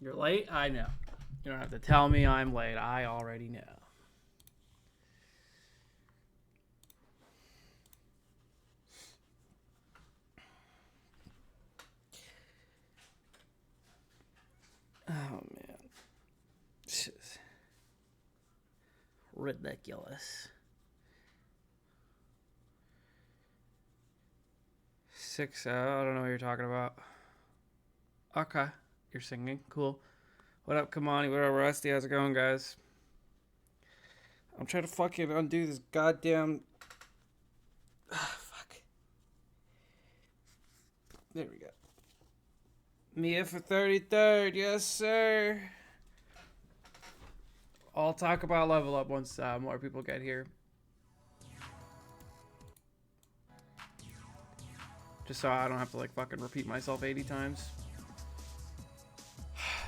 You're late? I know. You don't have to tell me I'm late. I already know. Oh, man. This is ridiculous. 6-0. I don't know what you're talking about. Okay. You're singing. Cool. What up, Kamani? What up, Rusty? How's it going, guys? I'm trying to fucking undo this goddamn... fuck. There we go. Mia for 33rd. Yes, sir. I'll talk about level up once more people get here. Just so I don't have to like fucking repeat myself 80 times.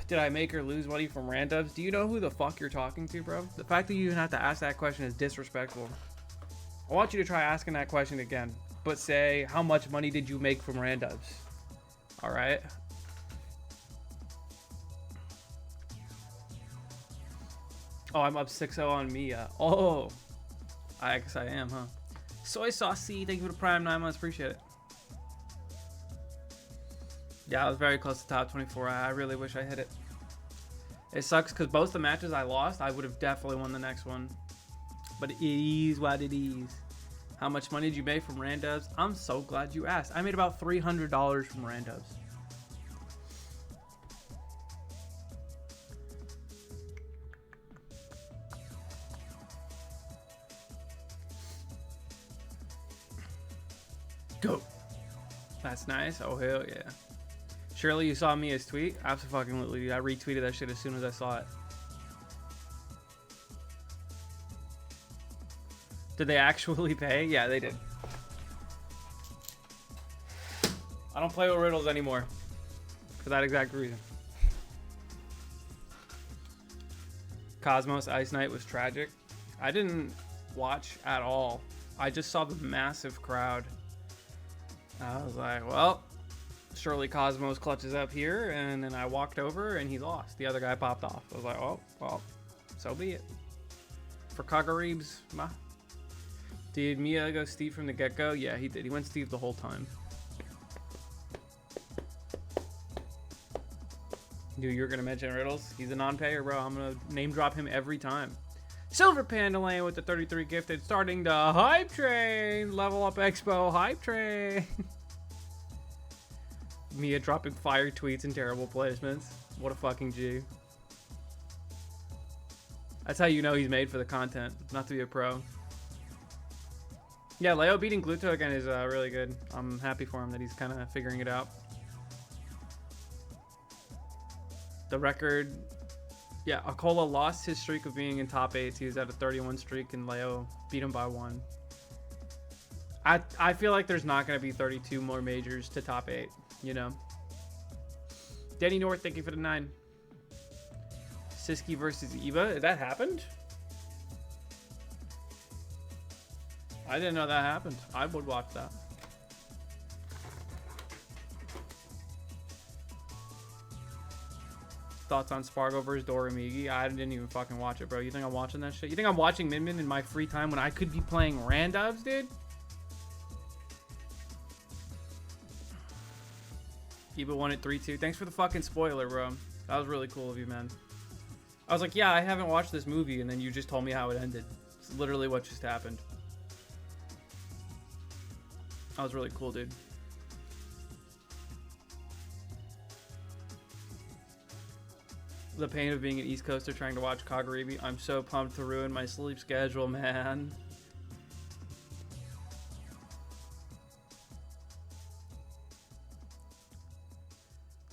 Did I make her lose money from randoms? Do you know who the fuck you're talking to, bro? The fact that you even have to ask that question is disrespectful. I want you to try asking that question again, but say, how much money did you make from randoms? Alright? Oh, I'm up 6-0 on Mia. Oh. I guess I am, huh? Soy Saucy, thank you for the prime 9 months. Appreciate it. Yeah, I was very close to top 24. I really wish I hit it. It sucks because both the matches I lost, I would have definitely won the next one. But it is what it is. How much money did you make from randoms? I'm so glad you asked. I made about $300 from randoms. Go. That's nice. Oh, hell yeah. Surely you saw Mia's tweet? Absolutely. I retweeted that shit as soon as I saw it. Did they actually pay? Yeah, they did. I don't play with riddles anymore. For that exact reason. Cosmos Ice Knight was tragic. I didn't watch at all. I just saw the massive crowd. I was like, well, surely Cosmos clutches up here, and then I walked over and he lost. The other guy popped off. I was like, oh, well, so be it. For Kagareebs, ma. Did Mia go Steve from the get-go? Yeah, he did. He went Steve the whole time. Dude, you're gonna mention riddles? He's a non-payer, bro. I'm gonna name drop him every time. Silver Panda Lane with the 33 gifted, starting the hype train. Level Up Expo hype train. Mia dropping fire tweets and terrible placements. What a fucking G. That's how you know he's made for the content, not to be a pro. Yeah, Leo beating Gluto again is really good. I'm happy for him that he's kind of figuring it out. The record... Yeah, Akola lost his streak of being in top 8. He was at a 31 streak, and Leo beat him by 1. I feel like there's not going to be 32 more majors to top 8, you know? Danny North, thank you for the 9. Siski versus Eva. That happened? I didn't know that happened. I would watch that. Thoughts on Spargo versus Doramigi? I didn't even fucking watch it, bro. You think I'm watching that shit? You think I'm watching Min Min in my free time when I could be playing randoms, dude? Eva won at 3-2. Thanks for the fucking spoiler, bro. That was really cool of you, man. I was like, yeah, I haven't watched this movie, and then you just told me how it ended. It's literally what just happened. That was really cool, dude. The pain of being an East Coaster trying to watch Kagaribi. I'm so pumped to ruin my sleep schedule, man.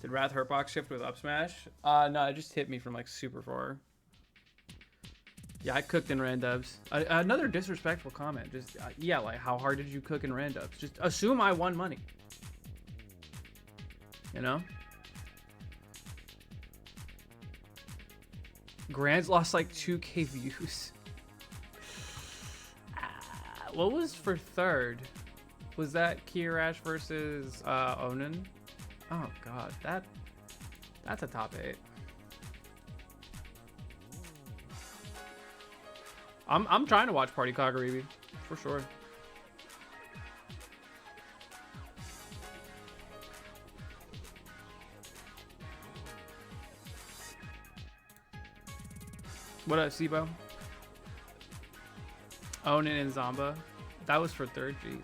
Did Wrath Hurtbox shift with up smash? No, it just hit me from like super far. Yeah, I cooked in randubs. Another disrespectful comment. Just yeah, like how hard did you cook in randubs? Just assume I won money. You know? Grand's lost like 2K views. What was for third? Was that Kiarash versus Onan? Oh god, that's a top 8. I'm trying to watch Party Kagaribi for sure. What up, Sibo? Onin and Zamba. That was for third, jeez.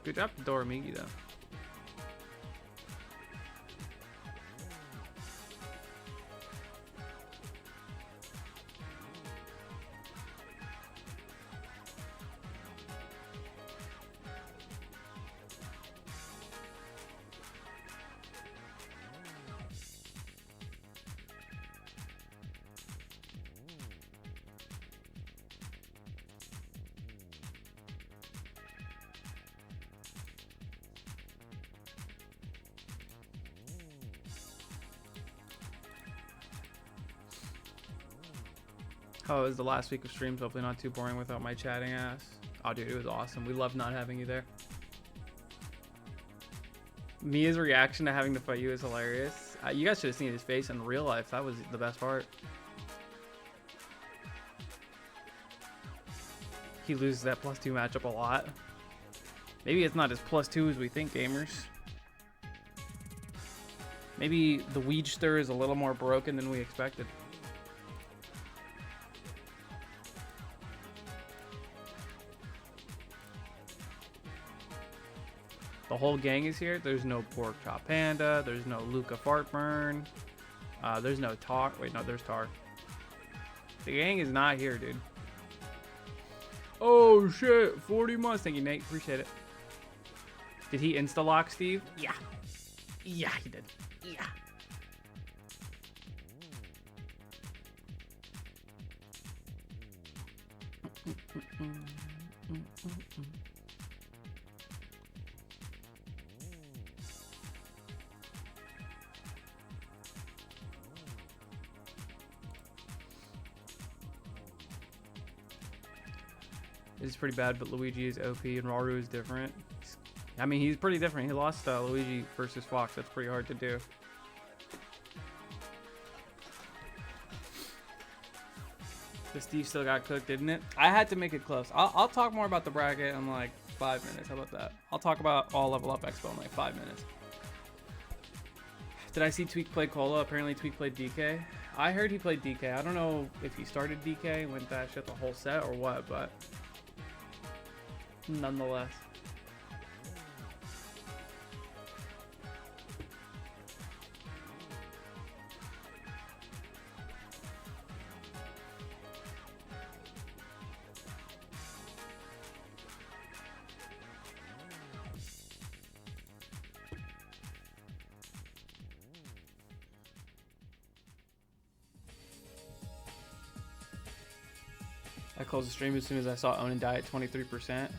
Good job to Doramigi, though. Oh, it was the last week of streams. Hopefully not too boring without my chatting ass. Oh, dude, it was awesome. We loved not having you there. Mia's reaction to having to fight you is hilarious. You guys should have seen his face in real life. That was the best part. He loses that +2 matchup a lot. Maybe it's not as +2 as we think, gamers. Maybe the Weedster is a little more broken than we expected. The whole gang is here. There's no Pork Chop Panda. There's no Luca Fartburn. There's no Tar. Wait, no, there's Tar. The gang is not here, dude. Oh, shit. 40 months. Thank you, Nate. Appreciate it. Did he insta-lock Steve? Yeah. Yeah, he did. Yeah. It's pretty bad, but Luigi is OP and Rauru is different. I mean, he's pretty different. He lost Luigi versus Fox. That's pretty hard to do. The Steve still got cooked, didn't it? I had to make it close. I'll talk more about the bracket in like 5 minutes. How about that? I'll talk about all Level Up Expo in like 5 minutes. Did I see Tweek play Cola? Apparently Tweek played DK. I heard he played DK. I don't know if he started DK and went that shit the whole set or what, but nonetheless. I closed the stream as soon as I saw Onin die at 23%.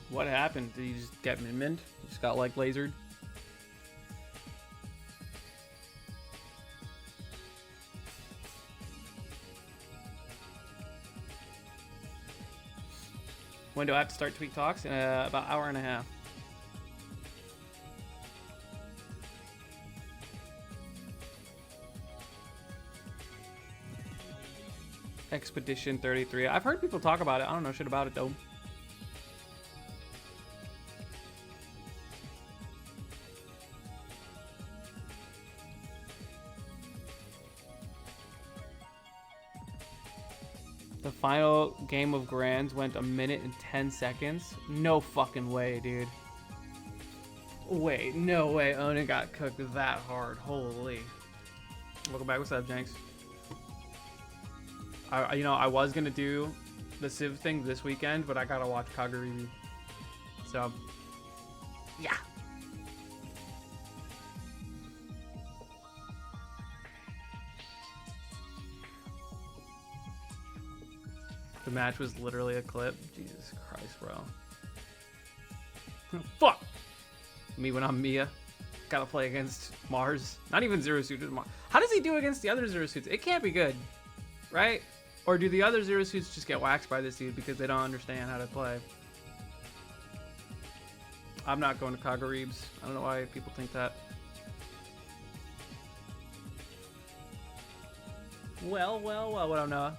What happened? Did he just get min-minned? He just got like lasered? When do I have to start Tweek Talks? About an hour and a half. Expedition 33. I've heard people talk about it. I don't know shit about it though. The final game of Grands went 1 minute and 10 seconds. No fucking way, dude. Wait, no way Onin got cooked that hard. Holy. Welcome back. What's up, Jenks? You know, I was gonna do the Civ thing this weekend, but I gotta watch Kagaribi. So, yeah. The match was literally a clip. Jesus Christ, bro. Fuck! Me when I'm Mia. Gotta play against Mars. Not even Zero Suit. How does he do against the other Zero Suits? It can't be good, right? Or do the other Zero Suits just get waxed by this dude because they don't understand how to play? I'm not going to Kagaribs. I don't know why people think that. Well, what up, Noah?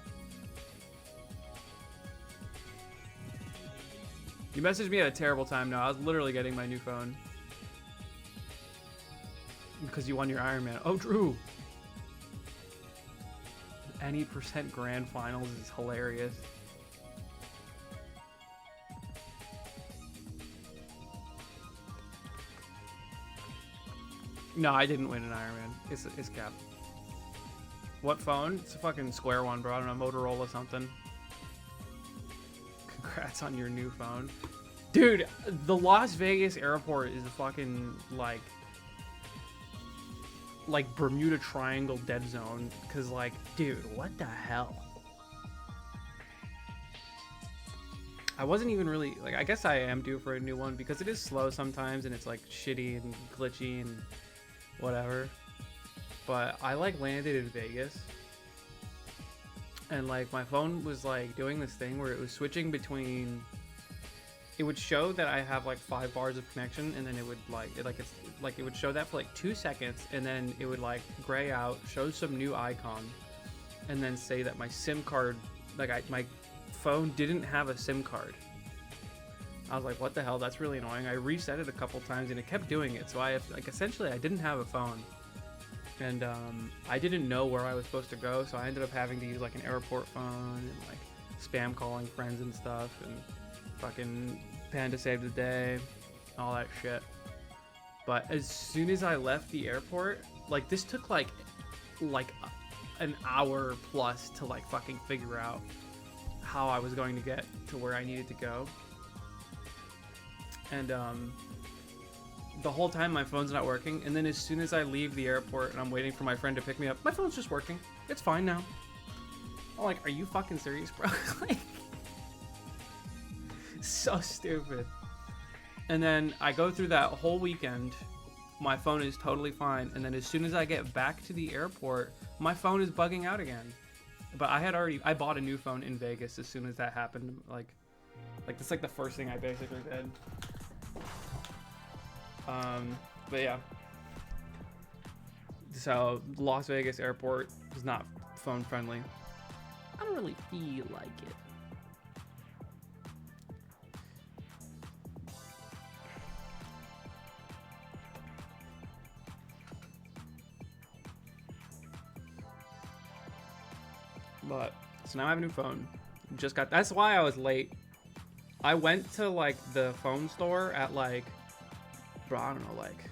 You messaged me at a terrible time, Noah. I was literally getting my new phone. Because you won your Iron Man. Oh, Drew! Any % grand finals is hilarious. No, I didn't win an Iron Man. It's Cap. What phone? It's a fucking square one, bro. I don't know, Motorola something. Congrats on your new phone. Dude, the Las Vegas airport is a fucking, like Bermuda Triangle dead zone. Because, like, dude, what the hell? I wasn't even really, like, I guess I am due for a new one because it is slow sometimes and it's, like, shitty and glitchy and whatever. But I, like, landed in Vegas. And, like, my phone was, like, doing this thing where it was switching between... It would show that I have, like, 5 bars of connection, and then it would, it would show that for, like, 2 seconds, and then it would, like, gray out, show some new icon, and then say that my SIM card, like, my phone didn't have a SIM card. I was like, what the hell? That's really annoying. I reset it a couple times, and it kept doing it, so essentially, I didn't have a phone. And I didn't know where I was supposed to go, so I ended up having to use like an airport phone and like spam calling friends and stuff and fucking Panda Save the Day, all that shit. But as soon as I left the airport, like this took like an hour plus to like fucking figure out how I was going to get to where I needed to go. And the whole time my phone's not working, and then as soon as I leave the airport and I'm waiting for my friend to pick me up, my phone's just working. It's fine now. I'm like, are you fucking serious, bro? Like, so stupid. And then I go through that whole weekend, my phone is totally fine, and then as soon as I get back to the airport, my phone is bugging out again. But I bought a new phone in Vegas as soon as that happened. Like that's like the first thing I basically did. But yeah, so Las Vegas airport is not phone friendly. I don't really feel like it. But so now I have a new phone. That's why I was late. I went to like the phone store at like, bro, I don't know, like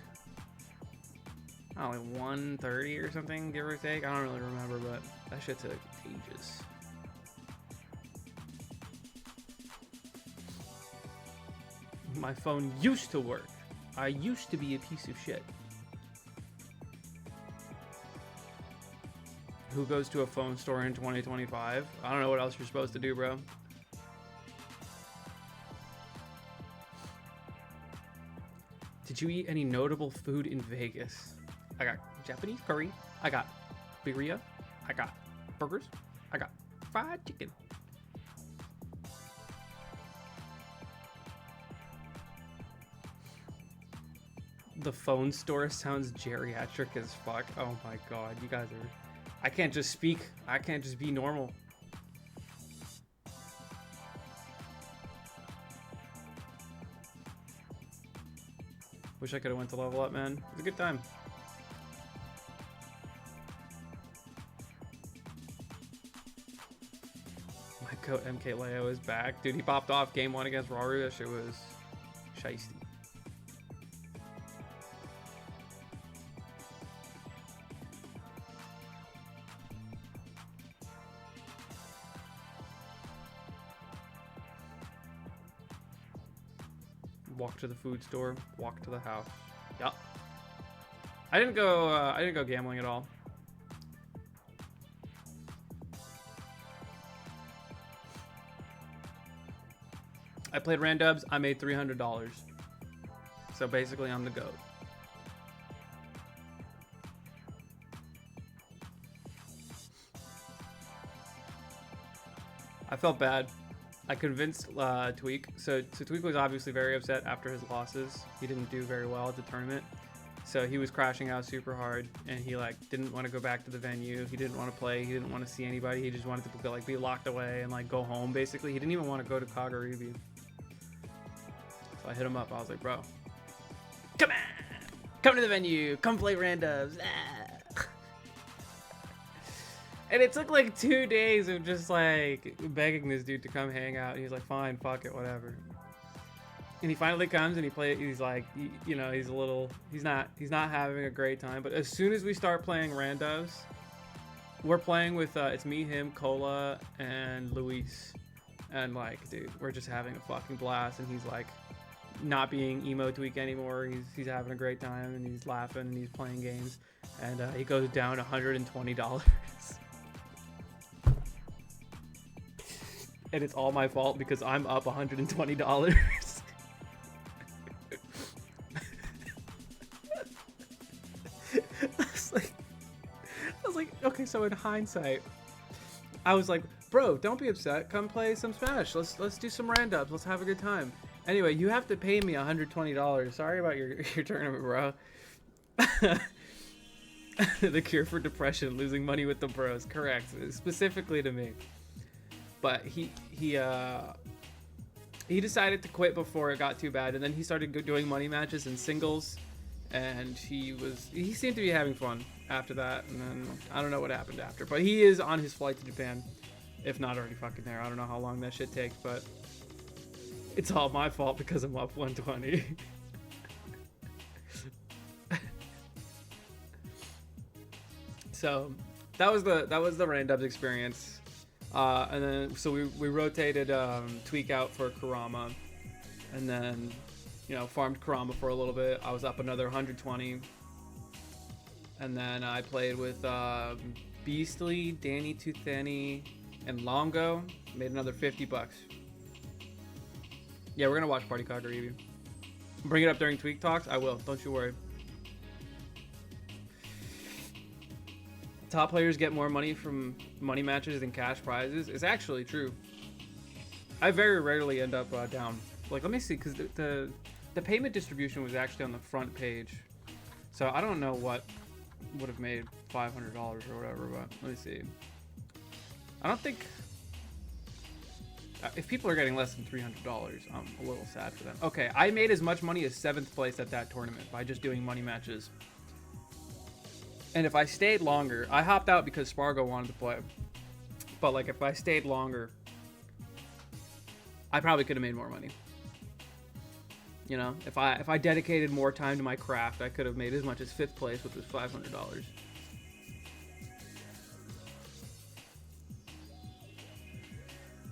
1:30 or something, give or take. I don't really remember, but that shit took ages. My phone used to work. I used to be a piece of shit. Who goes to a phone store in 2025? I don't know what else you're supposed to do, bro. Did you eat any notable food in Vegas? I got Japanese curry. I got birria. I got burgers. I got fried chicken. The phone store sounds geriatric as fuck. Oh my god, you guys are... I can't just speak. I can't just be normal. Wish I could have went to level up, man. It was a good time. My coat MK Leo is back. Dude, he popped off game 1 against Raru. That shit was shiesty. Walk to the food store, walk to the house. Yup. I didn't go gambling at all. I played Randubs, I made $300. So basically I'm the GOAT. I felt bad. I convinced Tweek. So Tweek was obviously very upset after his losses. He didn't do very well at the tournament. So he was crashing out super hard, and he like didn't want to go back to the venue. He didn't want to play. He didn't want to see anybody. He just wanted to like be locked away and like go home. Basically, he didn't even want to go to Kagaribi. So I hit him up. I was like, bro, come on, come to the venue, come play randoms. And it took like 2 days of just like begging this dude to come hang out. And he's like, fine, fuck it, whatever. And he finally comes and he plays. He's like, you know, he's not having a great time. But as soon as we start playing randos, we're playing with it's me, him, Cola, and Luis, and like, dude, we're just having a fucking blast. And he's like, not being emo Tweek anymore. He's having a great time and he's laughing and he's playing games. And he goes down $120. And it's all my fault because I'm up $120. I was like, okay, so in hindsight, I was like, bro, don't be upset. Come play some Smash. Let's do some randoms. Let's have a good time. Anyway, you have to pay me $120. Sorry about your tournament, bro. The cure for depression, losing money with the bros. Correct. Specifically to me. But he decided to quit before it got too bad, and then he started doing money matches and singles, and he seemed to be having fun after that. And then I don't know what happened after, but he is on his flight to Japan, if not already fucking there. I don't know how long that shit takes, but it's all my fault because I'm up 120. So that was the randoms experience. And then so we rotated Tweek out for Kurama, and then, you know, farmed Kurama for a little bit. I was up another 120, and then I played with Beastly, Danny Tutheni, and Longo. Made another $50. Yeah, we're gonna watch Party Kagaribi. Bring it up during Tweek Talks. I will. Don't you worry. Top players get more money from money matches than cash prizes. It's actually true. I very rarely end up down. Like, let me see, because the payment distribution was actually on the front page. So I don't know what would have made $500 or whatever, but let me see. I don't think... if people are getting less than $300, I'm a little sad for them. Okay, I made as much money as 7th place at that tournament by just doing money matches. And if I stayed longer, I hopped out because Spargo wanted to play. But like, if I stayed longer, I probably could have made more money. You know, if I dedicated more time to my craft, I could have made as much as 5th place, which was $500.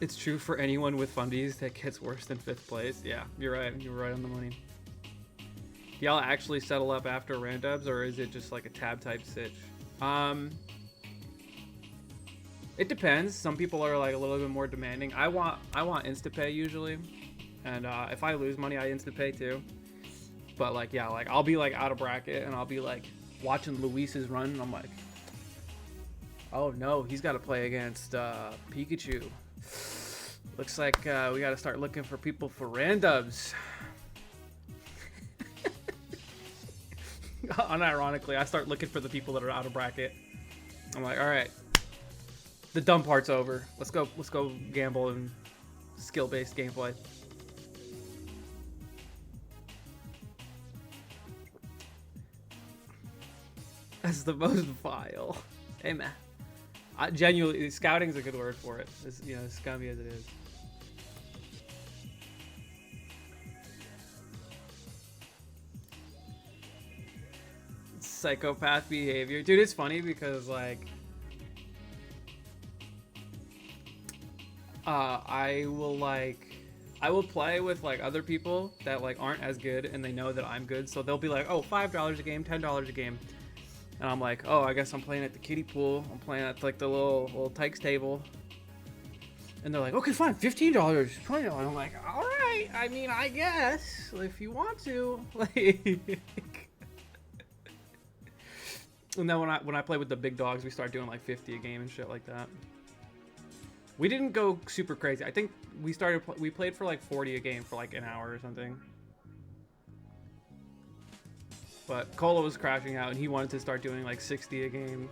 It's true for anyone with fundies that gets worse than 5th place. Yeah, you're right. You're right on the money. Y'all actually settle up after randoms, or is it just like a tab type sitch? It depends. Some people are like a little bit more demanding. I want insta-pay usually, and if I lose money, I insta-pay too. But like, yeah, like I'll be like out of bracket, and I'll be like watching Luis's run, and I'm like, oh no, he's got to play against Pikachu. Looks like we got to start looking for people for randoms. Unironically, I start looking for the people that are out of bracket. I'm like, all right, the dumb part's over. Let's go gamble and skill-based gameplay. That's the most vile. Hey man, I genuinely, scouting is a good word for it. As, you know, as scummy as it is. Psychopath behavior, dude. It's funny because like I will play with like other people that like aren't as good, and they know that I'm good, so they'll be like, oh, $5 a game, $10 a game, and I'm like, oh, I guess I'm playing at the kiddie pool, I'm playing at like the little Tykes table, and they're like, okay, fine, $15, $20. I'm like, all right, I mean, I guess if you want to, like. And then when I play with the big dogs, we start doing like 50 a game and shit like that. We didn't go super crazy. I think we played for like 40 a game for like an hour or something. But Cola was crashing out, and he wanted to start doing like 60 a game.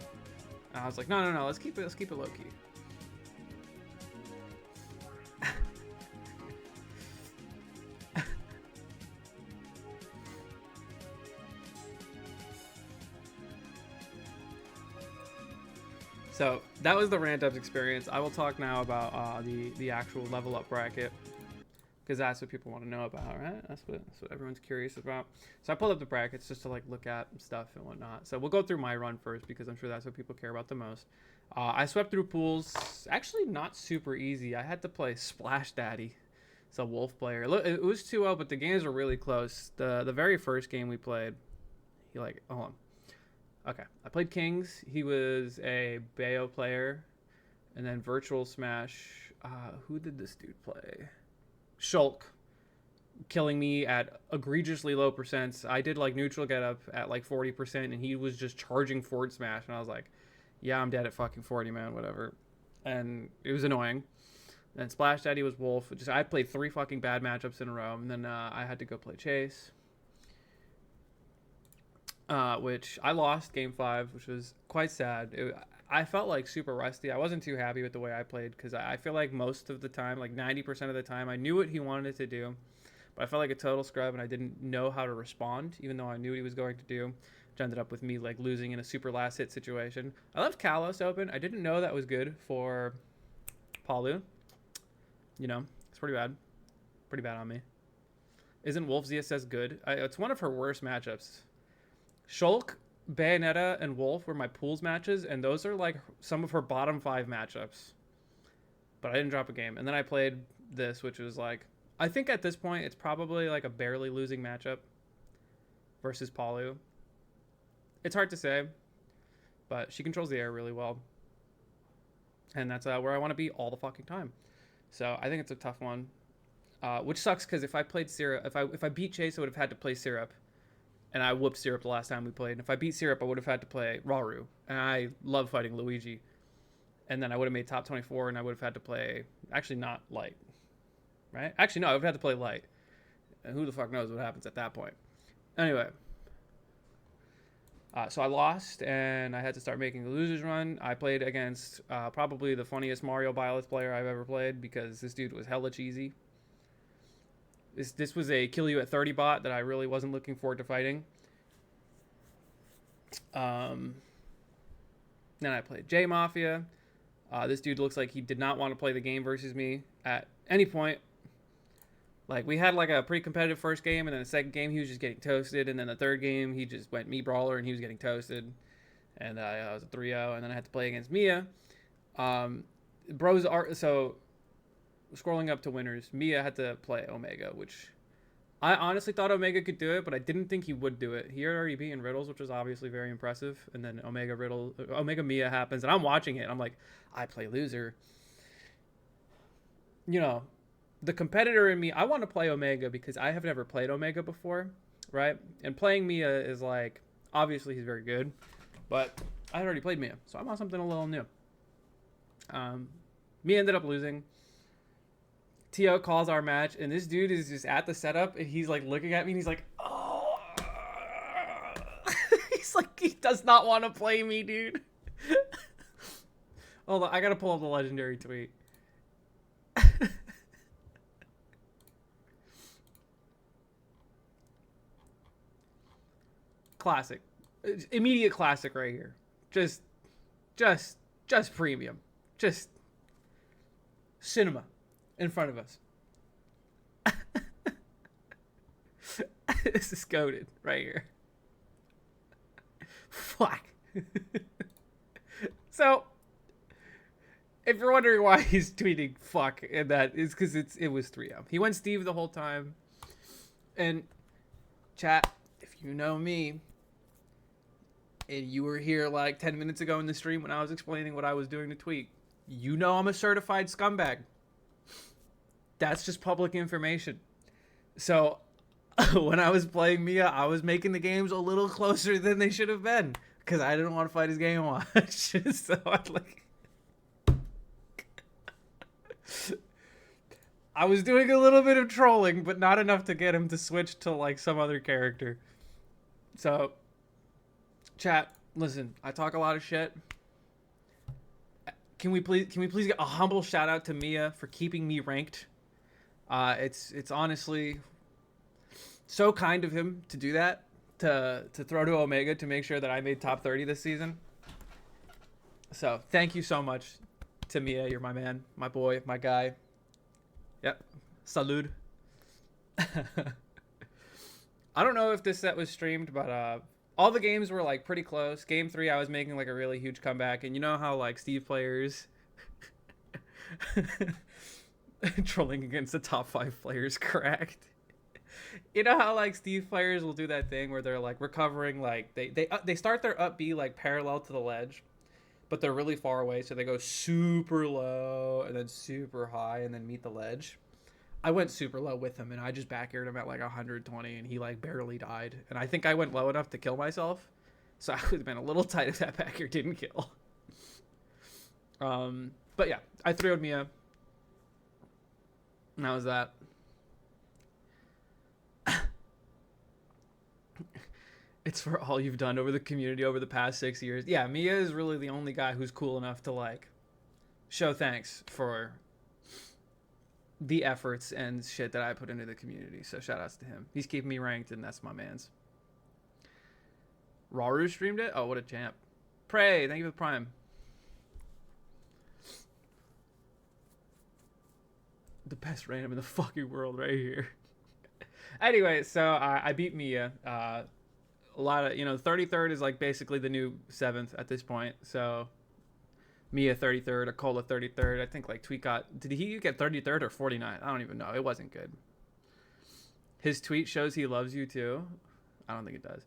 And I was like, no, let's keep it low key. So that was the rant ups experience. I will talk now about the actual level up bracket, because that's what people want to know about, right? That's what everyone's curious about. So I pulled up the brackets just to like look at stuff and whatnot. So we'll go through my run first, because I'm sure that's what people care about the most. I swept through pools. Actually, not super easy. I had to play Splash Daddy. It's a Wolf player. Look, it was 2-0, but the games were really close. The very first game we played, he like, hold on. Okay, I played Kings. He was a Bayo player. And then Virtual Smash. Who did this dude play? Shulk. Killing me at egregiously low percents. I did like neutral get up at like 40%, and he was just charging forward smash. And I was like, yeah, I'm dead at fucking 40, man, whatever. And it was annoying. And Splash Daddy was Wolf. I played 3 fucking bad matchups in a row. And then I had to go play Chase. Which I lost game 5, which was quite sad. I felt like super rusty. I wasn't too happy with the way I played, because I feel like most of the time, like 90% of the time, I knew what he wanted to do, but I felt like a total scrub, and I didn't know how to respond, even though I knew what he was going to do, which ended up with me like losing in a super last hit situation. I left Kalos open. I didn't know that was good for Palu. You know, it's pretty bad. Pretty bad on me. Isn't Wolf ZSS good? It's one of her worst matchups. Shulk, Bayonetta, and Wolf were my pools matches, and those are like some of her bottom 5 matchups. But I didn't drop a game. And then I played this, which was like, I think at this point it's probably like a barely losing matchup versus Palu. It's hard to say, but she controls the air really well. And that's where I want to be all the fucking time. So I think it's a tough one, which sucks, because if I played Syrup, if I beat Chase, I would have had to play Syrup. And I whooped Syrup the last time we played. And if I beat Syrup, I would have had to play Rauru. And I love fighting Luigi. And then I would have made top 24, and I would have had to play... Actually, not Light. Right? Actually, no, I would have had to play Light. And who the fuck knows what happens at that point. Anyway. So I lost, and I had to start making a loser's run. I played against probably the funniest Mario Byleth player I've ever played, because this dude was hella cheesy. This was a kill you at 30 bot that I really wasn't looking forward to fighting. Then I played J Mafia. This dude looks like he did not want to play the game versus me at any point. Like, we had like a pretty competitive first game, and then the second game he was just getting toasted, and then the third game he just went me brawler and he was getting toasted. And it was a 3-0, and then I had to play against Mia. Bros are so... Scrolling up to winners, Mia had to play Omega, which I honestly thought Omega could do it, but I didn't think he would do it. He had already beaten Riddles, which was obviously very impressive, and then Omega Mia happens, and I'm watching it, and I'm like, I play loser. You know, the competitor in me, I want to play Omega because I have never played Omega before, right? And playing Mia is like, obviously he's very good, but I had already played Mia, so I want something a little new. Mia ended up losing. Tio calls our match, and this dude is just at the setup, and he's like looking at me, and he's like, oh. He's like, he does not want to play me, dude. Hold on, I gotta pull up the legendary tweet. Classic. Immediate classic right here. Just premium. Just cinema in front of us. This is goated right here. Fuck. So, if you're wondering why he's tweeting fuck, and that is because it was 3M. He went Steve the whole time. And chat, if you know me, and you were here like 10 minutes ago in the stream when I was explaining what I was doing to Tweek, you know I'm a certified scumbag. That's just public information. So when I was playing Mia, I was making the games a little closer than they should have been because I didn't want to fight his game watch. So I was doing a little bit of trolling, but not enough to get him to switch to like some other character. So, chat, listen, I talk a lot of shit. Can we please get a humble shout out to Mia for keeping me ranked? It's honestly so kind of him to do that, to throw to Omega to make sure that I made top 30 this season. So thank you so much to Mia. You're my man, my boy, my guy. Yep. Salud. I don't know if this set was streamed, but all the games were like pretty close. Game 3, I was making like a really huge comeback, and you know how like Steve players trolling against the top 5 players, correct? You know how like Steve players will do that thing where they're like recovering, like they start their up B like parallel to the ledge, but they're really far away, so they go super low and then super high and then meet the ledge. I went super low with him, and I just back aired him at like 120, and he like barely died. And I think I went low enough to kill myself, so I would have been a little tight if that back air didn't kill. But yeah, I 3-0'd Mia. And that was that. It's for all you've done over the community over the past 6 years. Yeah, Mia is really the only guy who's cool enough to like show thanks for the efforts and shit that I put into the community. So shout outs to him. He's keeping me ranked, and that's my man's. Raru streamed it? Oh, what a champ. Pray, thank you for the prime. The best random in the fucking world right here. Anyway, so I beat Mia. A lot of, 33rd is like basically the new 7th at this point. So Mia 33rd, Akola 33rd. I think like Tweek did he get 33rd or 49th? I don't even know. It wasn't good. His tweet shows he loves you too. I don't think it does.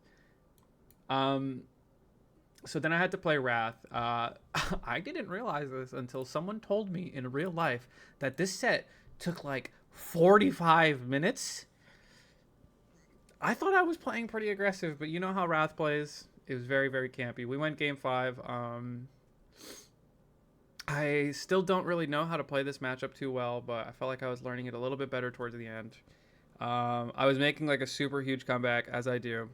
So then I had to play Wrath. I didn't realize this until someone told me in real life that this set took like 45 minutes. I thought I was playing pretty aggressive, but you know how Wrath plays. It was very, very campy. We went game 5. I still don't really know how to play this matchup too well, but I felt like I was learning it a little bit better towards the end. I was making like a super huge comeback, as I do.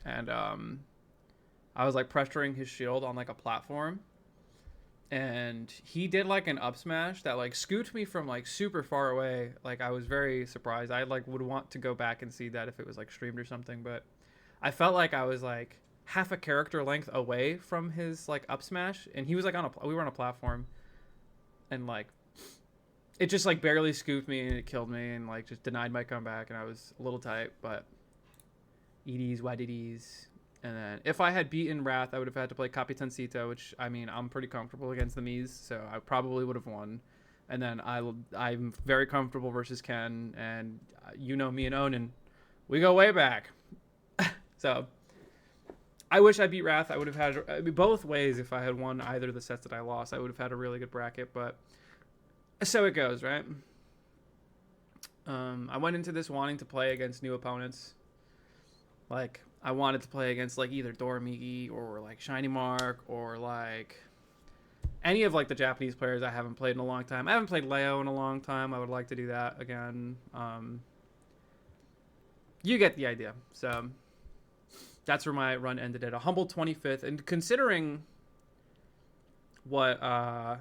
And I was like pressuring his shield on like a platform. And he did like an up smash that like scooped me from like super far away. Like I was very surprised. I like would want to go back and see that if it was like streamed or something, but I felt like I was like half a character length away from his like up smash, and he was like we were on a platform, and like it just like barely scooped me and it killed me and like just denied my comeback, and I was a little tight, but EDs, YDDs. And then if I had beaten Wrath, I would have had to play Capitancito, which, I mean, I'm pretty comfortable against the Mies, so I probably would have won. And then I'm very comfortable versus Ken, and you know me and Onan. We go way back. So I wish I beat Wrath. I would have had both ways. If I had won either of the sets that I lost, I would have had a really good bracket, but so it goes, right? I went into this wanting to play against new opponents. Like, I wanted to play against like either Dormigi or like Shiny Mark or like any of like the Japanese players I haven't played in a long time. I haven't played Leo in a long time. I would like to do that again. You get the idea. So that's where my run ended at a humble 25th. And considering what other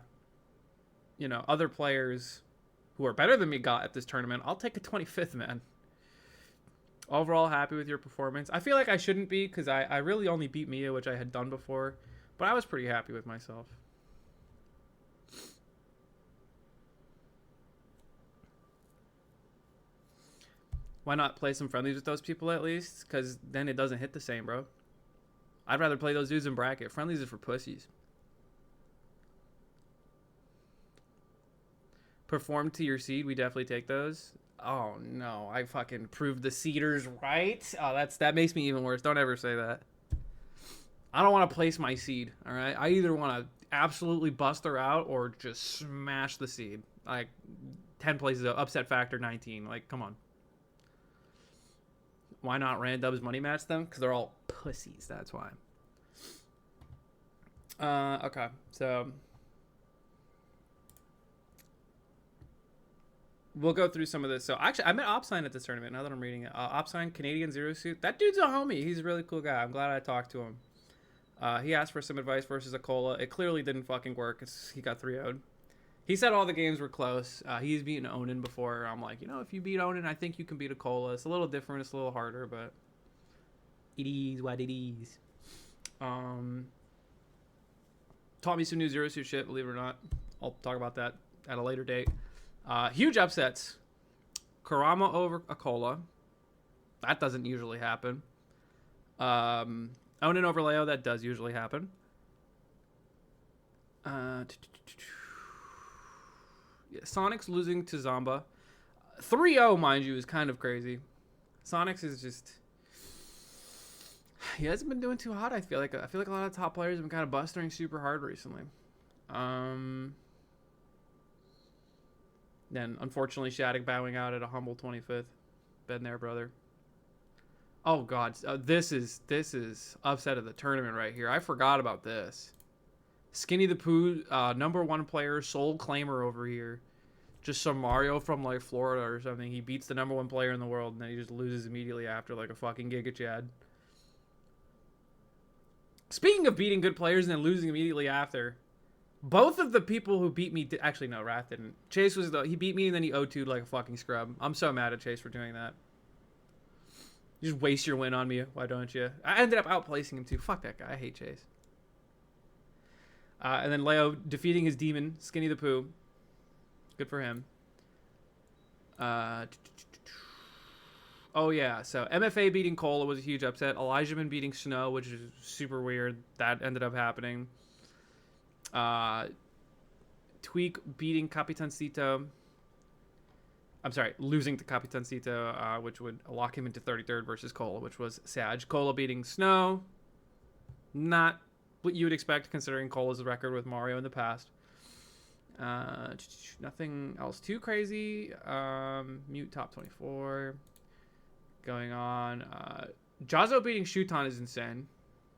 players who are better than me got at this tournament, I'll take a 25th, man. Overall, happy with your performance. I feel like I shouldn't be because I really only beat Mia, which I had done before. But I was pretty happy with myself. Why not play some friendlies with those people at least? Because then it doesn't hit the same, bro. I'd rather play those dudes in bracket. Friendlies are for pussies. Perform to your seed. We definitely take those. Oh no, I fucking proved the seeders right. Oh, that makes me even worse. Don't ever say that. I don't want to place my seed, all right? I either want to absolutely bust her out or just smash the seed. Like 10 places, upset factor 19. Like, come on. Why not Randubs money match them? Because they're all pussies, that's why. Okay, so we'll go through some of this. So actually, I met Opsign at this tournament. Now that I'm reading it, Opsign Canadian Zero Suit. That dude's a homie. He's a really cool guy. I'm glad I talked to him. He asked for some advice versus Akola. It clearly didn't fucking work. He got 3-0'd. He said all the games were close. He's beaten Onan before. I'm like, if you beat Onan, I think you can beat Akola. It's a little different. It's a little harder, but it is what it is. Taught me some new Zero Suit shit, believe it or not. I'll talk about that at a later date. Huge upsets. Kurama over Akola. That doesn't usually happen. Onan over Leo, that does usually happen. Sonic's losing to Zamba. 3-0, mind you, is kind of crazy. Sonic's is just... He hasn't been doing too hot, I feel like. I feel like a lot of top players have been kind of busting super hard recently. Then, unfortunately, Shattuck bowing out at a humble 25th. Been there, brother. Oh, God. This is upset of the tournament right here. I forgot about this. Skinny the Pooh, #1 player, sole claimer over here. Just some Mario from, like, Florida or something. He beats the #1 player in the world, and then he just loses immediately after, like a fucking Giga Chad. Speaking of beating good players and then losing immediately after, both of the people who beat me... Actually, no, Wrath didn't. Chase was... He beat me, and then he O2'd like a fucking scrub. I'm so mad at Chase for doing that. You just waste your win on me. Why don't you? I ended up outplacing him, too. Fuck that guy. I hate Chase. And then Leo defeating his demon, Skinny the Pooh. Good for him. Oh, yeah. So, MFA beating Cola was a huge upset. Elijahman beating Snow, which is super weird. That ended up happening. Tweek beating Capitancito. I'm sorry, losing to Capitancito, which would lock him into 33rd versus Cola, which was Sag. Cola beating Snow. Not what you would expect considering Cola's record with Mario in the past. Nothing else too crazy. Mute top 24. Going on. Jazo beating Shuton is insane.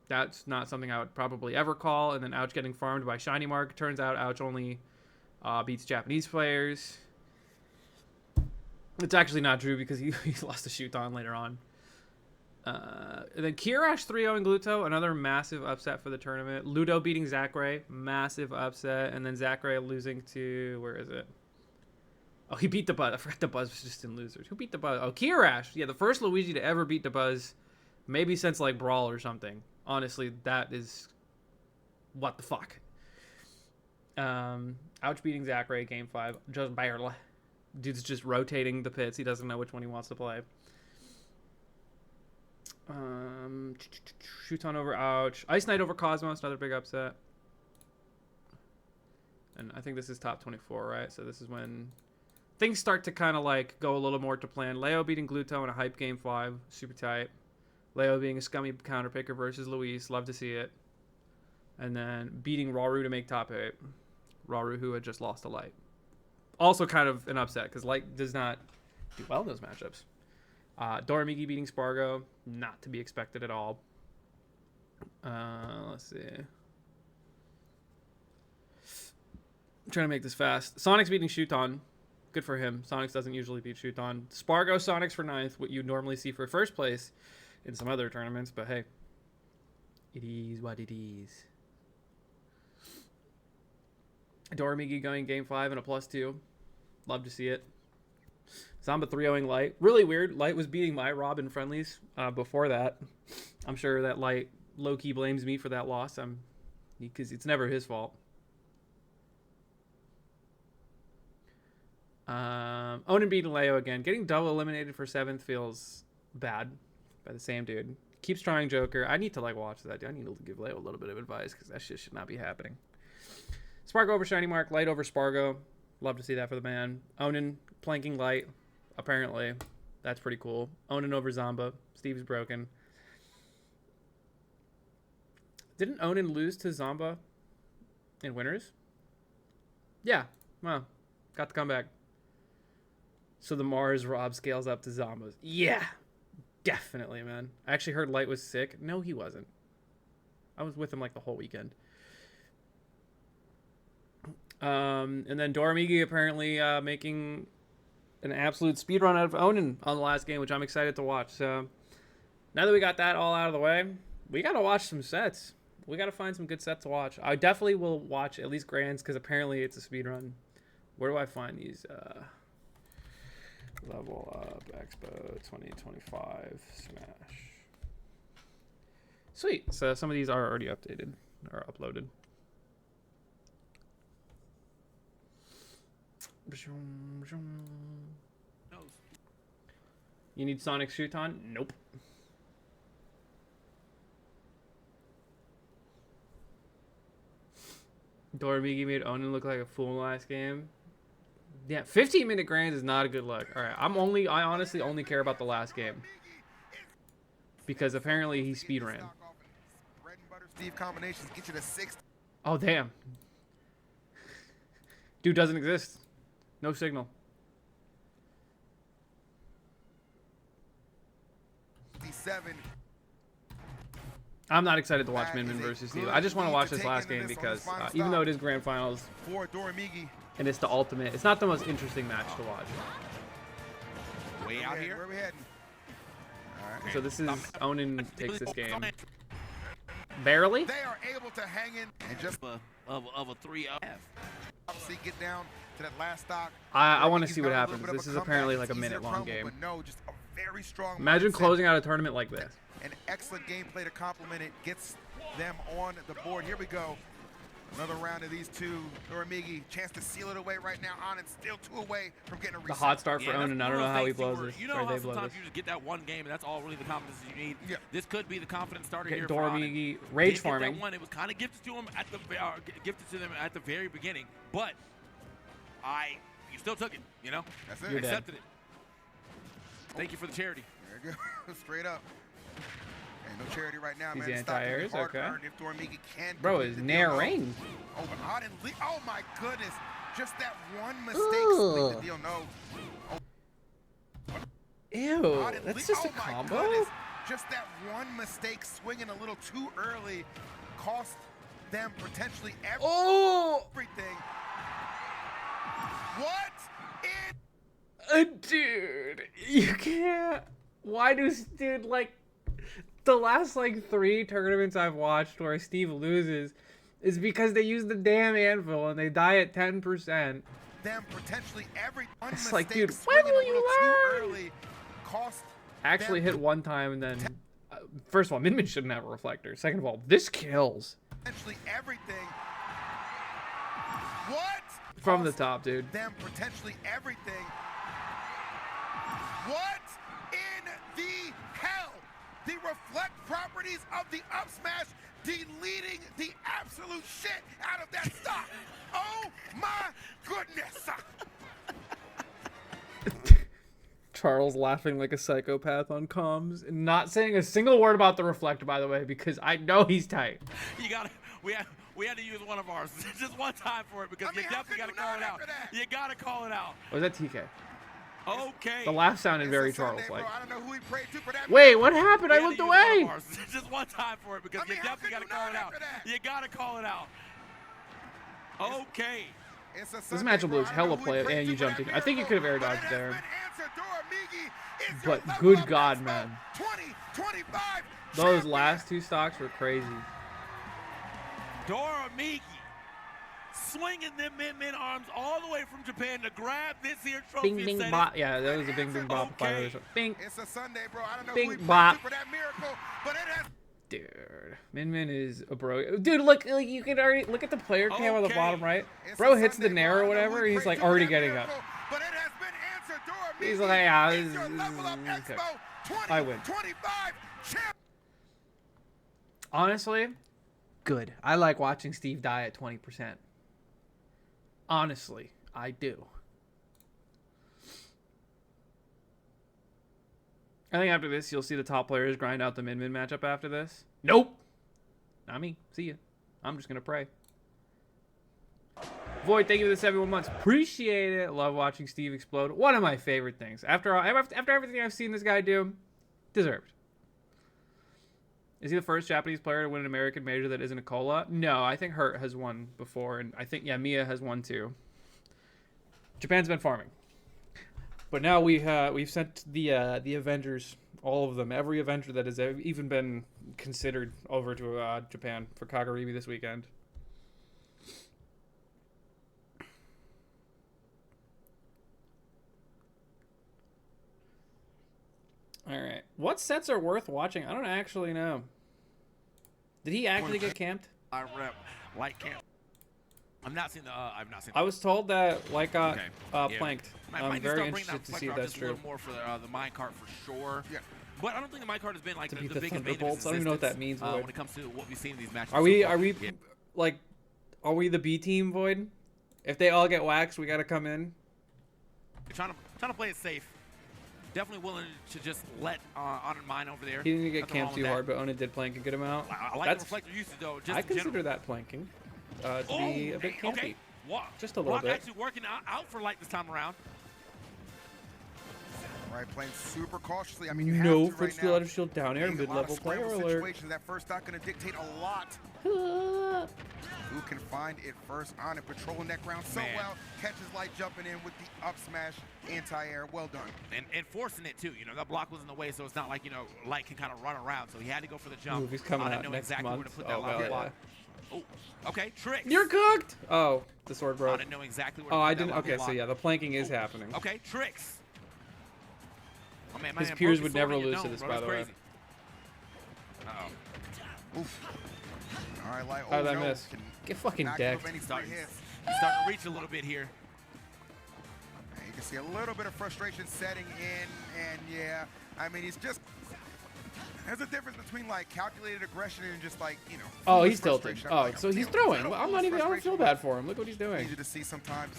That's not something I would probably ever call. And then Ouch getting farmed by Shiny Mark. Turns out Ouch only beats Japanese players. It's actually not true because he lost to Shuton later on. And then Kirash 3-0 Gluto, another massive upset for the tournament. Ludo beating Zachary, massive upset. And then Zachary losing to... Where is it? Oh, he beat the Buzz. I forgot the Buzz was just in losers. Who beat the Buzz? Oh, Kirash. Yeah, the first Luigi to ever beat the Buzz. Maybe since, like, Brawl or something. Honestly, that is... What the fuck? Ouch beating Zachary, game 5. Just barely. Dude's just rotating the pits. He doesn't know which one he wants to play. Shuton over Ouch. Ice Knight over Cosmos, another big upset. And I think this is top 24, right? So this is when things start to kind of like go a little more to plan. Leo beating Gluto in a hype game 5. Super tight. Leo being a scummy counter picker versus Luis. Love to see it. And then beating Rauru to make top 8. Rauru, who had just lost to Light. Also kind of an upset because Light does not do well in those matchups. Doramigi beating Spargo. Not to be expected at all. Let's see. I'm trying to make this fast. Sonic's beating Shuton. Good for him. Sonics doesn't usually beat Shuton. Spargo Sonics for 9th. What you normally see for first place in some other tournaments. But hey. It is what it is. Doramigi going game 5 and a +2. Love to see it. Zamba 3-0ing Light. Really weird. Light was beating my Rob in friendlies before that. I'm sure that Light low-key blames me for that loss. Because it's never his fault. Onan beating Leo again. Getting double eliminated for 7th feels bad by the same dude. Keeps trying Joker. I need to like watch that. I need to give Leo a little bit of advice because that shit should not be happening. Spargo over Shiny Mark. Light over Spargo. Love to see that for the man. Onan planking Light. Apparently. That's pretty cool. Onan over Zamba. Steve's broken. Didn't Onan lose to Zamba in winners? Yeah. Well, got the comeback. So the Mars Rob scales up to Zamba's. Yeah. Definitely, man. I actually heard Light was sick. No, he wasn't. I was with him like the whole weekend. And then Doramigi apparently making an absolute speed run out of Onan on the last game, which I'm excited to watch. So now that we got that all out of the way, we got to watch some sets. We got to find some good sets to watch. I definitely will watch at least Grands because apparently it's a speed run. Where do I find these? Level Up Expo 2025 Smash. Sweet. So some of these are already updated or uploaded. You need Sonic Shuton? Nope. Dormigi made Onan look like a fool in the last game. Yeah, 15-minute Grands is not a good look. All right, I honestly only care about the last game because apparently he speed ran. Oh damn, dude doesn't exist. No signal. I'm not excited to watch Min Min versus Steve. I just want to watch this last game because even though it is Grand Finals and it's the ultimate, it's not the most interesting match to watch. Way out here. Where we heading? All right. So this is Onan takes this game. Barely. They are able to hang in and just of a 3-0. Obviously get down to that last stock. I want to see what happens. This is apparently like a minute-long game. No, just a very strong Imagine closing out a tournament like this. An excellent gameplay to complement it. Gets them on the board. Here we go. Another round of these two. Dormigi, chance to seal it away right now. Onan still 2 away from getting a reset. The hot start for Onan. I don't know how he blows this. You know how sometimes you just get that one game, and that's all really the confidence you need. Yeah. This could be the confidence starter Okay, here Dormigi rage farming. That one, it was kind of gifted to him at the them at the very beginning, but you still took it. You know, that's it. You accepted it. Thank you for the charity. There you go. Straight up. And no charity right now, He's man. anti-airs, okay. If Dormigi can Bro, is Nair rain. Oh, but oh my goodness. Just that one mistake. The deal. No. Ew, that's just a combo? Goodness. Just that one mistake swinging a little too early cost them potentially everything. What dude, you can't. Why dude, like, the last, like, 3 tournaments I've watched where Steve loses is because they use the damn anvil and they die at 10%. Them potentially every it's like, dude, when will you learn? I actually hit one time and then, first of all, Min Min shouldn't have a reflector. Second of all, this kills. Potentially everything. What? From the top, dude. Them potentially everything. What in the hell? The reflect properties of the up smash deleting the absolute shit out of that stock. Oh my goodness. Charles laughing like a psychopath on comms and not saying a single word about the reflect, by the way, because I know he's tight. We had to use one of ours just one time for it because you definitely got to call it out. You got to call it out. Was that TK? Okay. The laugh sounded very Charles-like. I don't know who he prayed to for that. Wait, what happened? I looked away. Just one time for it because you definitely got to call it out. You got to call it out. Okay. This matchup looks hella play, and you jumped in. I think you could have air dodged there. But good God, man. Those last 2 stocks were crazy. Dormigi swinging them Min arms all the way from Japan to grab this here trophy. Bing, bing, bop. Yeah, that was a bing, bing, bop. Okay. Bing. It's a Sunday, bro. I don't know bing, who he bop. for that miracle, but it has. Dude, Min Min is a bro. Dude, look, you can already look at the player cam on the bottom right. Bro hits the nair or whatever, he's like already getting up. But it has been answered. He's like, yeah, okay. I win. Honestly, good. I like watching Steve die at 20%. Honestly, I do. I think after this, you'll see the top players grind out the Min Min matchup after this. Nope. Not me. See ya. I'm just going to pray. Void, thank you for the 71 months. Appreciate it. Love watching Steve explode. One of my favorite things. After everything I've seen this guy do, deserved. Is he the first Japanese player to win an American major that isn't a cola? No, I think Hurt has won before, and I think, yeah, Mia has won too. Japan's been farming. But now we've sent the Avengers, all of them, every Avenger that has even been considered, over to Japan for Kagaribi this weekend. All right, what sets are worth watching? I don't actually know. Did he actually get camped? I rep light camp. I've not seen the. I was told that light got Yeah. planked. Might I'm need to very start bringing interested that to see if reflector that's just a true. little more for the minecart for sure. Yeah. But I don't think the minecart has been like To the beat the biggest main Thunderbolts? I don't even know what that means, Void. when it comes to what we've seen in these matches. Are we so far. yeah. like, are we the B team, Void? If they all get waxed, we got to come in. Trying to play it safe. Definitely willing to just let on mine over there. He didn't get Nothing wrong camped with too that. hard, but Ona did plank a good amount. I like the reflector usage though. Just I in consider general. that planking to be a bit campy. Okay. Just a little Block bit. actually working out for light this time around. Right, playing super cautiously. I mean, you No have to right footstool now. out of shield down air, Getting a lot mid-level of player scramble alert. situations. That first stock going to dictate a lot. Who can find it first on it? Patrolling that ground so Man. well. Catches light jumping in with the up smash anti-air. Well done. And forcing it too. You know, that block was in the way, so it's not like, you know, light can kind of run around. So he had to go for the jump. Ooh, he's coming I didn't out know next exactly where to month. put that Oh, light well, block. yeah. Oh, okay, tricks. You're cooked! Oh, the sword I broke. didn't know exactly where to Oh, put I that didn't. lava Okay, block. so yeah, the planking is happening. Okay, tricks. Oh, man, my His man peers broke would never sword in your lose to dome, this, bro. by That's the way. crazy. Uh-oh. Oof. All right, light. How Oh, did I no. miss? Can Get fucking not give decked. up any free Starting, hits. he's starting to reach a little bit here. And you can see a little bit of frustration setting in, and yeah, I mean, he's just. There's a difference between like calculated aggression and just like, you know. Oh, foolish he's tilted. frustration. Oh, Like, so he's it's throwing. not a Well, I'm not foolish even. I don't frustration, feel but bad for him. Look what he's doing. Easy to see sometimes.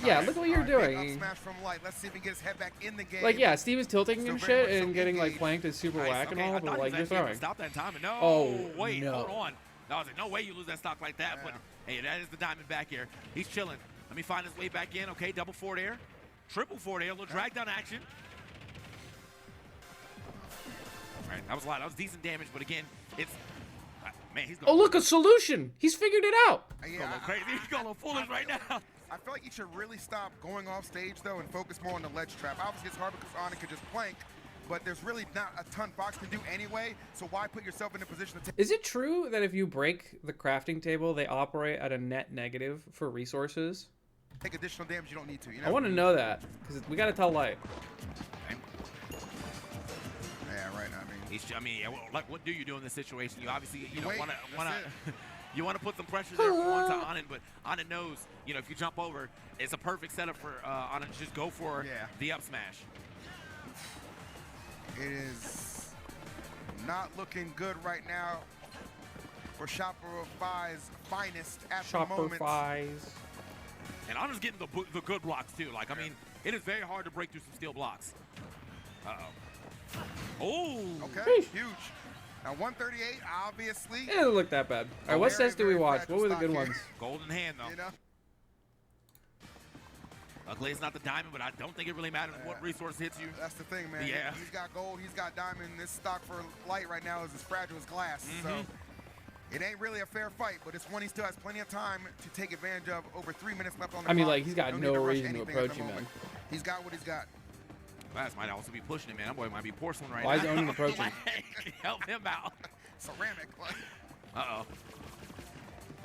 Yeah, look at what you're Big doing. up smash from light. Let's see if he gets his head back in the game. Like, yeah, Steve is tilting Still and very shit much so and getting like engaged. planked and super Nice, whack and okay, all, I but thought like he you're was actually able throwing. to stop that in time. And no, Oh, wait, no. hold on. No, I was like, no way you lose that stock like that. But hey, that is the diamond back here. He's chilling. Let me find his way back in. Okay, double forward air, triple forward air, a little drag down action. All right, that was a lot. That was decent damage, but again, it's man, he's going. Oh, look, a solution. He's figured it out. Going a little crazy. He's going a little foolish right now. I feel like you should really stop going off stage though and focus more on the ledge trap. Obviously, it's hard because Ana could just plank, but there's really not a ton Fox can do anyway. So why put yourself in a position to take? Is it true that if you break the crafting table, they operate at a net negative for resources? Take additional damage you don't need to. You know? I want to know that because we got to tell Light. Yeah, right. I mean, I mean, yeah, well, like, what do you do in this situation? You obviously, you know, Wait, want that's to, you want to put some pressure there onto Anand, but Anand knows, you know, if you jump over, it's a perfect setup for Anand to just go for the up smash. it is not looking good right now for Shopify's finest at the moment. Shopify's. And Anand's getting the good blocks too. Like, I mean, it is very hard to break through some steel blocks. Uh-oh. Oh. Okay, Sheesh. huge. Now 138, obviously. It didn't look that bad. All right, what Very, sets do we very watch? fragile What were the stock good here. ones? Golden hand, though. You know, Luckily, it's not the diamond, but I don't think it really matters what resource hits you. that's the thing, man. Yeah. He's got gold, he's got diamond. This stock for light right now is as fragile as glass. So it ain't really a fair fight, but it's one he still has plenty of time to take advantage of. Over 3 minutes left on the I mean, clock. like, he's got No no need to rush reason to anything at approach the you, man. moment. He's got what he's got. That might also be pushing it, man. That boy might be porcelain right Why now. is Onin approaching? Like, help him out. Ceramic. Uh-oh. All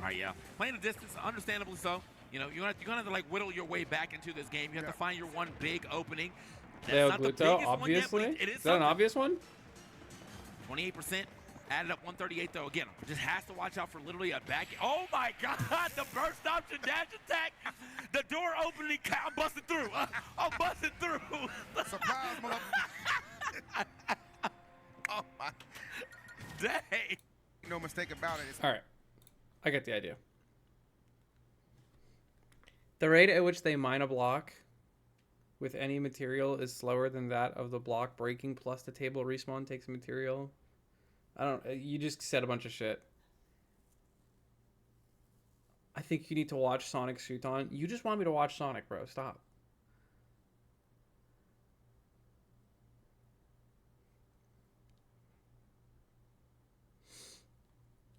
right, yeah. Playing the distance, understandably so. You know, you're gonna have to like whittle your way back into this game. You have to find your one big opening. That's Leo not the Gluto, biggest one yet, obviously. but it is Is that an something. obvious one? 28%. Added up 138 though. Again, just has to watch out for literally a back. Oh my God! The burst option dash attack. The door opening. I'm busting through. I'm busting through. Surprise, motherfucker. Oh my. Dang. No mistake about it. It's All right. I get the idea. The rate at which they mine a block with any material is slower than that of the block breaking plus the table respawn takes material. I don't. You just said a bunch of shit. I think you need to watch Sonic Suton. You just want me to watch Sonic, bro. Stop.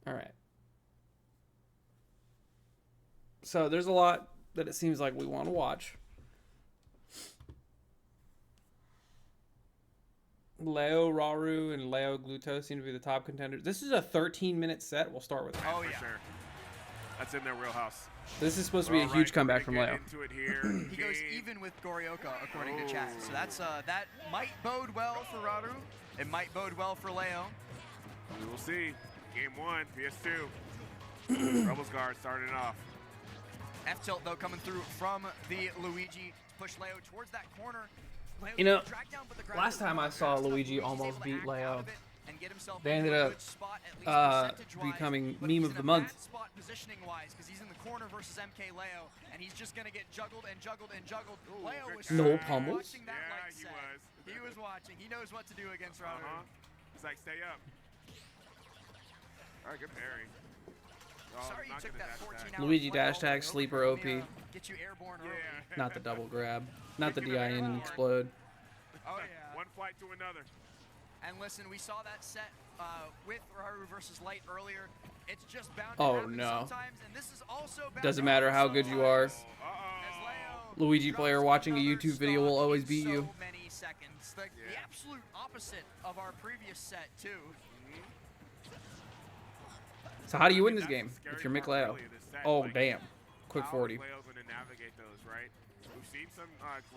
All right. So there's a lot that it seems like we want to watch. Leo, Raru, and Leo Gluto seem to be the top contenders. This is a 13-minute set. We'll start with that. Oh, For yeah. sure. That's in their wheelhouse. This is supposed to be a huge comeback from Leo. Into it here. He goes even with Goryoka, according to chat. So that's that might bode well for Raru. It might bode well for Leo. We will see. Game 1, PS2. Rebels Guard starting off. F-tilt, though, coming through from the Luigi to push Leo towards that corner. Leo You know, dragged down, but the ground last time I saw fast enough, Luigi Luigi's almost able to beat act Leo. out of it and get himself They into ended a up good spot, at least percentage-wise, becoming but meme he's of in the a month. bad spot positioning-wise because he's in the corner versus MK Leo, and he's just going to get juggled and juggled and juggled. Leo was No so pummels? watching that Yeah, light he set. was. He was watching. He knows what to do against Raru. He's like, stay up. All right, good parry. Oh, Sorry you not took gonna that dash 14 hour Luigi flight dash all the way tag, over sleeper here. OP. Let me, get you airborne early. Yeah. Not the double grab. Not the Speaking of DI in and airborne. explode. Oh, yeah. One flight to another. And listen, we saw that set with Raru versus Light earlier. It's just bound Oh, to happen no. sometimes, and this is also bound Doesn't to matter happen how good you are. sometimes. As Uh-oh. Leo Luigi drops player watching a another YouTube video will stock always in beat so you. many seconds. The Yeah. absolute opposite of our previous set, too. So how do you win this That's game the scary if you're Mick part, Leo? really, of this set. Oh, Like, damn. Quick how 40. Leo's going to navigate those, right? We've seen some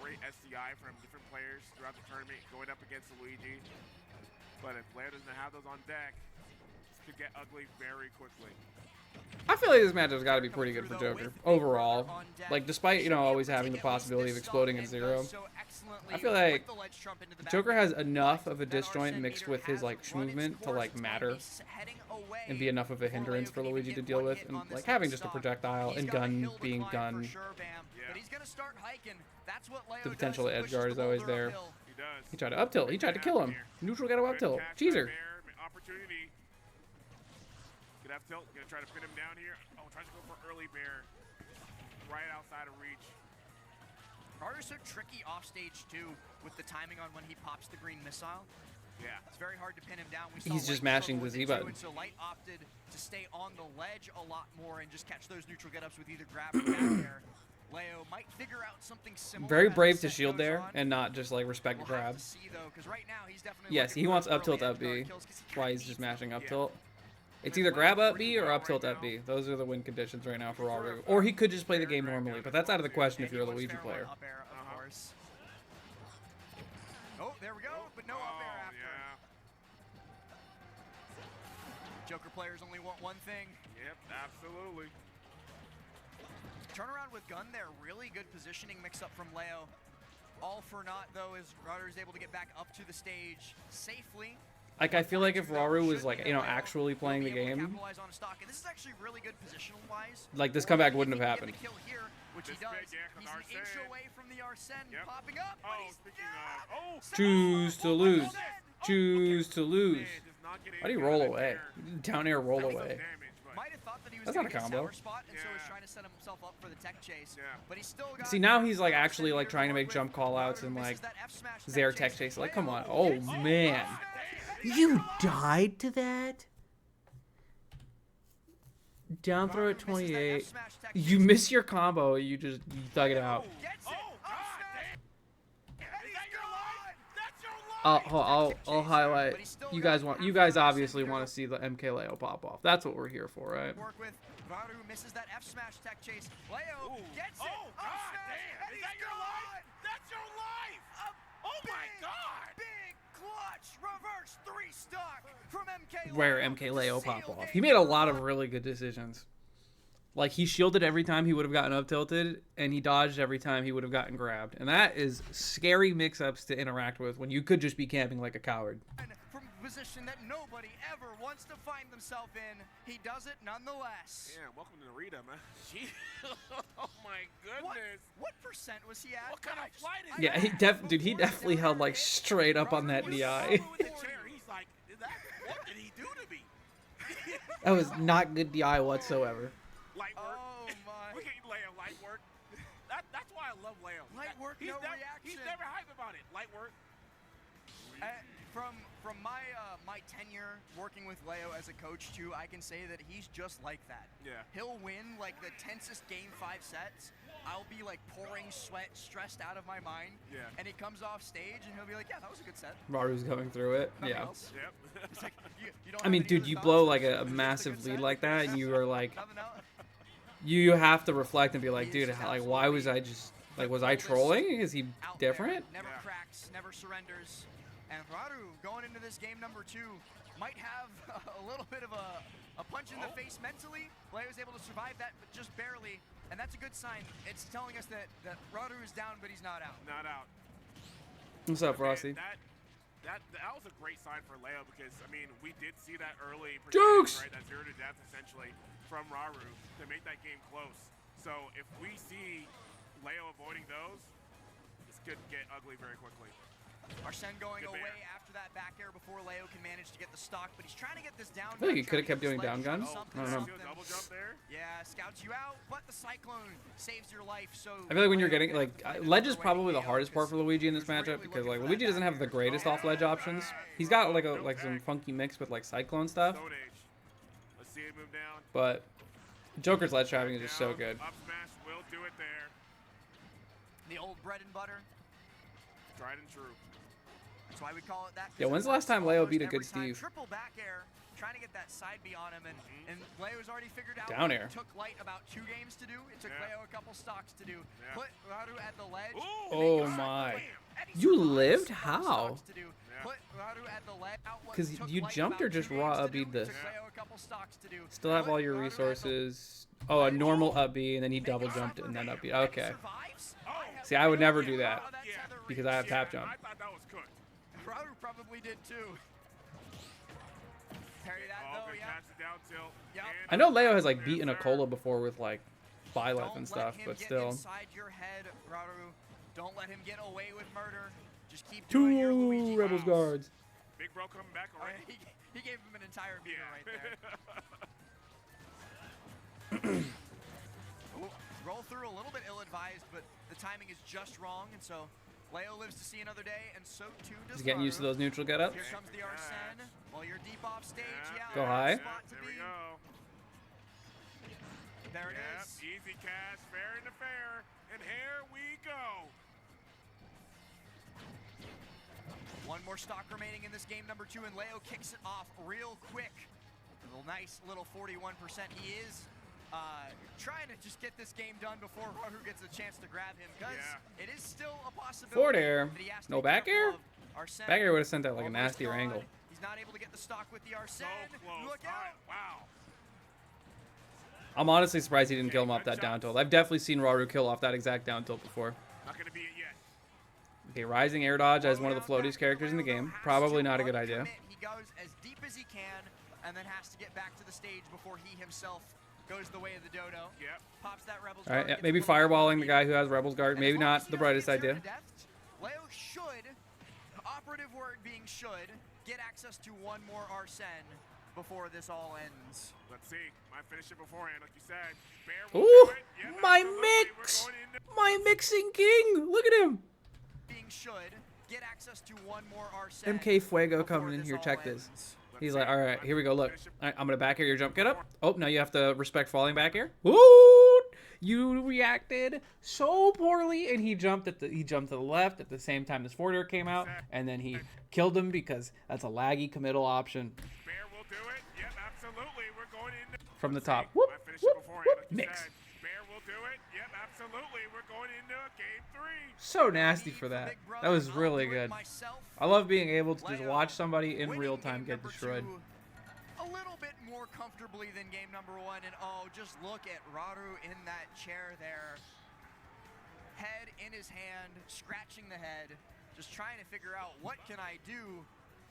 great SDI from different players throughout the tournament going up against Luigi. But if Leo doesn't have those on deck, this could get ugly very quickly. I feel like this matchup's got to be pretty good for Joker overall. Like, despite, you know, always having the possibility of exploding at 0, I feel like Joker has enough of a disjoint mixed with his, like, movement to, like, matter and be enough of a hindrance for Luigi to deal with. And, like, having just a projectile and gun being gun, the potential edge guard is always there. He does. He tried to up tilt. He tried to kill him. Neutral got to up tilt. Cheeser. Opportunity. Could have tilt. Gonna try to pin him down here. Oh, tries to go for early bear. Right outside of reach. Raru's so tricky off stage, too, with the timing on when he pops the green missile. Yeah. It's very hard to pin him down. We saw He's just Light mashing struggle the with Z it, too, button. And so Light opted to stay on the ledge a lot more and just catch those neutral get-ups with either grab or back air. Leo might figure out something similar. Very as the brave to set shield goes there on. and not just, like, respect We'll grab. have to see, though, 'cause right now he's definitely Yes, looking he for wants early up tilt edge up B. guard kills 'cause he That's why he's kinda just needs mashing up Yeah. tilt. It's either grab up B or up tilt up B. Those are the win conditions right now for Raru. Or he could just play the game normally, but that's out of the question if And you're a he wants Luigi Fairwell player. up air, of course. Oh, there we go, but no up air after. Yeah. Joker players only want one thing. Yep, absolutely. Turnaround with gun there, really good positioning mix up from Leo. All for naught though, as Raru is able to get back up to the stage safely. Like, I feel like if Raru was, like, you know, actually playing the game, Capitalize on a stock. And this is actually really good positional wise. like, this comeback wouldn't have happened. Kill here, which he This does. big, yeah, 'cause He's an inch Arsene. away from the Arsene Yep. popping up. But Oh, he's speaking of. Oh! Choose to lose. Choose to Man, lose. does not get Why do you anything roll out of away? there. Down air roll That was some away. damage, but Might have thought that he was That's gonna not a get combo. sour spot, and so he's Yeah. trying to set himself up for the tech chase. Yeah. But he's still got See, now he's, like, Arsene actually, like, here trying to make with jump callouts and, misses like, that F smash Zaire tech chase. Like, come on. Leo Oh, gets it. man. You died to that? Down throw at 28. You miss your combo. You just thug it out. Gets it. Oh, God damn. Is that your life? That's your life! I'll highlight. You guys obviously want to see the MK Leo pop off. That's what we're here for, right? Work with Raru misses that F smash tech chase. Leo gets it. Oh, Up God smash, damn. and Is that he's your gone. life? That's your life! Oh, my God! Big clutch reverse 3 stock from MK Leo. Where MK Leo to pop seal off. game He made a number lot of 1. really good decisions. Like, he shielded every time he would have gotten up tilted, and he dodged every time he would have gotten grabbed. And that is scary mix-ups to interact with when you could just be camping like a coward. From a position that nobody ever wants to find themselves in, he does it nonetheless. Damn, welcome to Narita, man. Gee. Oh, my goodness. What percent was he at? What kind of flight is Yeah, he definitely held, like, straight up on that DI. With the chair, he's like, what did he do to me? That was not good DI whatsoever. Light work. Oh my. We can't Leo light work. That's why I love Leo. Light work, he's no never, reaction. He's never hype about it. Light work. From my tenure working with Leo as a coach too, I can say that he's just like that. Yeah. He'll win like the tensest game 5 sets I'll be like pouring sweat, stressed out of my mind. Yeah. And he comes off stage and he'll be like, yeah, that was a good set. Raru's going through it. Nothing Yeah. else. Yep. It's like, you don't I have mean, any dude, other you thoughts? blow It like was a just a massive good lead set. like that, and you are like, Nothing else. you have to reflect and be like, He is dude, just like, why was I just like, was I trolling? Is he Out there, different? never Yeah. cracks, never surrenders. And Raru going into this game number 2 might have a little bit of a punch in the face mentally. Leo was able to survive that, but just barely. And that's a good sign. It's telling us that Raru is down, but he's not out. Not out. What's up, Man, Frosty? that was a great sign for Leo because, I mean, we did see that early Jukes! right? That 0 to death essentially from Raru to make that game close. So if we see Leo avoiding those, this could get ugly very quickly. Arsene going Good away bear. after that back air before Leo can manage to get the stock, but he's trying to get this down. I feel like he could have kept doing down guns. Oh, I don't know. see a double jump there? Yeah, scouts you out, but the Cyclone saves your life. So I feel like when you're Leo getting gonna like find ledge is another way probably to the KO hardest part for 'cause Luigi in this he was matchup really because looking like for Luigi that doesn't have back the air. greatest off ledge options. He's got like some funky mix with like cyclone stuff, Stone Age. Let's see it move down. but Joker's ledge trapping is just so Down. good. Up smash will do it there. The old bread and butter. Tried and true. That's why we call it that. Yeah, 'cause when's it the last works time Leo almost beat a every good time. Steve? Triple back air, trying to get that side B on him, and Leo's already figured out Down what air. it took Light about 2 games to do. It took Yeah. Leo a couple stocks to do. Yeah. Put Raru at the ledge. Ooh. Oh and my. and he You survives. lived? A couple How? stocks to do. Yeah. Put Raru at the ledge. Out what 'Cause took you Light jumped or about 2 just games raw to up do. beat this? It took Leo a couple stocks to do. Still have Put all your Raru at the resources. Oh, a normal up B, and then he double jumped it and then up B. Okay. Survives? Oh. See, I would never do that Wow, that's Yeah. Heather because Reach. I have tap jump. I thought that was cooked. Raru probably did too. Parry that Oh, though, good yeah. catch the down tilt. Yep. And I know Leo has like there's beaten a there. cola before with like Byleth Don't and let stuff, him but get still. inside your head, Raru. Don't let him get away with murder. Just keep doing your 2 Luigi Rebels moves. guards. Big bro coming back Oh, already. he gave him an entire meter Yeah. right there. Ooh, roll through a little bit ill-advised, but the timing is just wrong, and so Leo lives to see another day, and so too does He's getting used to Raru. those neutral get-ups. Here comes the Arsene. While you're deep off stage, yeah. Go bad high. Spot to There be. we go. There it Yep, is. easy cash, fair and fair, and here we go. One more stock remaining in this game number 2, and Leo kicks it off real quick. A nice little 41%. He is trying to just get this game done before Raru gets a chance to grab him, because it is still a possibility. Forward air. that he has to No be back careful air? of Arsene. Back air would have sent out like a Almost nastier gone. angle. He's not able to get the stock with the Arsene. So close. Look All out. right, wow. I'm honestly surprised he didn't kill him off good that down shots. tilt. I've definitely seen Raru kill off that exact down tilt before. Not gonna be it yet. Okay, rising air dodge as one of the floaties characters in the game. Probably not a good idea. He goes as deep as he can, and then has to get back to the stage before he himself goes the way of the dodo. Yep. Pops that Rebels All right, guard, yeah, gets maybe a little bit fireballing the more guy heat. who has Rebels guard. And Maybe as long as not he the doesn't brightest get zero idea. to death, Leo should, operative word being should, get access to one more Arsene before this all ends. Let's see. Might finish it beforehand, like you said. Bear will Ooh, do it. Yep, my absolutely. We're mix! going into- My mixing king! Look at him! Being should, get access to one more Arsene. MK Fuego before coming in this here. all Check this. ends. Let's He's see. like, all right, here we go. Look, Finish it. I'm gonna back air your jump get up. Oh, now you have to respect falling back air. Woo! You reacted so poorly, and he jumped to the left at the same time this forward air came out, and then he killed him because that's a laggy committal option Bear will do it. Yep, absolutely. We're going into from the Let's see. top. Whoop, Might finish it whoop, beforehand, whoop. like you Mix. said. Bear will do it. Yep, absolutely. We're going into game 3. So nasty Need for that. Big Brother, That was I'll really do it good. myself. I love being able to just Leo watch somebody in winning real time game get number destroyed. 2 a little bit more comfortably than game number 1, and oh, just look at Raru in that chair there. Head in his hand, scratching the head, just trying to figure out what can I do.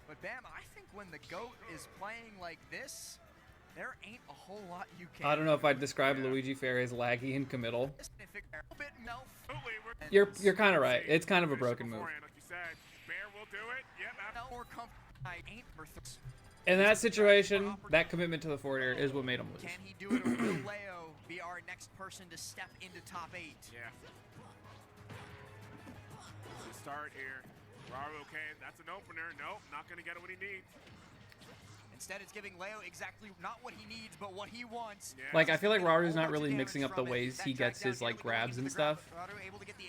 But Bam, I think when the GOAT is playing like this, there ain't a whole lot you can I don't know if I'd describe Yeah. Luigi Fair as laggy and committal. figure out a little bit self. Absolutely. You're kind of right. It's kind of a Finish it broken move. beforehand, like you said. Bear will do it. Yep, absolutely. More comfortable. I ain't for In that situation, that commitment to the forward air is what made him lose. Can he do it, or will Leo be our next person to step into top 8? Yeah. Good start here. Raru, okay, that's an opener. Nope, not going to get what he needs. Instead, it's giving Leo exactly not what he needs, but what he wants. Yeah. Like, I feel like Raru's not really mixing up the ways he gets his, like, grabs and stuff.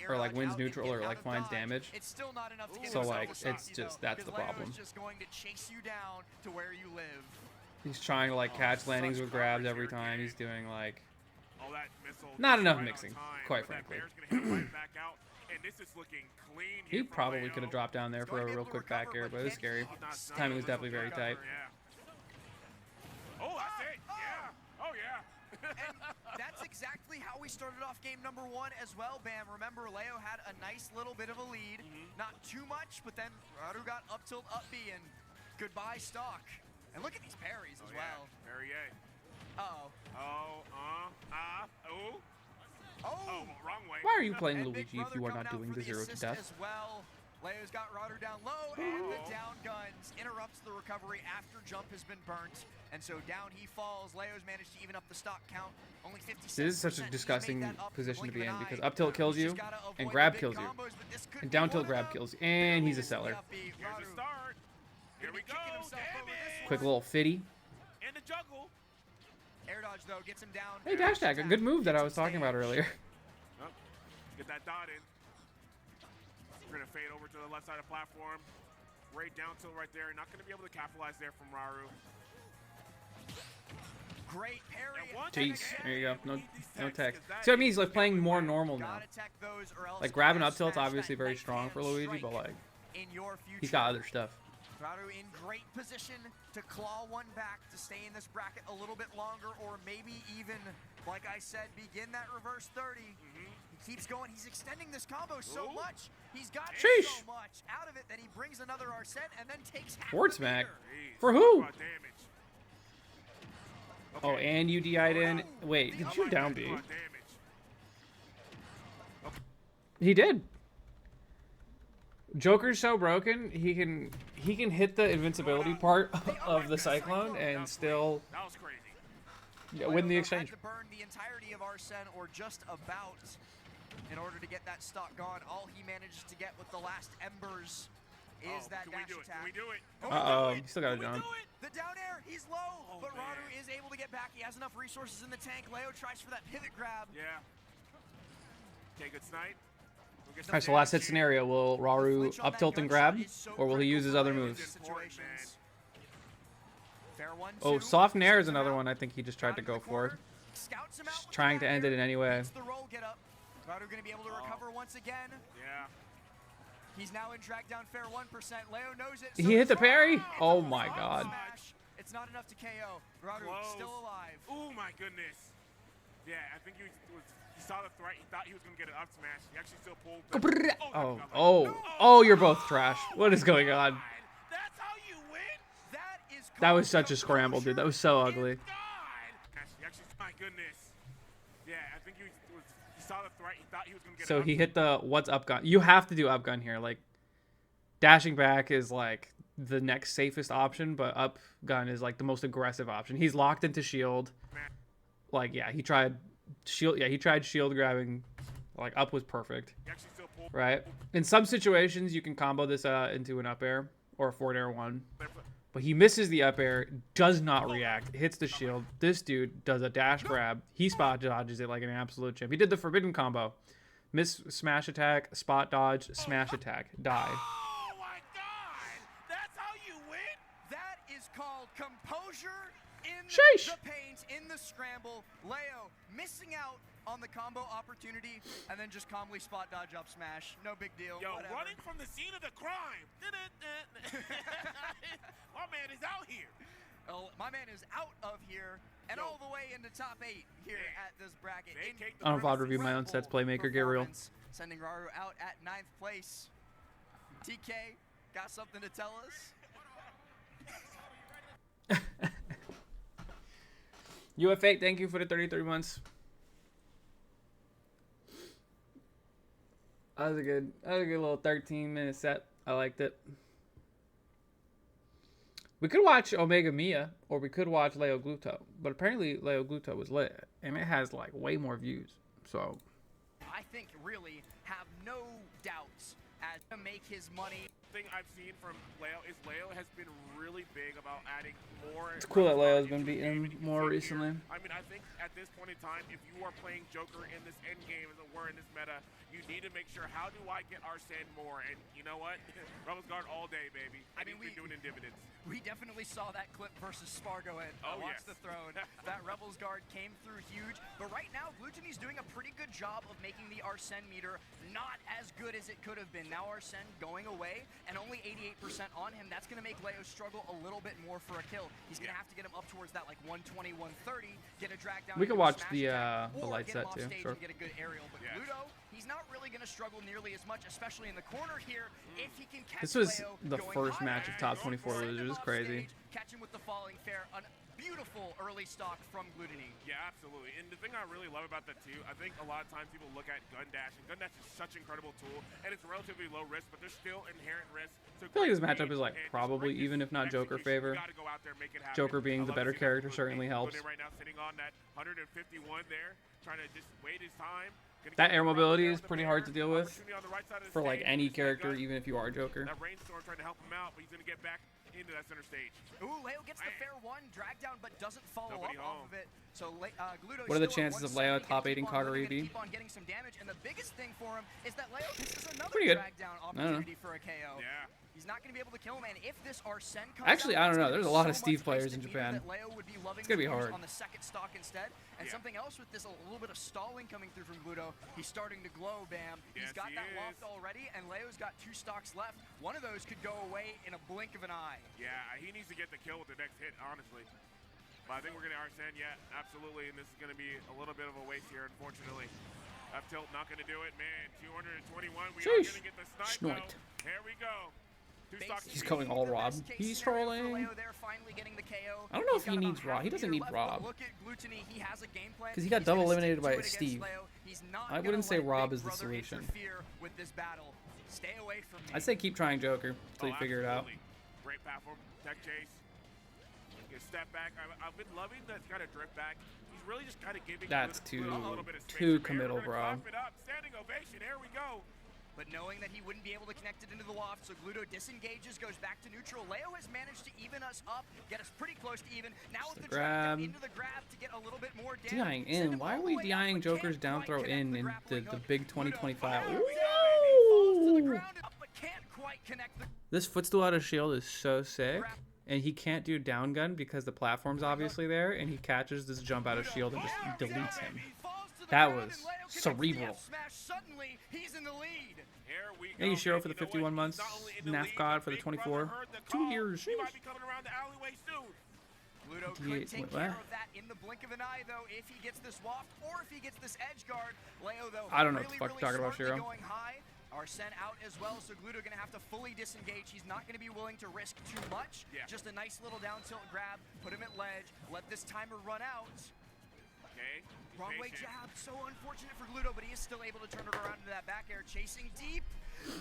Or, like, wins neutral or, like, finds damage. It's still not enough to get So, himself like, a stop, it's just, that's the because Leo problem. is just going to chase you down to where you live. He's trying to, like, catch landings with grabs every time. He's doing, like, Oh, that missile not enough right on mixing, time, quite but that frankly. Bear's gonna hit right back out, and this is looking clean He here from probably Leo. could have dropped down there for a real quick back air, but it was scary. Timing was definitely very tight. Yeah. Oh, that's it. Yeah. Oh, yeah. And that's exactly how we started off game number 1 as well, Bam. Remember, Leo had a nice little bit of a lead. Not too much, but then Raru got up tilt, up B, and goodbye stock. And look at these parries as well. Perrier. Uh-oh. Oh, Oh! wrong way. Why are you playing And Big Luigi if you Brother are not coming doing out the for 0 to assist death? As well. Leo's got Raru down low, and the down guns interrupts the recovery after jump has been burnt. And so down he falls. Leo's managed to even up the stock count. Only 57%. This is such a disgusting He's made that up position to the be blink in of an because eye. up tilt kills He's you just gotta and avoid grab the big kills you. combos, but this could And be down one tilt of grab them. kills you. And he's a This is the seller. upbeat. Here's the Raru start. Here we gonna be go. kicking himself Damn over this it. Quick little fitty. In the juggle. air dodge though gets him down. Hey, dash tag, a good move that I was talking about earlier. Oh, get that dot in. We're gonna fade over to the left side of the platform. Right down tilt right there. Not gonna be able to capitalize there from Raru. Great parry. And one Jeez, tech, there you go. No, need these no techs, tech. 'cause that See what I mean? is He's like playing more going normal now. Gotta tech those or else Like grabbing they'll up tilt's smash obviously that very left strong hand for Luigi, strike but like in your future. he's got other stuff. Raru in great position to claw one back to stay in this bracket a little bit longer, or maybe even, like I said, begin that reverse 30. He keeps going. He's extending this combo so Ooh. much. He's got Sheesh. so much out of it that he brings another Arsene and then takes half Forward the smack. meter. Jeez, For talk who? about damage. Oh, Okay. and you DI'd in. Wait, The did other you down Talk B? about damage. He did. Joker's so broken, he can hit the invincibility part of the Cyclone and still That was crazy. win the Leo exchange. had to burn the entirety of Arsene, or just about, in order to get that stock gone. All he manages to get with the last embers is that Can dash we do it? attack. Can we do it? Uh-oh, you still got a Can we jump. do it? The down air, he's low, Oh, but man. Raru is able to get back. He has enough resources in the tank. Leo tries for that pivot grab. Yeah. Okay, good snipe. We'll get some Alright, so last hit damage. scenario, will Raru Flinch on up that tilt and gunshot grab, is so or will he critical use his for other Leo in moves? these situations. Fair one, Oh, two. soft nair is Sends him another out. one I think he just tried to Out go of the for. corner, scouts him out Just with the trying to down end it air, in any way. gets the roll get up. Raru gonna be able to recover once again. Yeah. He's now in drag down fair 1%. Leo knows it. He hit the he's- parry? It's Oh a my frog god. smash. It's not enough to KO. Raru Close. still alive. Oh my goodness. Yeah, I think he saw the threat. He thought he was gonna get an up smash. He actually still pulled. Oh, you're both trash. What is going on? That's how you win. That was such a scramble, dude. That was so ugly. God. Actually, my goodness. Yeah, I think he saw the threat. He thought he was gonna get. So an he up hit the what's up gun. You have to do up gun here. Like dashing back is like the next safest option, but up gun is like the most aggressive option. He's locked into shield. Like yeah, he tried shield. Yeah, he tried shield grabbing. Like up was perfect. He actually still pulled. Right. In some situations, you can combo this into an up air or a forward air one. But he misses the up air, does not react, hits the shield. This dude does a dash grab. He spot dodges it like an absolute champ. He did the forbidden combo. Miss smash attack, spot dodge, smash attack, die. Oh my God! That's how you win. That is called composure in Sheesh. the paint, in the scramble. Leo missing out on the combo opportunity, and then just calmly spot dodge up smash. No big deal. Yo, whatever. running from the scene of the crime. My man is out here. Oh, my man is out of here and Yo. all the way into top 8 here Yeah. at this bracket. Vacate the I don't know if I'd premises. review my own sets, playmaker, get real. Performance, sending Raru out at 9th place. TK, got something to tell us? UF8, thank you for the 33 months. That was a good little 13-minute set. I liked it. We could watch Omega Mia, or we could watch Leo Gluto, but apparently Leo Gluto was lit, and it has like way more views. So I think really have no doubts as to make his money. thing I've seen from Leo is Leo has been really big about adding more. It's cool that Leo's been beating him more recently. I mean, I think at this point in time, if you are playing Joker in this end game, as it were, in this meta, you need to make sure, how do I get Arsene more? And you know what? Rebels Guard all day, baby. I mean, we've been doing in dividends. We definitely saw that clip versus Spargo and Watch the Throne. That Rebels Guard came through huge. But right now, Gluttony's doing a pretty good job of making the Arsene meter not as good as it could have been. Now Arsene going away and only 88% on him. That's going to make Leo struggle a little bit more for a kill. He's going to have to get him up towards that like 120, 130, get a drag down. We could watch the light set too. Sure. Get a good aerial, but Ludo, he's not really going to struggle nearly as much, especially in the corner here. If he can catch This was Leo the first match of top 24 losers. Crazy. Catch him with the falling fair. Beautiful early stock from Gluttony. Yeah, absolutely. And the thing I really love about that too, I think a lot of times people look at gun dash, and gun dash is such an incredible tool, and it's relatively low risk, but there's still inherent risk. I feel like this matchup is like probably even if not Joker favor. Joker being the better character certainly helps. Right now sitting on that 151 there, trying to just wait his time. That air mobility is pretty hard to deal with for like any character, even if you are Joker. That rainstorm trying to help him out, but he's gonna get back into that center stage. Ooh, Leo gets the fair one, drag down, but doesn't follow up off of it. So Gluto, what are the chances of Leo top 8 in Kagaribi? Keep on getting some damage, and the biggest thing for him is that Leo, this is another pretty good. drag down opportunity for a KO. Yeah. He's not going to be able to kill him, and if this Arsene comes Actually, out, I don't know. There's a lot of so Steve much players in wasted Japan. that Leo would be loving It's gonna be to use hard. on the second stock instead. And something else with this, a little bit of stalling coming through from Gluto. He's starting to glow, Bam. He's got that loft already, and Leo's got 2 stocks left. One of those could go away in a blink of an eye. Yeah, he needs to get the kill with the next hit, honestly. But I think we're going to Arsene, yeah, absolutely, and this is going to be a little bit of a waste here, unfortunately. F tilt not going to do it, man. 221. We are going to get the snipe, though. Here we go. He's going all Rob. He's trolling. I don't know if he needs Rob. He doesn't need Rob. Because he got double eliminated by Steve. I wouldn't say Rob is the solution. I'd say keep trying Joker until you figure it out. Great platform, tech chase. Step back. I've been loving that kind of drift back. He's really just kind of giving. That's a little bit of space. too committal, bro. Standing ovation. Here we go. But knowing that he wouldn't be able to connect it into the loft, so Gluto disengages, goes back to neutral. Leo has managed to even us up, get us pretty close to even. Now with the grab into the grab to get a little bit more damage. DIing in. Why are we DIing Joker's down throw in the big 2025? Ooh. This footstool out of shield is so sick. And he can't do down gun because the platform's obviously there, and he catches this jump out of shield and just deletes him. That was cerebral. Thank you, Shiro, for the 51 months. Naf God for the 24. 2 years. Ludo could take care of that in the blink of an eye, though, if he gets this waft or if he gets this edge guard. Leo, though, I don't know what the fuck you're talking about, Shiro. Going high. Arsene out as well, so Gluto going to have to fully disengage. He's not going to be willing to risk too much. Just a nice little down tilt grab, put him at ledge, let this timer run out. Okay. Wrong way jab, so unfortunate for Gluto, but he is still able to turn it around into that back air, chasing deep.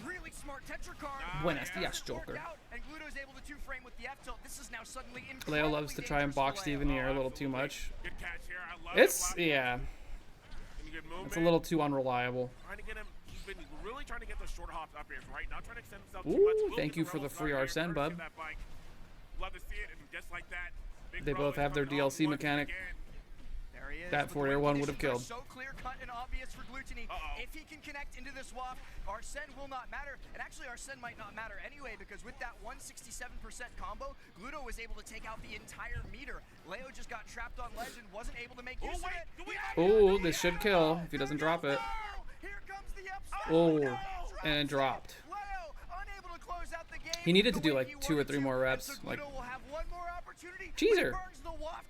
Really smart Tetracard. Buenas dias, Joker. And Gluto's able to 2-frame with the F tilt. This is now suddenly Leo loves to try and box Steve in the air a little too much. Good catch here. I love it's it's a little too unreliable. Trying to get him. He's been really trying to get those short hops up here, right? Not trying to extend himself too much. Thank you for the free Arsene, bub. Love to see it, and just like that. They both have their DLC mechanic. That forward air one would have killed. So clear cut and obvious for Gluttony. If he can connect into this waft, Arsene will not matter. And actually, Arsene might not matter anyway, because with that 167% combo, Gluto was able to take out the entire meter. Leo just got trapped on ledge and wasn't able to make use of it. Oh, this should kill if he doesn't drop it. Oh, and dropped. He needed to do like 2 or 3 more reps. Like, Cheeser.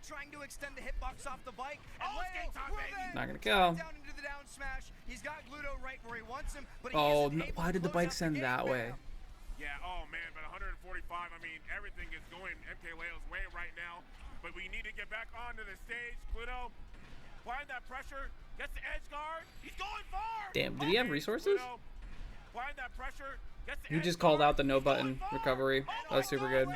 Trying to extend the hitbox off the bike. Not gonna kill. He's got Gluto right where he wants him, but no, why did the bike send that way? Yeah, oh man, but 145, I mean, everything is going MK Leo's way right now, but we need to get back onto the stage. Gluto, applying that pressure, gets the edge guard, he's going far! Damn, did he have resources? Applying that pressure, gets the he just called out the no button recovery. That was super good.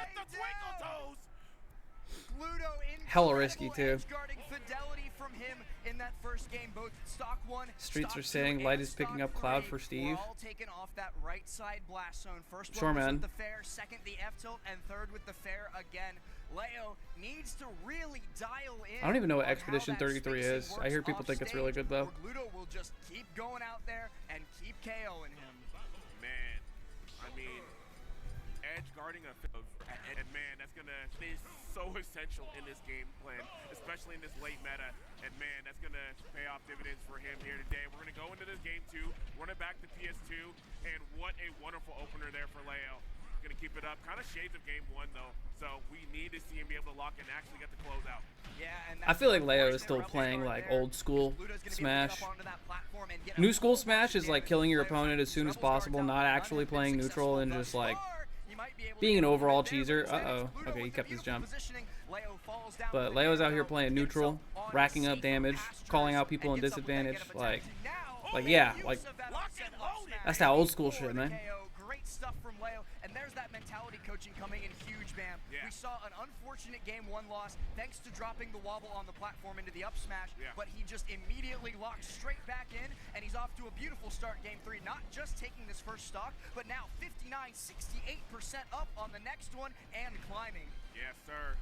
Gluto hella risky too. Fidelity from him. in that first game, both stock 1, Streets stock are 2, saying and Light is stock picking up Cloud 3 for Steve. were all taken off that right side blast zone. First Sure, one was man. with the fair, second the F tilt, and third with the fair again. Leo needs to really dial in. I don't even know what on Expedition how that 33 spacing is. I works hear people off think it's really stage, good, though. or Gluto will just keep going out there and keep KOing him. Man, I mean, edge guarding and man, that's gonna is so essential in this game plan, especially in this late meta. And man, that's gonna pay off dividends for him here today. We're gonna go into this game 2, run it back to PS2, and what a wonderful opener there for Leo. Gonna keep it up. Kind of shades of game 1 though, so we need to see him be able to lock and actually get the close out. Yeah, and I feel like Leo is still playing like old school Smash. New school Smash is like killing your opponent as soon as possible, not actually playing neutral and just like being an overall cheeser. Uh-oh. Okay, he kept his jump. But Leo's out here playing neutral, racking up damage, calling out people in disadvantage. Like yeah, like that's that old school shit, man. Great stuff from Leo, and there's that mentality coaching coming in huge, Bam. Yeah. We saw an unfortunate game 1 loss thanks to dropping the wobble on the platform into the up smash, but he just immediately locked straight back in, and he's off to a beautiful start game 3, not just taking this first stock, but now 59-68% up on the next one and climbing. Yes, sir.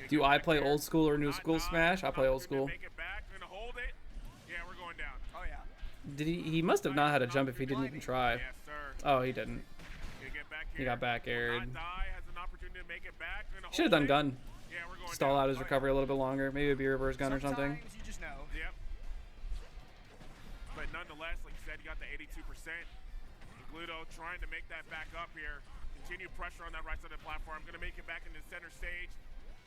Do I play old school or new school Smash? I play old school. Make it back, we're gonna hold it. Yeah, we're going down. Oh yeah. Did he must have not had a jump if he didn't even try. Yes, sir. Oh, he didn't. Get back He got back aired. Has an opportunity to make it back. Should have done gun. Yeah, we're going Stall down. out his recovery a little bit longer. Maybe it'd be reverse gun or something. Sometimes you just know. Yep. But nonetheless, like you said, you got the 82%. Gluto trying to make that back up here. Continued pressure on that right side of the platform. Going to make it back into the center stage.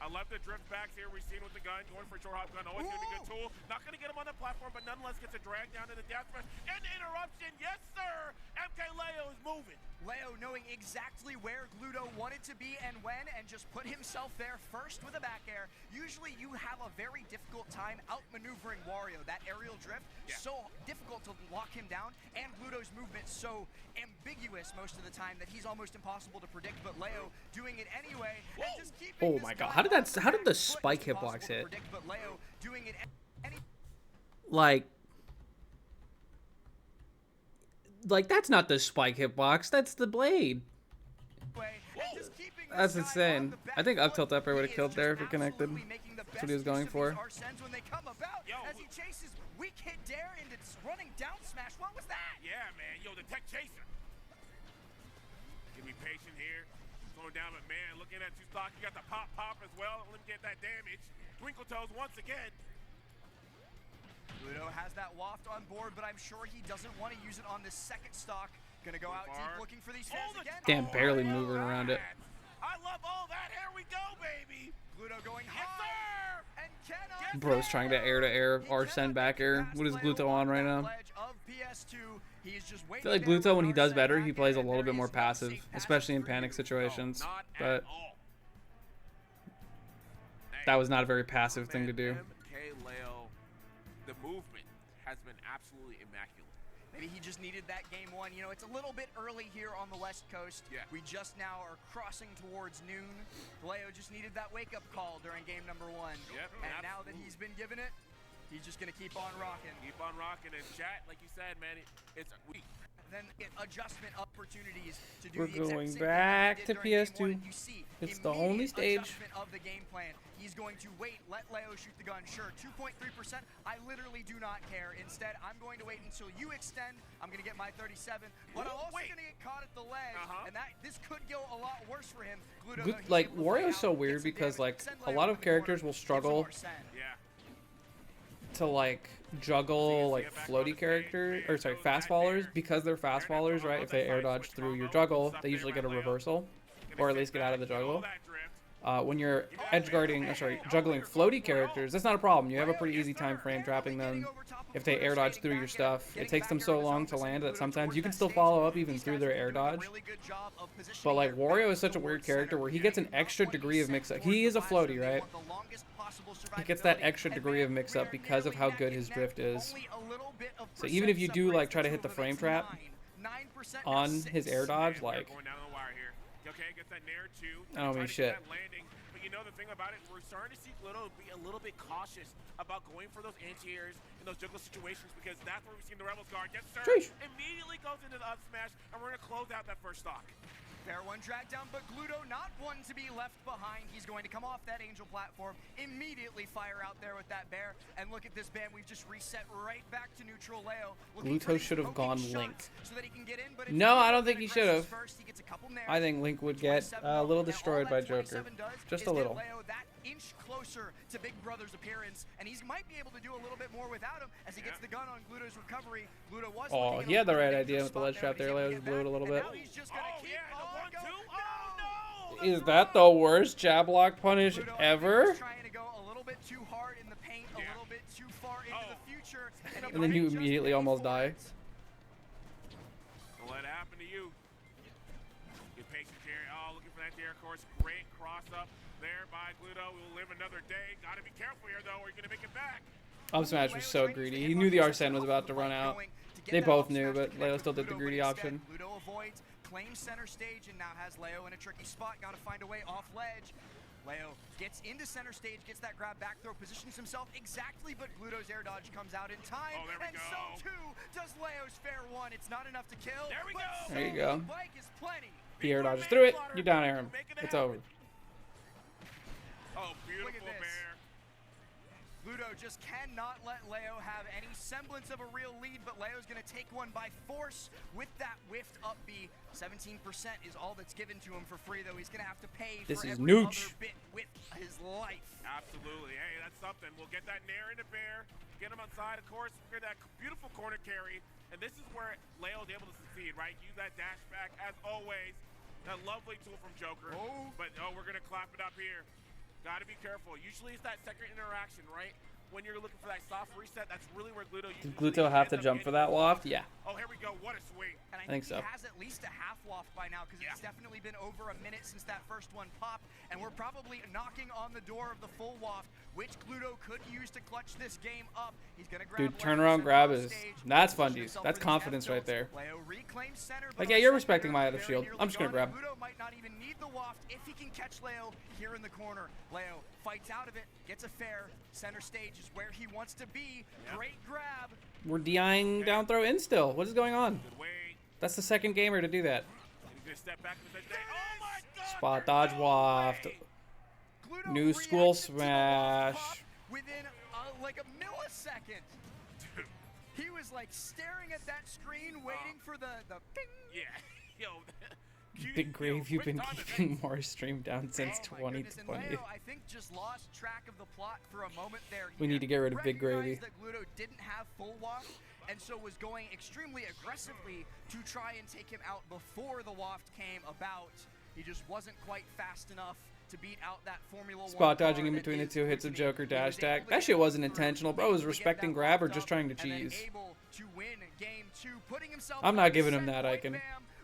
I love the drift backs here we've seen with the gun. Going for a short hop gun. Always going to be a good tool. Not going to get him on the platform, but nonetheless gets a drag down to the death smash. And interruption. Yes, sir. MK Leo is moving. Leo knowing exactly where Gluto wanted to be and when, and just put himself there first with a back air. Usually you have a very difficult time outmaneuvering Wario. That aerial drift, so difficult to lock him down, and Gluto's movement so ambiguous most of the time that he's almost impossible to predict, but Leo doing it anyway, and just keeping Oh this my god, guy how did the on foot, spike just hitbox impossible to hit? predict, but Leo doing it Like that's not the spike hitbox, that's the blade. anyway, and just keeping this That's guy insane. on the back I think up foot. tilt upper would have He killed is there if just he connected. absolutely making the That's what he was best going use of for. these Arsens when they come about, Yo, as he chases weak hit dare into running down smash. What was that? Yeah, man. Yo, the tech chaser. Give me patient here. Slowing down, but man, looking at 2 stock, you got the pop as well. Let me get that damage. Twinkle Toes once again. Gluto has that waft on board, but I'm sure he doesn't want to use it on this second stock. Gonna go out deep looking for these fans again. Damn, barely moving around it. I love all that. Here we go, baby. Gluto going Yes, high. sir. And cannot Bro's trying to air Arsene back air. What is Gluto on right now? I feel like Gluto, when he does better, he plays a little bit more passive, especially in panic situations. Not But at all. that was not a very passive thing to do. MK Leo, the movement has been absolutely immaculate. Maybe he just needed that game 1. You know, it's a little bit early here on the West Coast. Yeah. We just now are crossing towards noon. Leo just needed that wake-up call during game number 1. Yep, And now that he's been given it, he's just going to keep on rocking. Keep on rocking and chat, like you said, man. It's weak. Then adjustment opportunities to do We're the exact going same thing back that he to did during game PS2. 1, and you see It's the immediate only stage. adjustment of the game plan. He's going to wait, let Leo shoot the gun. Sure, 2.3%. I literally do not care. Instead, I'm going to wait until you extend. I'm going to get my 37, but I'm also going to get caught at the ledge, and this could go a lot worse for him. Gluto, though, he's Like able to fight Wario's out, so get weird some because damage, like send a Leo lot up of in the characters corner, will get some struggle more send. Yeah. to like juggle like floaty characters, or sorry, fast fallers, because they're fast fallers, right? If they air dodge through your juggle, they usually get a reversal, or at least get out of the juggle. When you're edge guarding, juggling floaty characters, that's not a problem. You have a pretty easy time frame trapping them. If they air dodge through your stuff, it takes them so long to land that sometimes you can still follow up even through their air dodge. But like Wario is such a weird character where he gets an extra degree of mix-up. He is a floaty, right? He gets that extra degree of mix-up because of how good his drift is. So even if you do like try to hit the frame trap on his air dodge, like, Going down the wire here. Okay, gets that nair 2. I don't mean shit. Landing, but you you know, the thing about it, we're starting to see Gluto be a little bit cautious about going for those anti-airs in those juggle situations because that's where we've seen the Rebels guard get served. Sheesh. Immediately goes into the up smash, and we're going to close out that first stock. Fair one drag down, but Gluto not one to be left behind. He's going to come off that Angel platform, immediately fire out there with that bear, and look at this ban. We've just reset right back to neutral. Leo Gluto should have gone Link. So that he can get in, but No, I don't think he should have. First, he gets a couple nairs. I think Link would get a little destroyed by Joker. Just a little. Leo that inch closer to Big Brother's appearance, and he might be able to do a little bit more without him as he gets the gun on Gluto's recovery. Gluto was He had the right idea with the ledge trap there. Leo just blew it a little bit. Oh, yeah, the 1-2. Oh, no! Is that the worst jab block punish ever? Trying to go a little bit too hard in the paint, a little bit too far into the future, And then you immediately almost die. Well, that happened to you. Get patient here. Oh, looking for that there, of course. Great cross up there by Gluto. We'll live another day. Gotta be careful here, though, or you're gonna make it back. Up smash was so greedy. He knew the Arsene was about to run out. They both knew, but Leo still did the greedy option. Gluto avoids, claims center stage, and now has Leo in a tricky spot. Got to find a way off ledge. Leo gets into center stage, gets that grab back throw, positions himself exactly, but Gluto's air dodge comes out in time. Oh, there we and go. so too does Leo's fair one. It's not enough to kill. There we go. There you go. Bike is plenty. He air dodges through it. You down air him. It's over. Oh, beautiful this. bear. Gluto just cannot let Leo have any semblance of a real lead, but Leo's going to take one by force with that whiffed up B. 17% is all that's given to him for free, though. He's going to have to pay This for is every nooch. other bit with his life. Absolutely. Hey, that's something. We'll get that nair into bear, get him outside, of course. Get that beautiful corner carry, and this is where Leo's able to succeed, right? Use that dash back, as always. That lovely tool from Joker. But, we're going to clap it up here. Got to be careful. Usually it's that second interaction, right? When you're looking for that soft reset, that's really where Gluto usually Did Gluto have to jump for that waft? Yeah. Oh, here we go. What a swing. And I think think so. he has at least a half waft by now because it's definitely been over a minute since that first one popped, and we're probably knocking on the door of the full waft, which Gluto could use to clutch this game up. He's gonna grab Dude, turnaround grab is... That's fun, dude. That's confidence right there. Leo reclaims center, Like, yeah, you're respecting my out of shield. I'm just gonna grab. Gluto might not even need the waft if he can catch Leo here in the corner. Leo fights out of it, gets a fair. Center stage is where he wants to be. Great grab. We're DIing down throw in still. What is going on? Good way. That's the second gamer to do that. He's going to step back to the day. Oh, my God. Spot dodge waft. Gluto New school reacted to the smash. pop within like a millisecond. Dude. He was like staring at that screen, waiting for the ping. Yeah. Yo. Big Grave, you've been keeping more stream down since Oh my goodness, and 2020. Leo, I think, just lost track of the plot for a moment there. We need to get rid of Big Gravy. Recognized that Gluto didn't have full waft, and so was going extremely aggressively to try and take him out before the waft came about. He just wasn't quite fast enough to beat out that Formula 1 Spot dodging car in that between the is two hits of Quickney. Joker He was dash tag. able to That get shit wasn't through, intentional, bro. It was able to get respecting that grab or locked just up, trying to and then cheese. able to win game 2, putting himself I'm on not the giving him set that, point, Icon. bam.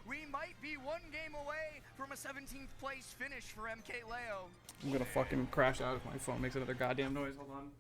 We might be one game away from a 17th place finish for MK Leo. I'm gonna fucking crash out if my phone makes another goddamn noise. Hold on.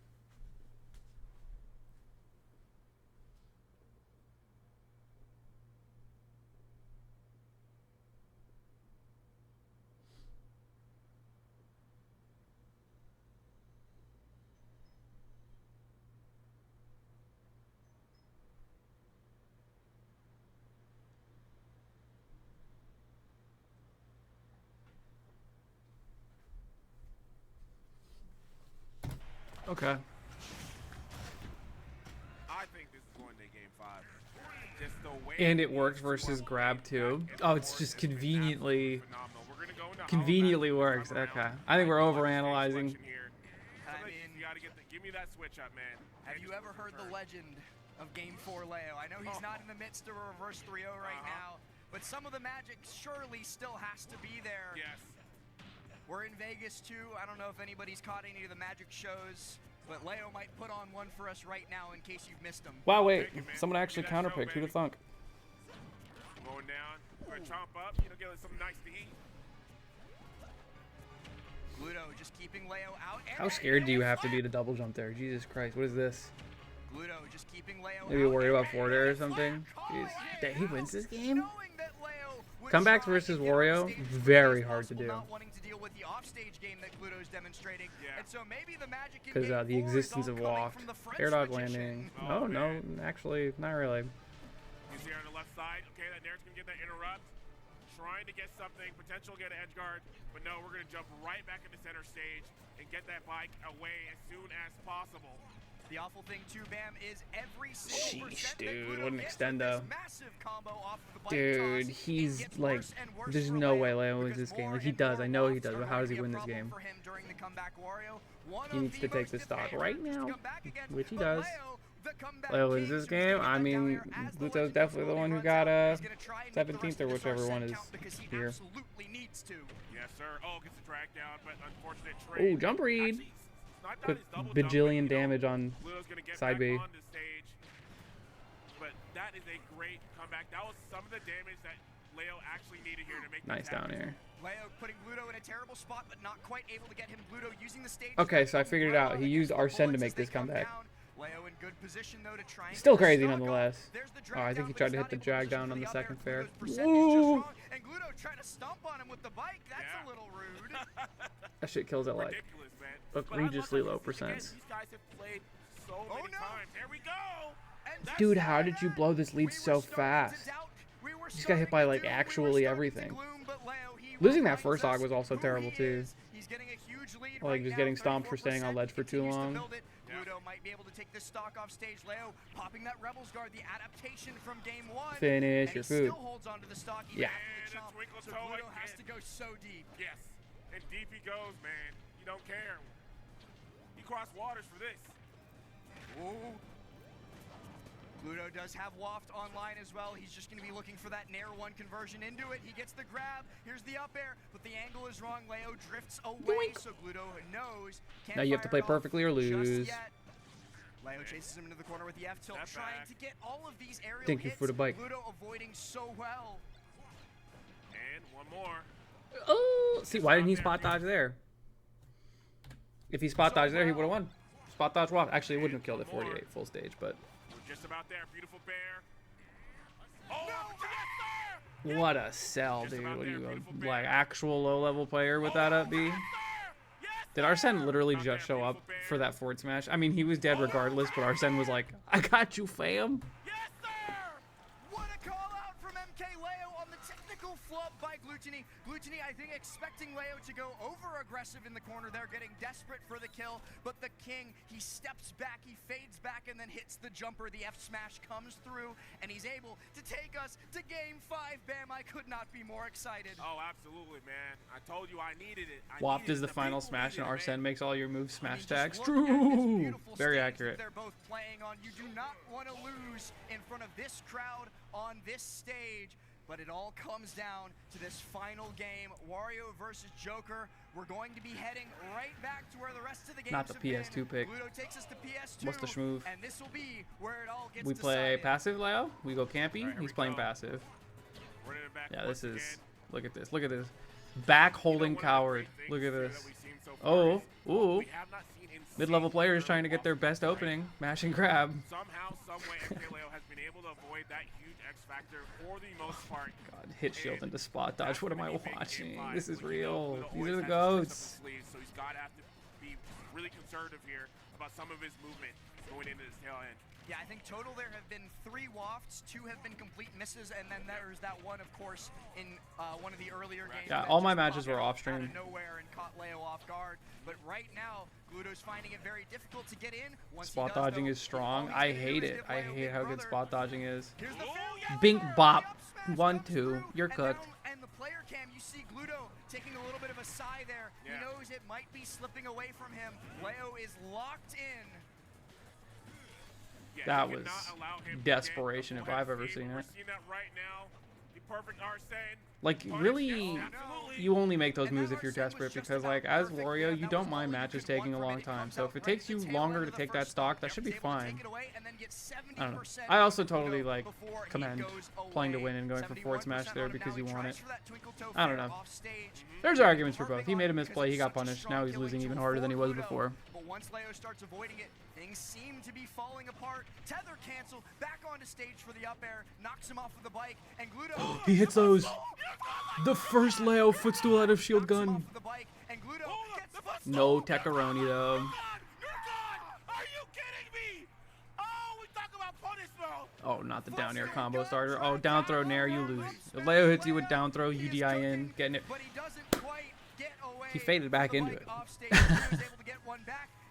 Okay. I think this is going to game 5. Just the way And it works versus grab too. Oh, it's just conveniently We're gonna go into conveniently hollow works. back this time Okay. around. I think we're Like, overanalyzing. selection here. I Sometimes mean, you gotta give me that switch up, man. have you ever heard the legend of Game 4 Leo? I know he's not in the midst of a reverse 3-0 right now, but some of the magic surely still has to be there. Yes. We're in Vegas too. I don't know if anybody's caught any of the magic shows, but Leo might put on one for us right now in case you've missed them. Wow, wait. Thank you, man. Someone actually Give me that show, counterpicked. Who'd have baby. thunk? Going down. We're gonna chomp up. Get something nice to eat. Gluto just keeping Leo out. How scared do you have to be to double jump there? Jesus Christ, what is this? Gluto just keeping Leo Maybe out. worried about And forward air or a something? flat Jeez. call That he here. wins this game? Knowing that Leo Comebacks versus Wario, very hard to do. Because the existence of waft. Air dodge landing. No, no, actually, not really. You see her on the left side. Okay, that Nair's gonna get that interrupt. Trying to get something, potential get an edge guard, but no, we're gonna jump right back into center stage and get that bike away as soon as possible. The awful thing too, Bam, is every single Sheesh, percent that dude, Gluto what an hits extendo. with this massive combo off of the bike Dude, toss, he's it gets like, worse and worse there's for no way Leo, Leo wins because this game. more Like, he and does, more I know he wafts does, are but how does he going win to this be a game? problem for him during the comeback, Wario. One He of needs the to take most the stock difficult right to now, come back against, which he but does. Leo, the comeback Leo wins king, this who's gonna game. get I down mean, there as the Gluto's legend definitely the slowly one who runs got out. He's gonna try and get the 17th rest or of this whichever one Arsene is count because he here. absolutely needs to. Yes, sir. Oh, gets the drag down, but unfortunate Oh, trade. jump read. Actually, it's not Put his double bajillion jump, but, damage on Gluto's gonna get side back B. on the stage. But that is a great comeback. That was some of the damage that Leo actually needed here to make Nice this down happen. here. Leo putting Gluto in a terrible spot, but not quite able to get him. Gluto using the stage. Okay, so I figured it out. He used Arsene to Bullets make as they this come comeback. down. Leo in good position though to try and Still get the crazy stock off. nonetheless. There's the Oh, drag I think down, he but tried he's to hit not the able to drag push down him on the to the second up fair. air. Gluto's percentage just Woo! wrong, and Gluto trying to stomp on him with the bike. That's Yeah. a little rude. That shit kills it like Ridiculous, man. But I love egregiously how low again, percents. These guys have played so many no. times. There we go. And That's Dude, it. how did you blow this lead we were so starting to fast? doubt. We were Just got hit by, starting like, to doom. We were actually starting to everything. gloom, but Leo, he Losing that reminds first us dog was also who terrible, he too. is. He's getting a huge lead Like, right just now, getting stomped for staying on 34%. ledge for too Continues to long. build it. Yeah. Gluto might be able to take this stock off stage. Leo popping that Rebels guard, the adaptation from game one. Finish and your he food. still holds onto the stock. even Yeah. after the And a chomp. twinkle So toe Gluto has again. to go so deep. Yes. And deep he goes, man. You don't care. You cross waters for this. Ooh. Gluto does have Waft online as well. He's just going to be looking for that Nair 1 conversion into it. He gets the grab. Here's the up air, but the angle is wrong. Leo drifts away, so Gluto knows. Can't Now you have to fire play it off perfectly or just lose. yet. Leo chases him into the corner with the F tilt, Step trying back. to get all of these aerial Thank you hits. for the bike. Gluto avoiding so well. And one more. Oh, see, why didn't he spot dodge there? If he spot dodged there, he would have won. Spot dodge waft. Actually, it wouldn't have killed at 48 full stage, but We're just about there. Beautiful bear. Oh, yes, sir! what a sell, Just dude. about What are there, you, beautiful a, bear. like, actual low-level player with that up B? Yes, sir! Did Arsene literally just show up for that forward smash? I mean, he was dead regardless, but Arsene was like, I got you, fam. Yes, sir! What a call out from MK Leo on the technical flop by Glutini. Glutini, I think, expecting Leo to go over aggressive in the corner there, getting desperate for the kill. But the king, he steps back, he fades back, and then hits the jumper. The F smash comes through, and he's able to take us to game 5. Bam, I could not be more excited. Oh, absolutely, man. I told you I needed it. Waft is the The final people smash, and needed it, Arsene man. makes all your moves I smash mean, just tags. look at this True. beautiful Very stage that accurate. they're both playing on. You do not want to lose in front of this crowd on this stage. But it all comes down to this final game, Wario versus Joker. We're going to be heading right back to where the rest of the games Not the have been. PS2 pick. Gluto takes us to PS2. What's the schmoove? And this will be where it all gets We play decided. passive, Leo. We go campy. Alright, here He's we playing go. passive. Running it back Yeah, once this is. again. Look at this. Look at this. Back You know, holding one of the coward. great Look things at here this. that we've seen so far Oh, is what ooh. we have not seen in Mid-level players single trying to get their best right? opening. Mash and grab. Somehow, someway, MKLeo has been able to avoid that huge X factor for the most part. God, hit shield into spot dodge. That's What am I gonna be big in watching? game 5, This is which, you know, real. Gluto These are always the has tricks up goats. his sleeve, so he's got to have to be really conservative here about some of his movement going into this tail end. Yeah, I think total there have been 3 wafts, 2 have been complete misses, and then there's that one, of course, in one of the earlier games. Yeah, that all my just matches popped were out off stream. Out of nowhere and caught Leo off guard. But right now, Gluto's finding it very difficult to get in. Once Spot he does, dodging though, is strong. all he's I gonna do hate is it. give I Leo hate big how good brother. spot dodging is. Here's the Oh, fail. yes, Bink There, bop. the up smash 1-2. comes through, You're and cooked. now- and the player cam, you see Gluto taking a little bit of a sigh there. Yeah. He knows it might be slipping away from him. Leo is locked in. Yeah, That you was cannot allow him to desperation get if a I've ever full-head seen feed. it. We're seeing that right now. The perfect Arsene. Like, Punish, really, yes, absolutely. you only make those And that moves if you're Arsene was desperate just because, about like, as perfect, Wario, man. you That don't was all mind you matches could want taking a from long it. It time. comes So out if it right takes at the you tail longer end to of the take that first stock, that stock. should be Was able to fine. take it away and then get I don't know. 70% I also Gluto totally, like, before he commend goes playing to away. win and going for forward smash 71% there on him. because Now you he want tries it. for that twinkle toe I don't fair know. off stage. There's It's arguments for hard both. He on made a because misplay. He it's got such a punished. strong Now he's killing losing even tool harder than he for was Gluto. before. But once Leo starts avoiding it, Things seem to be falling apart. Tether cancel, back onto stage for the up air, knocks him off of the bike, and Gluto. He hits those. The first Leo footstool out of shield gun. No Tekaroni though. You're gone! Are you kidding me? Oh, we talk about punish, bro. Oh, not the down air combo starter. Oh, down throw nair, you lose. If Leo hits you with down throw, UDI in, getting it. He faded back into it.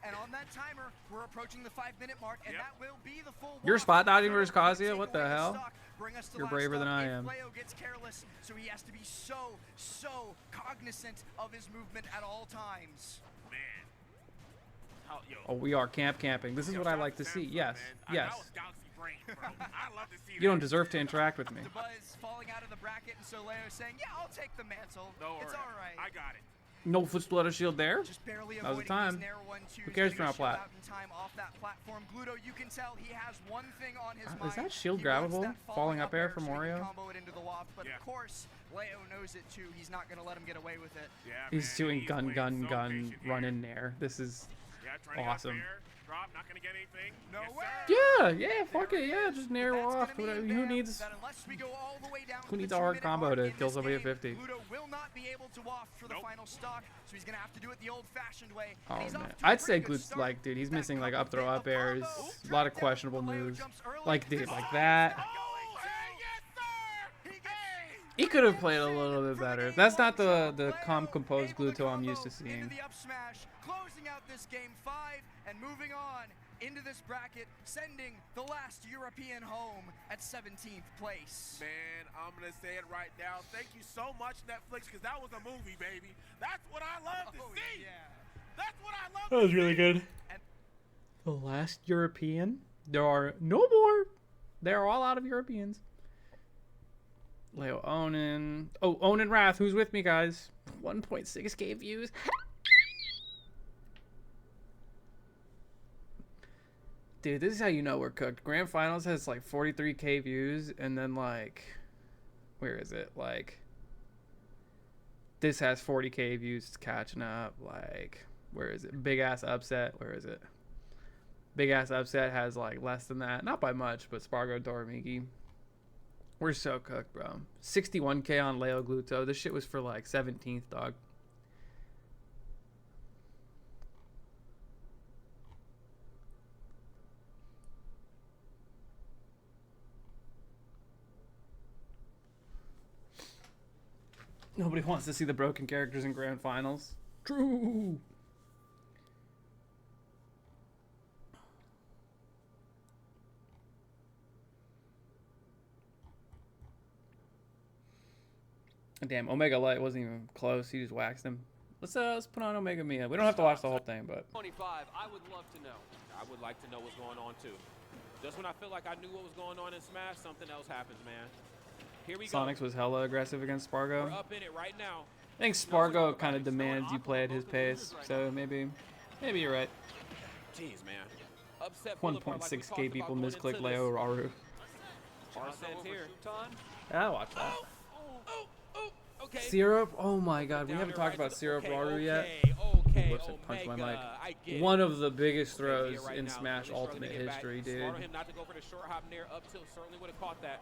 And on that timer, we're approaching the 5-minute mark, and that will be the full. You're spot dodging versus Kazuya? What the hell? You're braver than I am. Leo gets careless, so he has to be so cognizant of his movement at all times. Man. Oh, we are camping. This is what I like to see. Yes, yes. That was galaxy brain, bro. I love to see that. You don't deserve to interact with me. The buzz falling out of the bracket, and so Leo saying, "Yeah, I'll take the mantle. It's all right. I got it." No footstool out of shield there. Just barely That was the avoiding time. these narrow 1-2s. Who cares for Getting our a shield plat? out in time off that platform. Gluto, you can tell he has one thing on his mind. Is that shield He wants grabbable? that Falling up air from so he can Wario? combo it into the loft, but Yeah. of course, Leo knows it too. He's not going to let him get away with it. Yeah, He's man, doing he's gun, playing gun, so gun, patient run here. in there. This is Yeah, trying awesome. to get up there. Drop, not gonna get anything. No Yes, way. sir. Yeah, fuck it, yeah, just nair That's gonna off. mean, Whatever. Bam, Who needs? that unless we go all the way down Who to needs the a hard 2-minute combo mark to in kill this somebody at game, 50? Gluto will not be able to waft for the Nope. final stock, so he's gonna have to do it the old-fashioned way. Oh and he's off man, to a I'd say pretty good Glute's start. like, dude, he's That missing like up couple throw bit up of airs, combo. a lot of Trapped questionable down, Leo moves, jumps early. like dude, This like is that. Oh, hey, yes, sir. He gets- He could have played a little bit better. That's not the calm, composed Gluto I'm used to seeing. Into the up smash, closing out this game 5 and moving on into this bracket, sending the last European home at 17th place. Man, I'm gonna say it right now. Thank you so much, Netflix, because that was a movie, baby. That's what I love to see. Yeah. That's what I love. That was really good. And The last European. There are no more. They're all out of Europeans. Leo Onin. Oh, Onin Wrath. Who's with me, guys? 1.6k views. Dude, this is how you know we're cooked. Grand Finals has like 43k views, and then like, where is it? Like, this has 40k views. It's catching up. Like, where is it? Big Ass Upset. Where is it? Big Ass Upset has like less than that. Not by much, but Spargo Dormigi. We're so cooked, bro. 61k on Leo Gluto. This shit was for like 17th, dog. Nobody wants to see the broken characters in Grand Finals. True. Damn, Omega Light wasn't even close. He just waxed him. Let's put on Omega Mia. We don't have to watch the whole thing, but 25, I would love to know. I would like to know what's going on too. Just when I feel like I knew what was going on in Smash, something else happens, man. Here we Sonics go. was hella aggressive against Spargo. We're up in it right now. I think Spargo kind of demands you play at his pace, so maybe you're right. Jeez, man. Upset Boulevard, like we 1.6k talked people about going misclick into Leo this. Aru. Arsène's here. Yeah, I'll watch that. Okay. Syrup? Oh my god, we Down haven't here, talked right about to- Syrup okay, Aru yet. Okay, Whoops, I punched my Omega, mic. I get One it. of the biggest Stay here throws right in now. Smash Really Ultimate struggling to get back. history, Smart dude. of him not to go for the short hop near up tilt. Certainly would have caught that.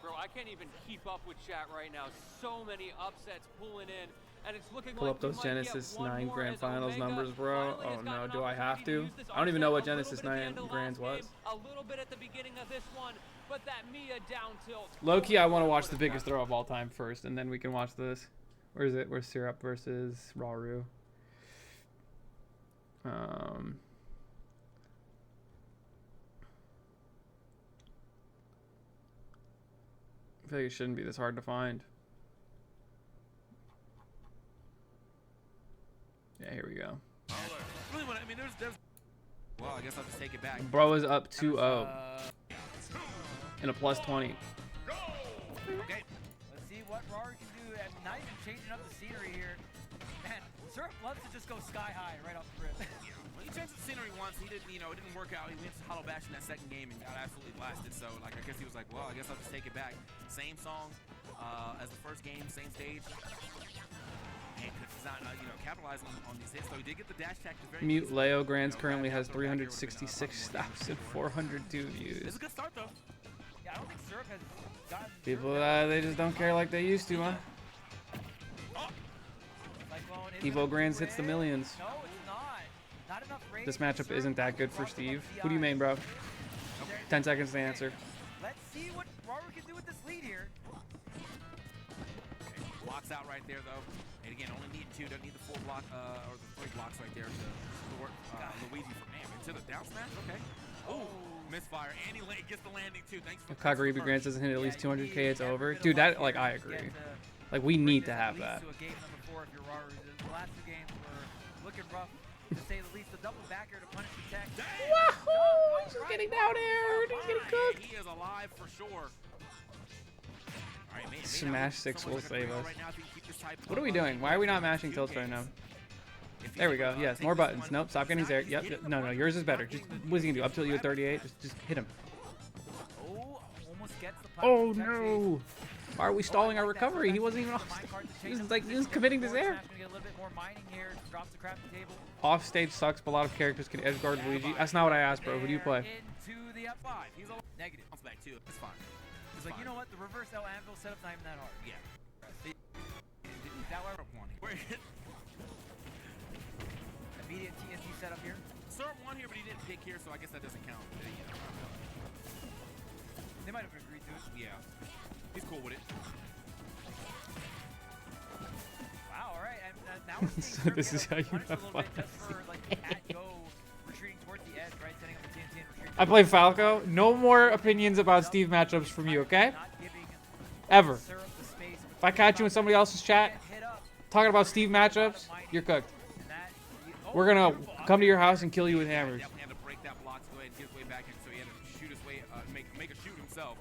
Bro, I can't even keep up with chat right now. So many upsets pulling in, and it's looking Pull like up we those might get Genesis one 9 more Grand as Finals Omega numbers, bro. finally Oh has no, gotten do I an have opportunity to? use this I don't even know what upset a little Genesis bit at the 9 end of Grands last was. game, a little bit at the beginning of this one, but that Mia down tilt. Low-key, I want to watch the biggest throw of all time first, and then we can watch this. Where is it? Where's Syrup versus Rauru? I feel like it shouldn't be this hard to find. Yeah, here we go. Really, I mean, there's. Well, I guess I'll just take it back. Bro is up 2-0 in a +20. Okay. Let's see what Raru can do, and not even changing up the scenery here. Man, Syrup loves to just go sky high right off the rip. Well, he changed the scenery once. He didn't, it didn't work out. He went to Hollow Bash in that second game and got absolutely blasted. So, like, I guess he was like, well, I guess I'll just take it back. Same song as the first game, same stage. And he's not, capitalizing on these hits. So he did get the dash attack. Mute Leo Grands currently has 366,402 views. It's a good start, though. Yeah, I don't think Syrup has gotten People, they just don't care like they used to, huh? Evo Grands hits the millions. No, it's not. Not enough range. This matchup isn't that good for Steve. Who do you main, bro? 10 seconds to answer. Let's see what Raru can do with this lead here. Blocks out right there, though. And again, only need 2. Doesn't need the 4 block or the 3 blocks right there to support Luigi for man. Into the down smash. Okay. Oh, misfire. And he gets the landing too. Thanks for. If Kagaribi Grants doesn't hit at least 200k, it's over. Dude, that like I agree. Like we need to have that. The last 2 games were looking rough, to say the least. The double back air to punish the tech. Wahoo! He's just getting down air. He's getting cooked. He is alive for sure. Smash 6 will save us. What are we doing? Why are we not mashing tilts right now? There we go. Yes, more buttons. Nope, stop getting there. Yep. No, yours is better. Just what's he gonna do? Up till you at 38? Just hit him. Oh, almost gets the Oh no! Why are we stalling our recovery? He wasn't even off. He was committing this air. Off stage sucks, but a lot of characters can edge guard Luigi. That's not what I asked, bro. Who do you play? Into the F5. He's a negative. Bounce back too. It's fine. He's like, you know what? The reverse L anvil setup's not even that hard. Yeah. That way we're immediate TNT setup here. Syrup won here, but he didn't pick here, so I guess that doesn't count. They might have agreed to it. Yeah. He's cool with it. Wow, all right. And now we're seeing So this is how you have fun. I play Falco. No more opinions about Steve matchups from you, okay? Ever. If I catch you in somebody else's chat talking about Steve matchups, you're cooked. We're gonna come to your house and kill you with hammers. Definitely had to break that block to go ahead and get his way back in, so he had to shoot his way, make a shoot himself.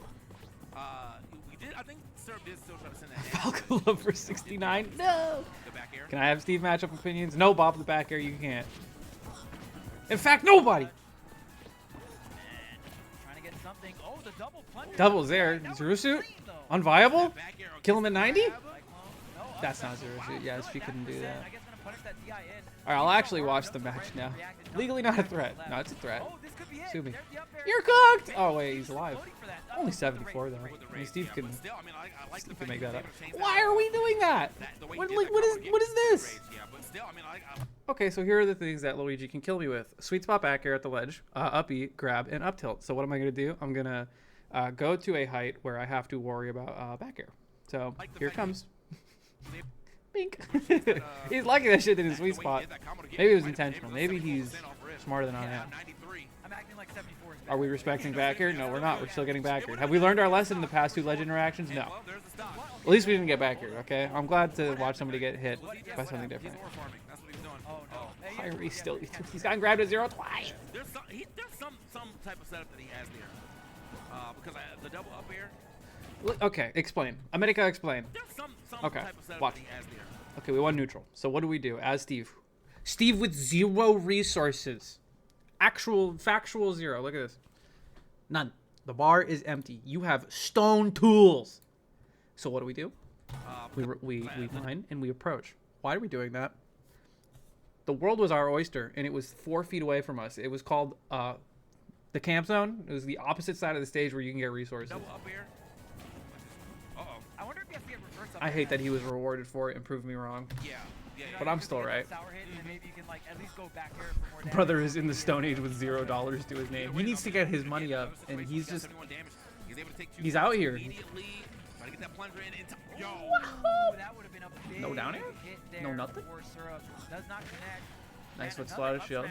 We did, I think Syrup did still try to send that. Falco love for 69. No. The back air. Can I have Steve matchup opinions? No, Bob the back air, you can't. In fact, nobody. Trying to get something. Oh, the double plunger. Double's there. Zero suit? Unviable? Kill him at 90? That's not zero suit. Yes, she couldn't do that. Alright, I'll actually watch the match now. Legally not a threat. No, it's a threat. Sue me. You're cooked! Oh, wait, he's alive. Only 74, though. I mean, Steve can make that up. Why are we doing that? What is this? Okay, so here are the things that Luigi can kill me with. Sweet spot back air at the ledge, up E, grab, and up tilt. So what am I going to do? I'm going to go to a height where I have to worry about back air. So here it comes. Bink. He's lucky that shit in his sweet spot. Maybe it was intentional. Maybe he's smarter than I am. Are we respecting back air? No, we're not. We're still getting back air. Have we learned our lesson in the past 2 ledge interactions? No. At least we didn't get back air, okay? I'm glad to watch somebody get hit by something different. Kyrie still, he's gotten grabbed at 0 twice. There's some type of setup that he has there. Because the double up air. Okay, explain. America, explain. Okay, watch. Okay, we won neutral. So what do we do as Steve? Steve with 0 resources. Factual 0. Look at this. None. The bar is empty. You have stone tools. So what do? We mine and we approach. Why are we doing that? The world was our oyster, and it was 4 feet away from us. It was called the camp zone. It was the opposite side of the stage where you can get resources. I wonder if you have to get reverse up I hate that he was rewarded for it and proved me wrong. Yeah. But I'm still right. Maybe you can, like, at least go back here for more damage. Brother is in the Stone Age with $0 to his name. He needs to get his money up, and he's just... He's out here. No down air? No nothing? Nice foot slide shield.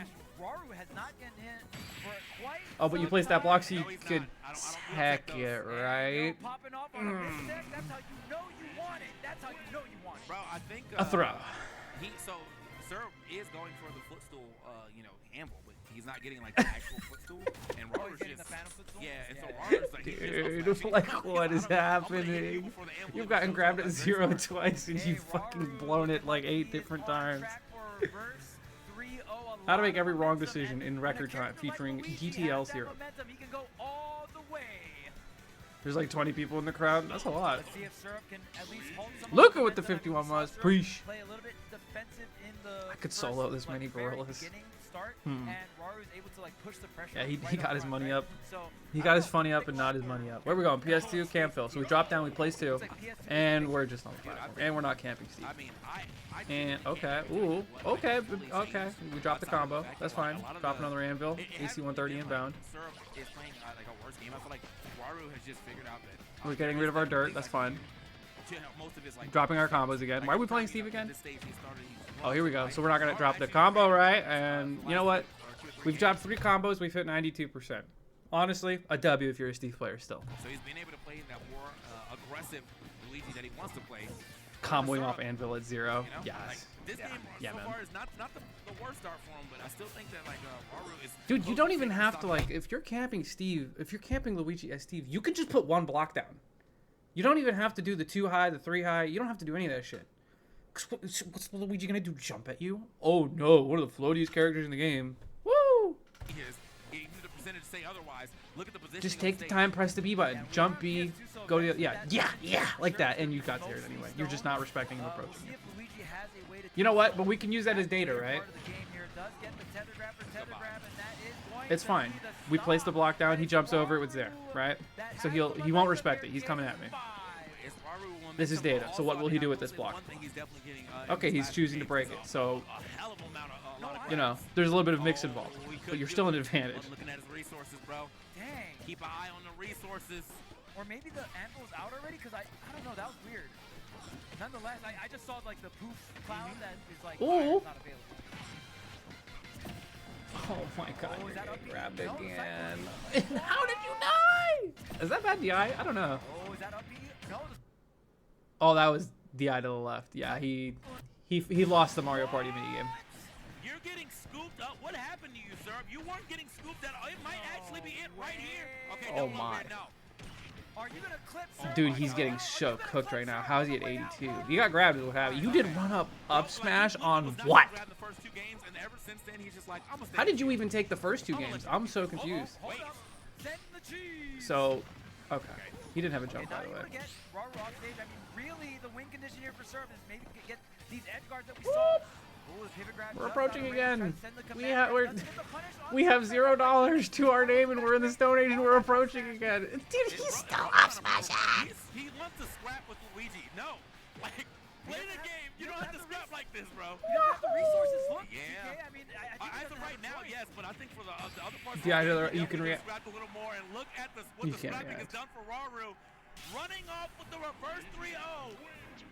Oh, but you placed that block so you could tech it, right? Bro, I think A throw. So Syrup is going for the footstool, anvil, but he's not getting like the actual footstool. And Roller's just and so Roller's like, dude, like what is happening? You've gotten grabbed at 0 twice and you've fucking blown it like 8 different times. How to make every wrong decision in record time, featuring GTL Syrup. There's like 20 people in the crowd. That's a lot. Let's see if Syrup can at least hold some Look of at what the momentum. I mean, 51 we saw was. Syrup Preach. play a little bit defensive in the I could first, solo this like, many very gorillas. beginning start, Hmm. and Raru was able to like push the pressure. Yeah, he right got up his front, money right? up. So, He I got don't his know, funny I up think and a lot not his of money up. Where we going? PS2, cam fill. So we drop down, we place 2, it's like PS2 and we're just on the platform. And we're not camping Steve. I mean, I And okay, ooh, okay, okay. We dropped the combo. That's fine. Drop another anvil. AC 130 inbound. Syrup is playing like a worse game. I feel like Waru has just figured out that We're getting rid of our dirt. That's fine. most of his, like, Dropping our combos again. Why are we playing Steve again? this stage he started, Oh, here we go. So we're not gonna drop the combo, right? And you know what? We've dropped 3 combos. We've hit 92%. Honestly, a W if you're a Steve player still. So he's been able to play that more aggressive Luigi that he wants to play. Comboing off anvil at 0. You know? Yes. Like, this game Yeah, so man. far is not the worst start for him, but I still think that like Waru is. Dude, you close don't to even taking have stock to back. like if you're camping Steve, if you're camping Luigi as Steve, you can just put 1 block down. You don't even have to do the 2 high, the 3 high. You don't have to do any of that shit. 'Cause what's Luigi gonna do? Jump at you? Oh no! One of the floatiest characters in the game. Woo! He is. Even the percentage say otherwise. Look at the position. Just take the time, press the B button, jump B, go to the, yeah, like that, and you got there anyway. You're just not respecting him approaching. See if Luigi has a way to You know what? But we can use that as data, right? part of the game here. Does get the tether grab for tether grab, and that is going It's to fine. be the We place the stop. block down. He That jumps is over. It was there, Waru. right? That So has he the won't momentum respect here. it. He's coming at me. Game 5. It's Waru momentum, This is data. but So what also, will I he mean, do I with will this say block? one thing he's definitely getting, Okay, in he's this choosing to last break game it. is So a hell of amount of a lot of you know, grabs. there's a little bit of mix involved, Oh, he but couldn't you're do still it. an advantage. Wasn't looking at his resources, bro. Dang. Keep an eye on the resources. Or maybe the anvil is out already, because I don't know, that was weird. Nonetheless, I just saw like the poof cloud that is like Ooh. not available. Oh my god, Oh, is you're that getting up B? grabbed No, again. How did you die? Is that bad DI? I don't know. Oh, is that up B? No. Oh, that was DI to the left. Yeah, he lost the Mario Party minigame. You're getting scooped up. What happened to you, sir? You weren't getting scooped at all. It might actually be it right here. Okay, Oh don't go my. there, no. Are you gonna clip, sir? Dude, he's getting so cooked right now. How is he at 82? He got grabbed is what happened. You did run up smash on what? The first 2 games, and ever since then, he's just like, I'm gonna stay How did you even take the first 2 games? I'm so confused. Hold up. Send the cheese. So, okay. He didn't have a jump, And now by the you way. want to get Raru off stage. I mean, really, the win condition here for Serve is maybe get these edge guards that we saw. Ooh, the pivot grab We're just approaching out of range, again. tries to send the We command, have doesn't get the punish on we have Serve. $0 to our name, and we're in the Stone Age, and we're approaching again. Dude, he's still up smashing. He wants to scrap with Luigi. No. Like, play the game. You don't have to scrap like this, bro. You don't have the resources. Look, Yeah. TK, I mean, I think he As of doesn't right have now, a choice. yes, but I think for the other parts, Yeah, of the game, you can definitely react. scrap a little more, and look at what You the can't scrapping has react. done for Raru. Running off with the reverse 3-0.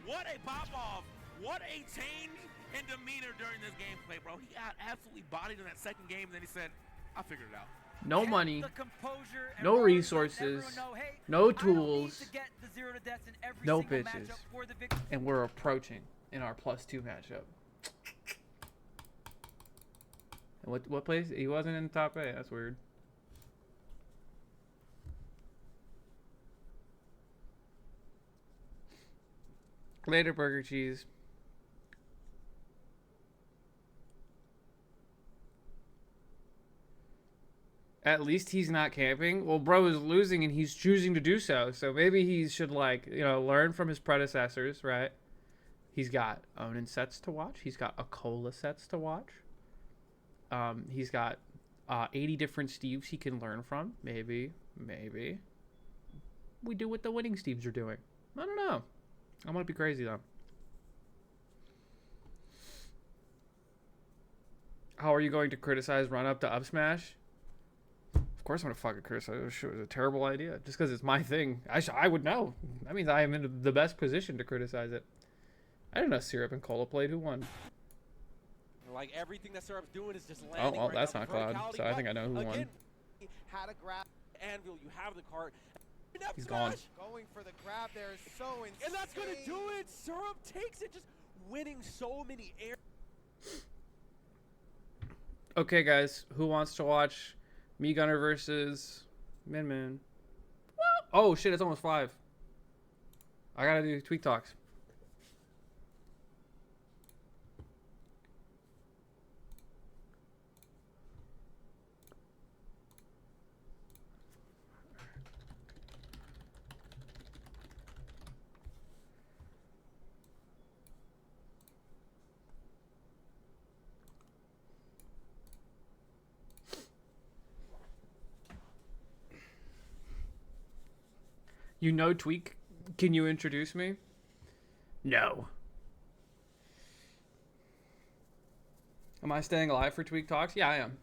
What a pop-off. What a change in demeanor during this gameplay, bro. He got absolutely bodied in that second game, and then he said, I figured it out. No Kept money, the composure and no Raru let resources, everyone know, hey, no I don't need tools, to get the 0 to deaths in every no single bitches. matchup for the victory. and we're approaching in our +2 matchup. And what place? He wasn't in the top 8. That's weird. Later, Burger Cheese. At least he's not camping. Well, bro is losing and he's choosing to do so. So maybe he should, like, you know, learn from his predecessors, right? He's got Onin sets to watch. He's got Akola sets to watch. He's got 80 different Steves he can learn from. Maybe we do what the winning Steves are doing. I don't know. I might be crazy, though. How are you going to criticize run up to up smash? Of course I'm going to fucking criticize. It was a terrible idea. Just because it's my thing. I would know. That means I am in the best position to criticize it. I didn't know Syrup and Cola played. Who won? Like everything that Syrup's doing is just Oh, landing. well, right that's now. not Cloud. Verticality, So I think I but know who won. again, how to grab Anvil. You have the cart. He's gone. Going for the grab there is so insane. And that's going to do it. Syrup takes it, just winning so many air. Okay, guys. Who wants to watch Me Gunner versus Min Min? Oh, shit. It's almost 5. I got to do Tweek Talks. You know Tweek? Can you introduce me? No. Am I staying alive for Tweek Talks? Yeah, I am.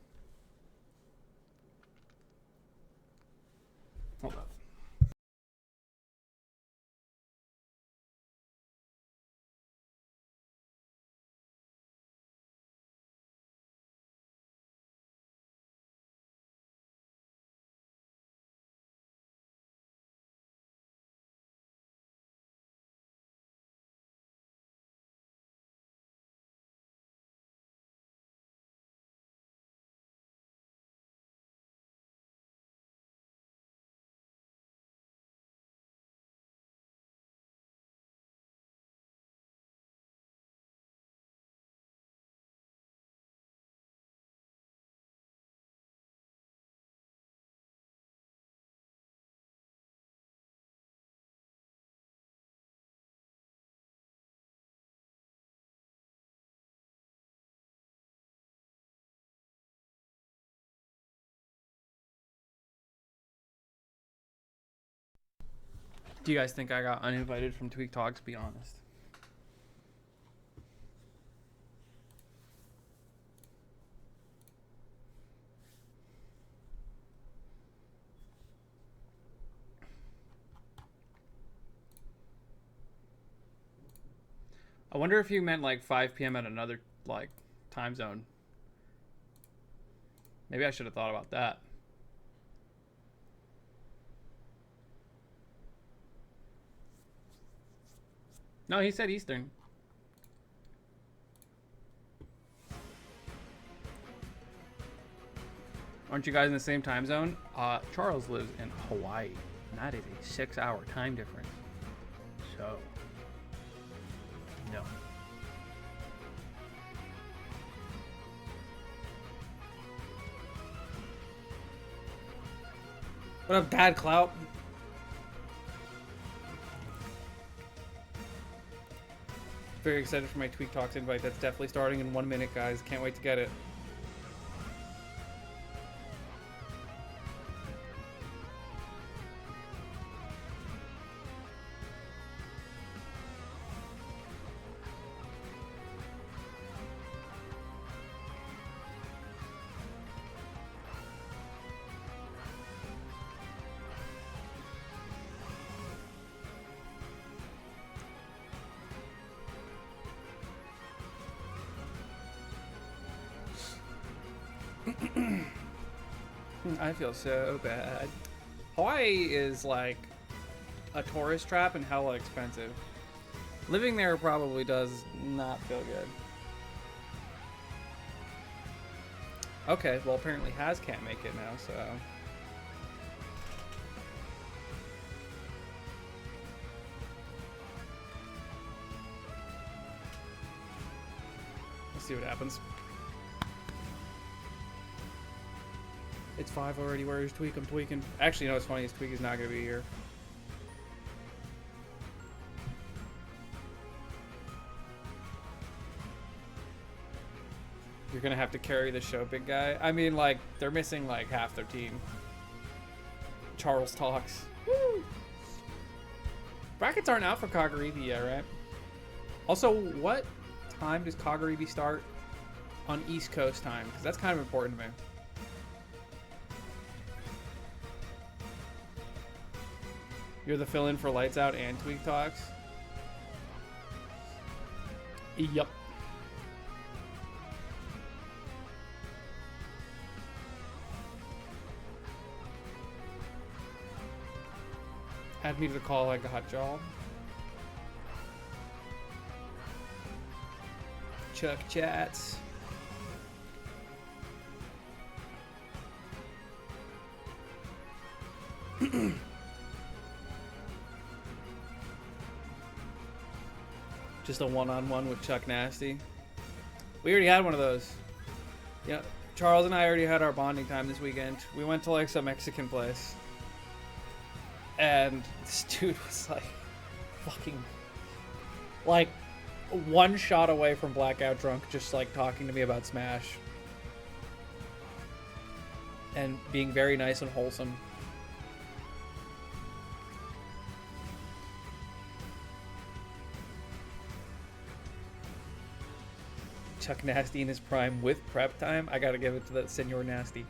Hold up. Do you guys think I got uninvited from Tweek Talks? Be honest. I wonder if you meant like 5 p.m. at another like time zone. Maybe I should have thought about that. No, he said Eastern. Aren't you guys in the same time zone? Charles lives in Hawaii, and that is a 6-hour time difference. So, no. What up, Dad Clout? Very excited for my Tweek Talks invite. That's definitely starting in 1 minute, guys. Can't wait to get it. I feel so bad. Hawaii is like a tourist trap and hella expensive. Living there probably does not feel good. Okay, well apparently Has can't make it now, so... Let's see what happens. It's 5 already. Where is Tweek? I'm tweaking. Actually, you know what's funny is Tweek is not going to be here. You're going to have to carry the show, big guy. I mean, like, they're missing, like, half their team. Charles Talks. Woo! Brackets aren't out for Kagaribi yet, right? Also, what time does Kagaribi start on East Coast time? Because that's kind of important to me. You're the fill-in for Lights Out and Tweek Talks? Yup. Add me to the call like a hot job. Chuck chats. Just a one-on-one with Chuck Nasty. We already had one of those. Yeah, Charles and I already had our bonding time this weekend. We went to like some Mexican place. And this dude was like fucking like one shot away from blackout drunk, just like talking to me about Smash. And being very nice and wholesome. Chuck Nasty in his prime with prep time. I gotta give it to that Senor Nasty.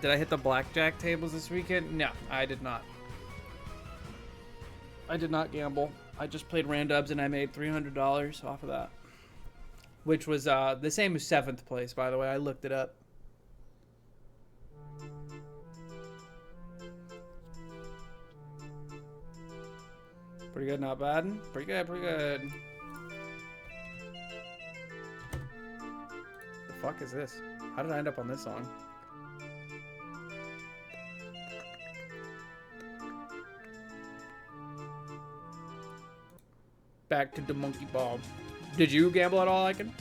Did I hit the blackjack tables this weekend? No, I did not. I did not gamble. I just played randubs and I made $300 off of that. Which was the same as 7th place, by the way. I looked it up. Pretty good, not bad. Pretty good, pretty good. The fuck is this? How did I end up on this song? Back to the monkey ball. Did you gamble at all, Icon?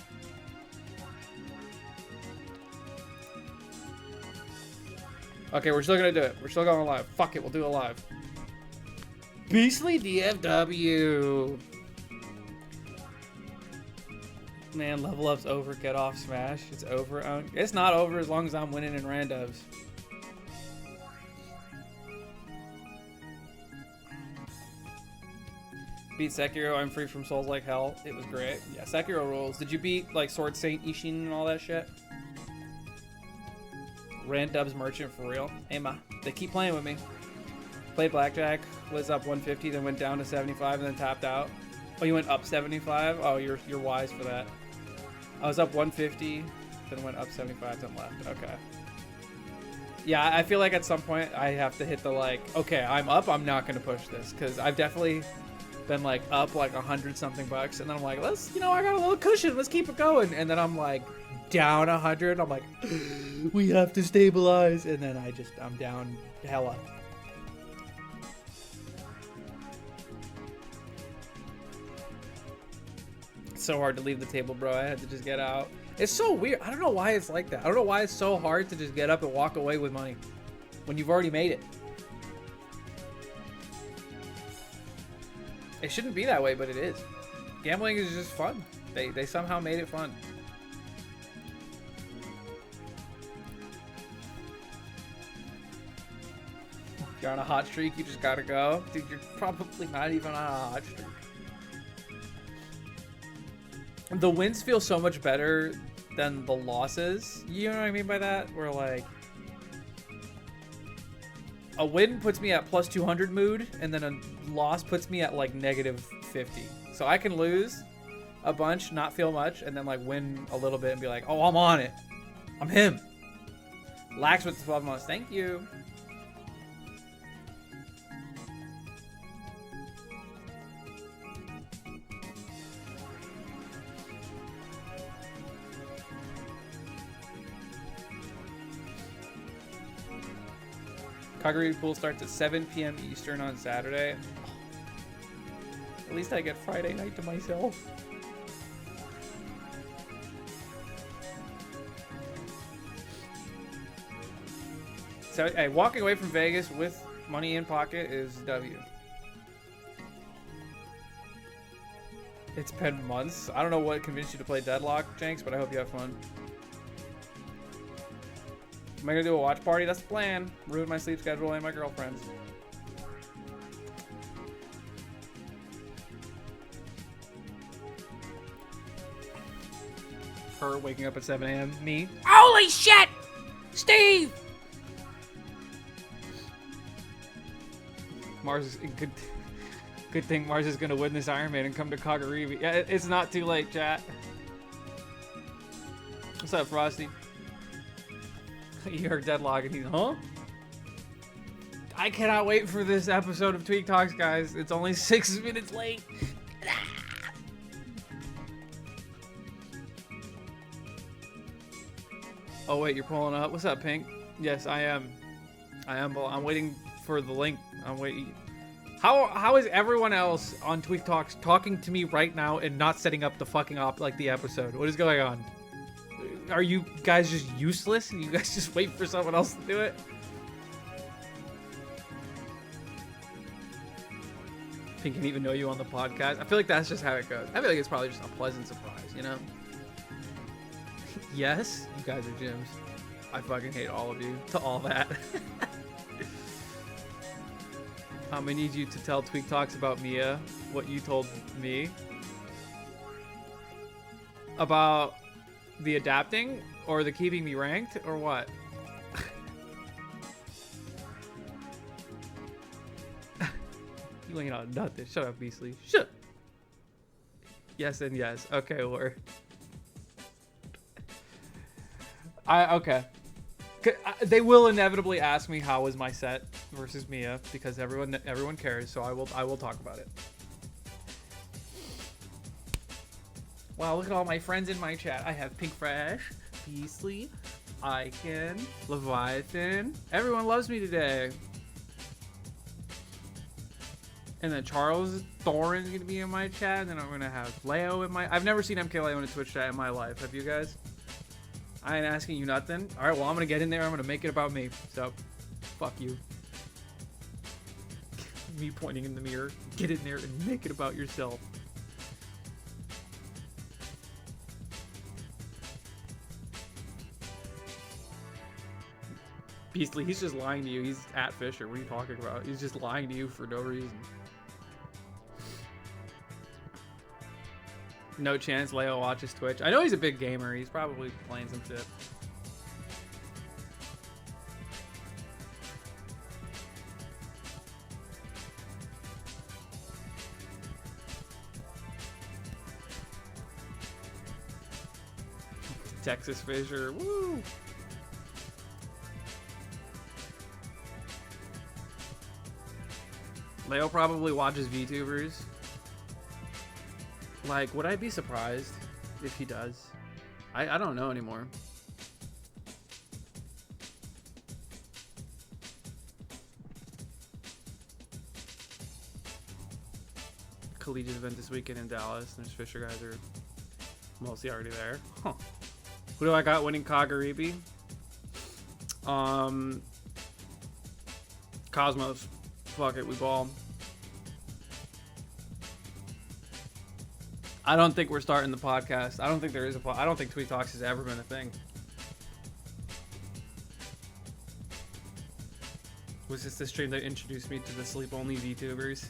Okay, we're still gonna do it. We're still going live. Fuck it, we'll do it live. Beastly DFW. Man, level up's over. Get off Smash. It's over. It's not over as long as I'm winning in randubs. Beat Sekiro. I'm free from souls like hell. It was great. Yeah, Sekiro rules. Did you beat like Sword Saint Ishin and all that shit? Randubs merchant for real. Hey ma, they keep playing with me. Played blackjack. Was up 150, then went down to 75, and then tapped out. Oh, you went up 75? Oh, you're wise for that. I was up 150, then went up 75, then left. Okay. Yeah, I feel like at some point I have to hit the like, okay, I'm up. I'm not gonna push this because I've definitely been like up like 100 something bucks, and then I'm like, let's, you know, I got a little cushion, let's keep it going, and then I'm like down 100. I'm like, we have to stabilize, and then I'm down hella. It's so hard to leave the table, bro. I had to just get out. It's so weird. I don't know why it's like that. I don't know why it's so hard to just get up and walk away with money when you've already made it. It shouldn't be that way, but it is. Gambling is just fun. They somehow made it fun. You're on a hot streak, you just gotta go. Dude, you're probably not even on a hot streak. The wins feel so much better than the losses. You know what I mean by that? Where like a win puts me at plus 200 mood, and then a loss puts me at like negative 50. So I can lose a bunch, not feel much, and then like win a little bit and be like, oh, I'm on it. I'm him. Lax with the 12 months. Thank you. Kagari pool starts at 7 p.m. Eastern on Saturday. At least I get Friday night to myself. So, hey, walking away from Vegas with money in pocket is W. It's been months. I don't know what convinced you to play Deadlock, Jenks, but I hope you have fun. Am I gonna do a watch party? That's the plan. Ruin my sleep schedule and my girlfriend's. Her waking up at 7 a.m. Me. Holy shit! Steve! Mars is good thing Mars is gonna win this Iron Man and come to Kagaribi. Yeah, it's not too late, chat. What's up, Frosty? You heard Deadlock and he's, huh? I cannot wait for this episode of Tweek Talks, guys. It's only 6 minutes late. Oh wait, you're pulling up. What's up, Pink? Yes, I am. I'm waiting for the link. I'm waiting. How is everyone else on Tweek Talks talking to me right now and not setting up the fucking the episode? What is going on? Are you guys just useless? You guys just wait for someone else to do it? Pink can even know you on the podcast. I feel like that's just how it goes. I feel like it's probably just a pleasant surprise, you know? Yes, you guys are gyms. I fucking hate all of you. To all that. I'm gonna need you to tell Tweek Talks about Mia what you told me about the adapting or the keeping me ranked or what? You ain't on nothing. Shut up, Beastly. Shut up. Yes and yes. Okay, we're. Okay. They will inevitably ask me how was my set versus Mia because everyone cares, so I will talk about it. Wow, look at all my friends in my chat. I have Pink Fresh, Beastly, Icon, Leviathan. Everyone loves me today. And then Charles Thorin's gonna be in my chat, and then I'm gonna have Leo in my. I've never seen MK Leo in a Twitch chat in my life. Have you guys? I ain't asking you nothing. All right, well I'm gonna get in there. I'm gonna make it about me. So, fuck you. Me pointing in the mirror. Get in there and make it about yourself. Beastly, he's just lying to you. He's at Fisher. What are you talking about? He's just lying to you for no reason. No chance Leo watches Twitch. I know he's a big gamer. He's probably playing some shit. Texas Fisher. Woo! Leo probably watches VTubers. Like, would I be surprised if he does? I don't know anymore. Collegiate event this weekend in Dallas. There's Fisher guys are mostly already there. Huh. Who do I got winning Kagaribi? Cosmos. Fuck it, we ball. I don't think we're starting the podcast. I don't think there is I don't think Tweek Talks has ever been a thing. Was this the stream that introduced me to the sleep-only VTubers?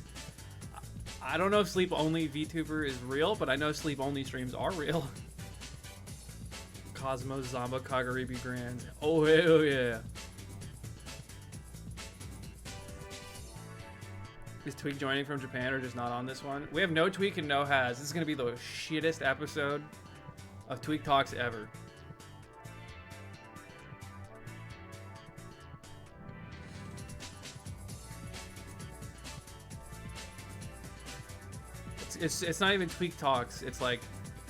I don't know if sleep-only VTuber is real, but I know sleep-only streams are real. Cosmos, Zamba, Kagaribi Grand. Oh, hell yeah. Is Tweek joining from Japan or just not on this one? We have no Tweek and no Has. This is going to be the shittest episode of Tweek Talks ever. It's not even Tweek Talks. It's like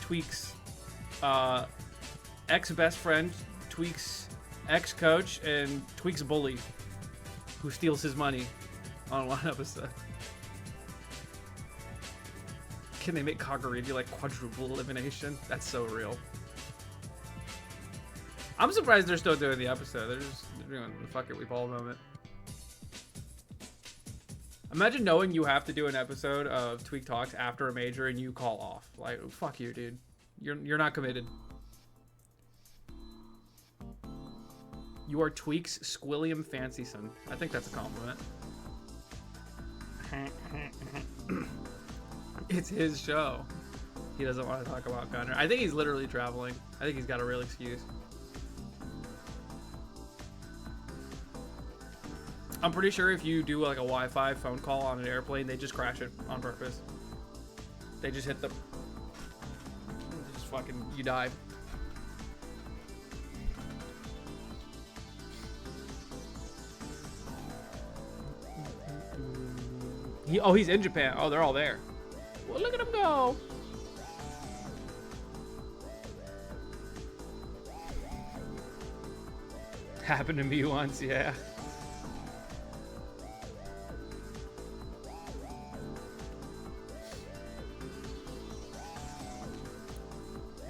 Tweek's ex-best friend, Tweek's ex-coach, and Tweek's bully who steals his money on one episode. Can they make Kagaribi like quadruple elimination? That's so real. I'm surprised they're still doing the episode. They're doing the fuck it, we ball moment. Imagine knowing you have to do an episode of Tweek Talks after a major and you call off. Like, fuck you, dude. You're not committed. You are Tweek's Squilliam Fancyson. I think that's a compliment. It's his show. He doesn't want to talk about Gunner. I think he's literally traveling. I think he's got a real excuse. I'm pretty sure if you do like a Wi-Fi phone call on an airplane, they just crash it on purpose. They just hit the... Just fucking... You die. He's in Japan. Oh, they're all there. Well, look at him go. Happened to me once, yeah.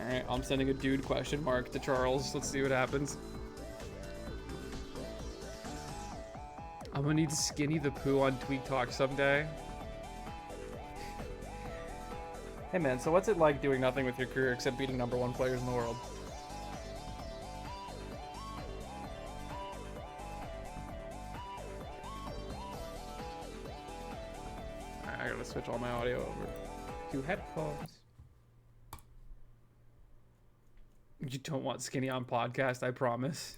Alright, I'm sending a dude question mark to Charles. Let's see what happens. I'm gonna need Skinny the Pooh on Tweek Talk someday. Hey man, so what's it like doing nothing with your career except beating #1 players in the world? switch all my audio over to headphones. You don't want Skinny on podcast, I promise.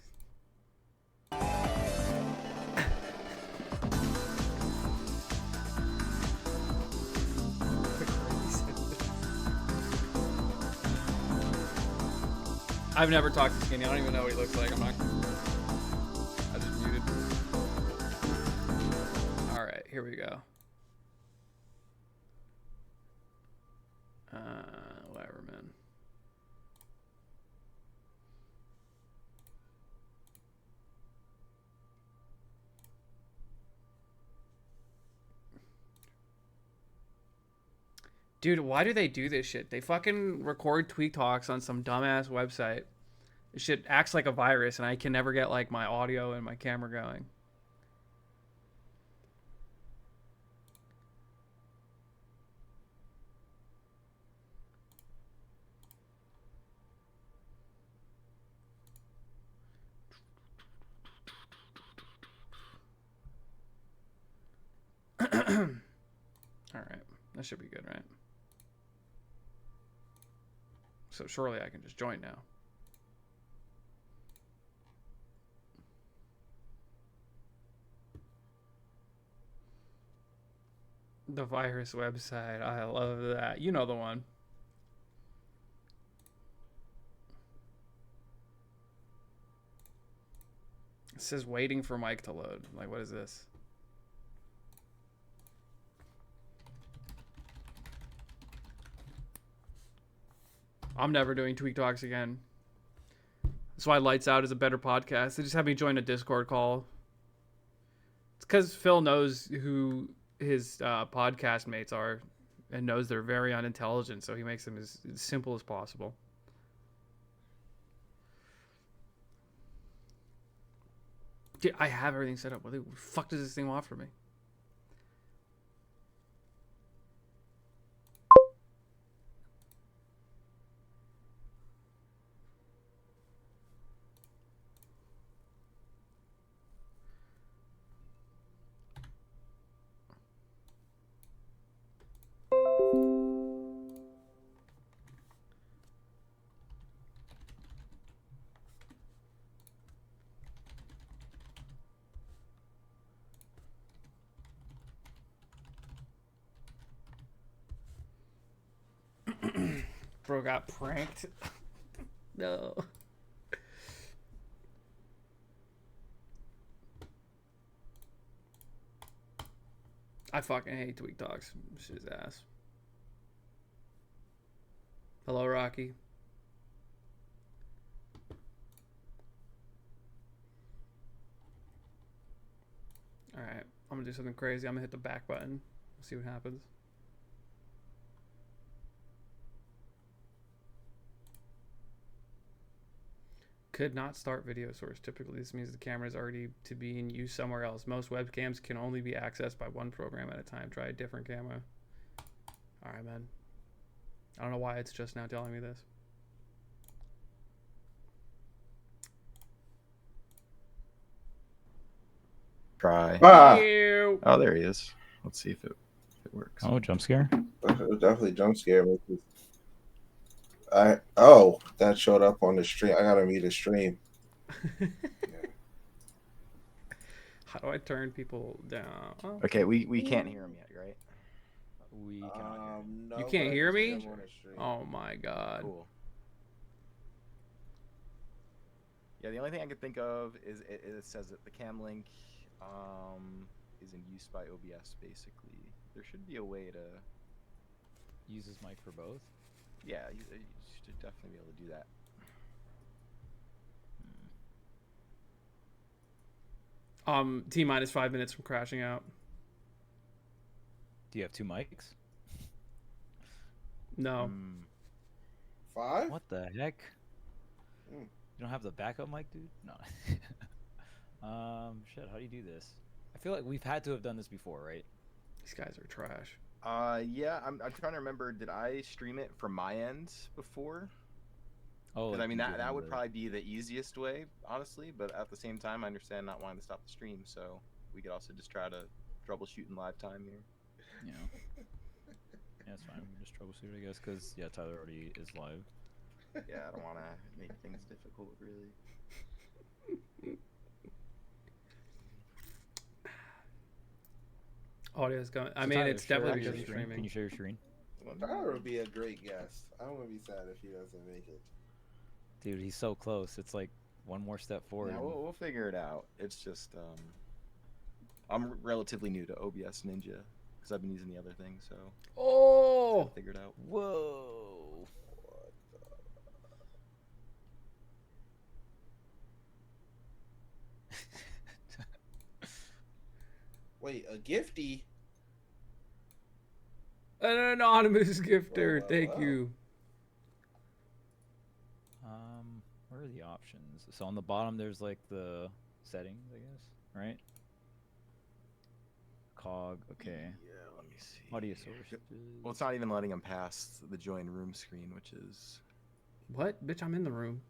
I've never talked to Skinny. I don't even know what he looks like. I just muted. All right, here we go. Whatever, man. Dude, why do they do this shit? They fucking record Tweek Talks on some dumbass website. This shit acts like a virus, and I can never get like my audio and my camera going. All right, that should be good, right? So surely I can just join now. The virus website. I love that. You know the one. It says waiting for mic to load. Like, what is this? I'm never doing Tweek Talks again. That's why Lights Out is a better podcast. They just have me join a Discord call. It's because Phil knows who his podcast mates are and knows they're very unintelligent, so he makes them as simple as possible. Dude, I have everything set up. What the fuck does this thing want from me? Bro got pranked. No. I fucking hate Tweek Talks. Shit's ass. Hello, Rocky. Alright, I'm gonna do something crazy. I'm gonna hit the back button. See what happens. Could not start video source. Typically, this means the camera is already to be in use somewhere else. Most webcams can only be accessed by one program at a time. Try a different camera. Alright, man. I don't know why it's just now telling me this. Try. Ah, Oh, there he is. Let's see if it works. oh, jump scare. It was definitely jump scare me. That showed up on the stream. I gotta read the stream. How do I turn people down? Oh. Okay, we can't hear him yet, right? We cannot hear him. No, You can't hear me? on the stream. Oh my god. Cool. Yeah, the only thing I could think of is it says that the cam link is in use by OBS, basically. There should be a way to Use his mic for both. Yeah, you should definitely be able to do that. T-minus 5 minutes from crashing out. Do you have two mics? No. 5? What the heck? Mm. You don't have the backup mic, dude? No. Shit, how do you do this? I feel like we've had to have done this before, right? These guys are trash. Yeah, I'm trying to remember, did I stream it from my end before? Oh, I mean, you did that on would the- probably be the easiest way, honestly, but at the same time, I understand not wanting to stop the stream, so we could also just try to troubleshoot in live time here. You know. Yeah, it's fine. We can just troubleshoot, I guess, because yeah, Tyler already is live. Yeah, I don't want to make things difficult, really. Audio's going. I So mean, Tyler, it's share definitely your because of screen. Can streaming. you share your screen? Tyler would be a great guest. I wouldn't be sad if he doesn't make it. Dude, he's so close. It's like one more step forward. Yeah, we'll figure it out. It's just I'm relatively new to OBS Ninja because I've been using the other thing, so Oh, figure it out. Whoa. Wait, a gifty? an anonymous gifter. Thank wow. you. Where are the options? So on the bottom, there's like the settings, I guess, right? Cog, okay. Yeah, let me see. Audio source. Well, it's not even letting him pass the join room screen, which is What? Bitch, I'm in the room.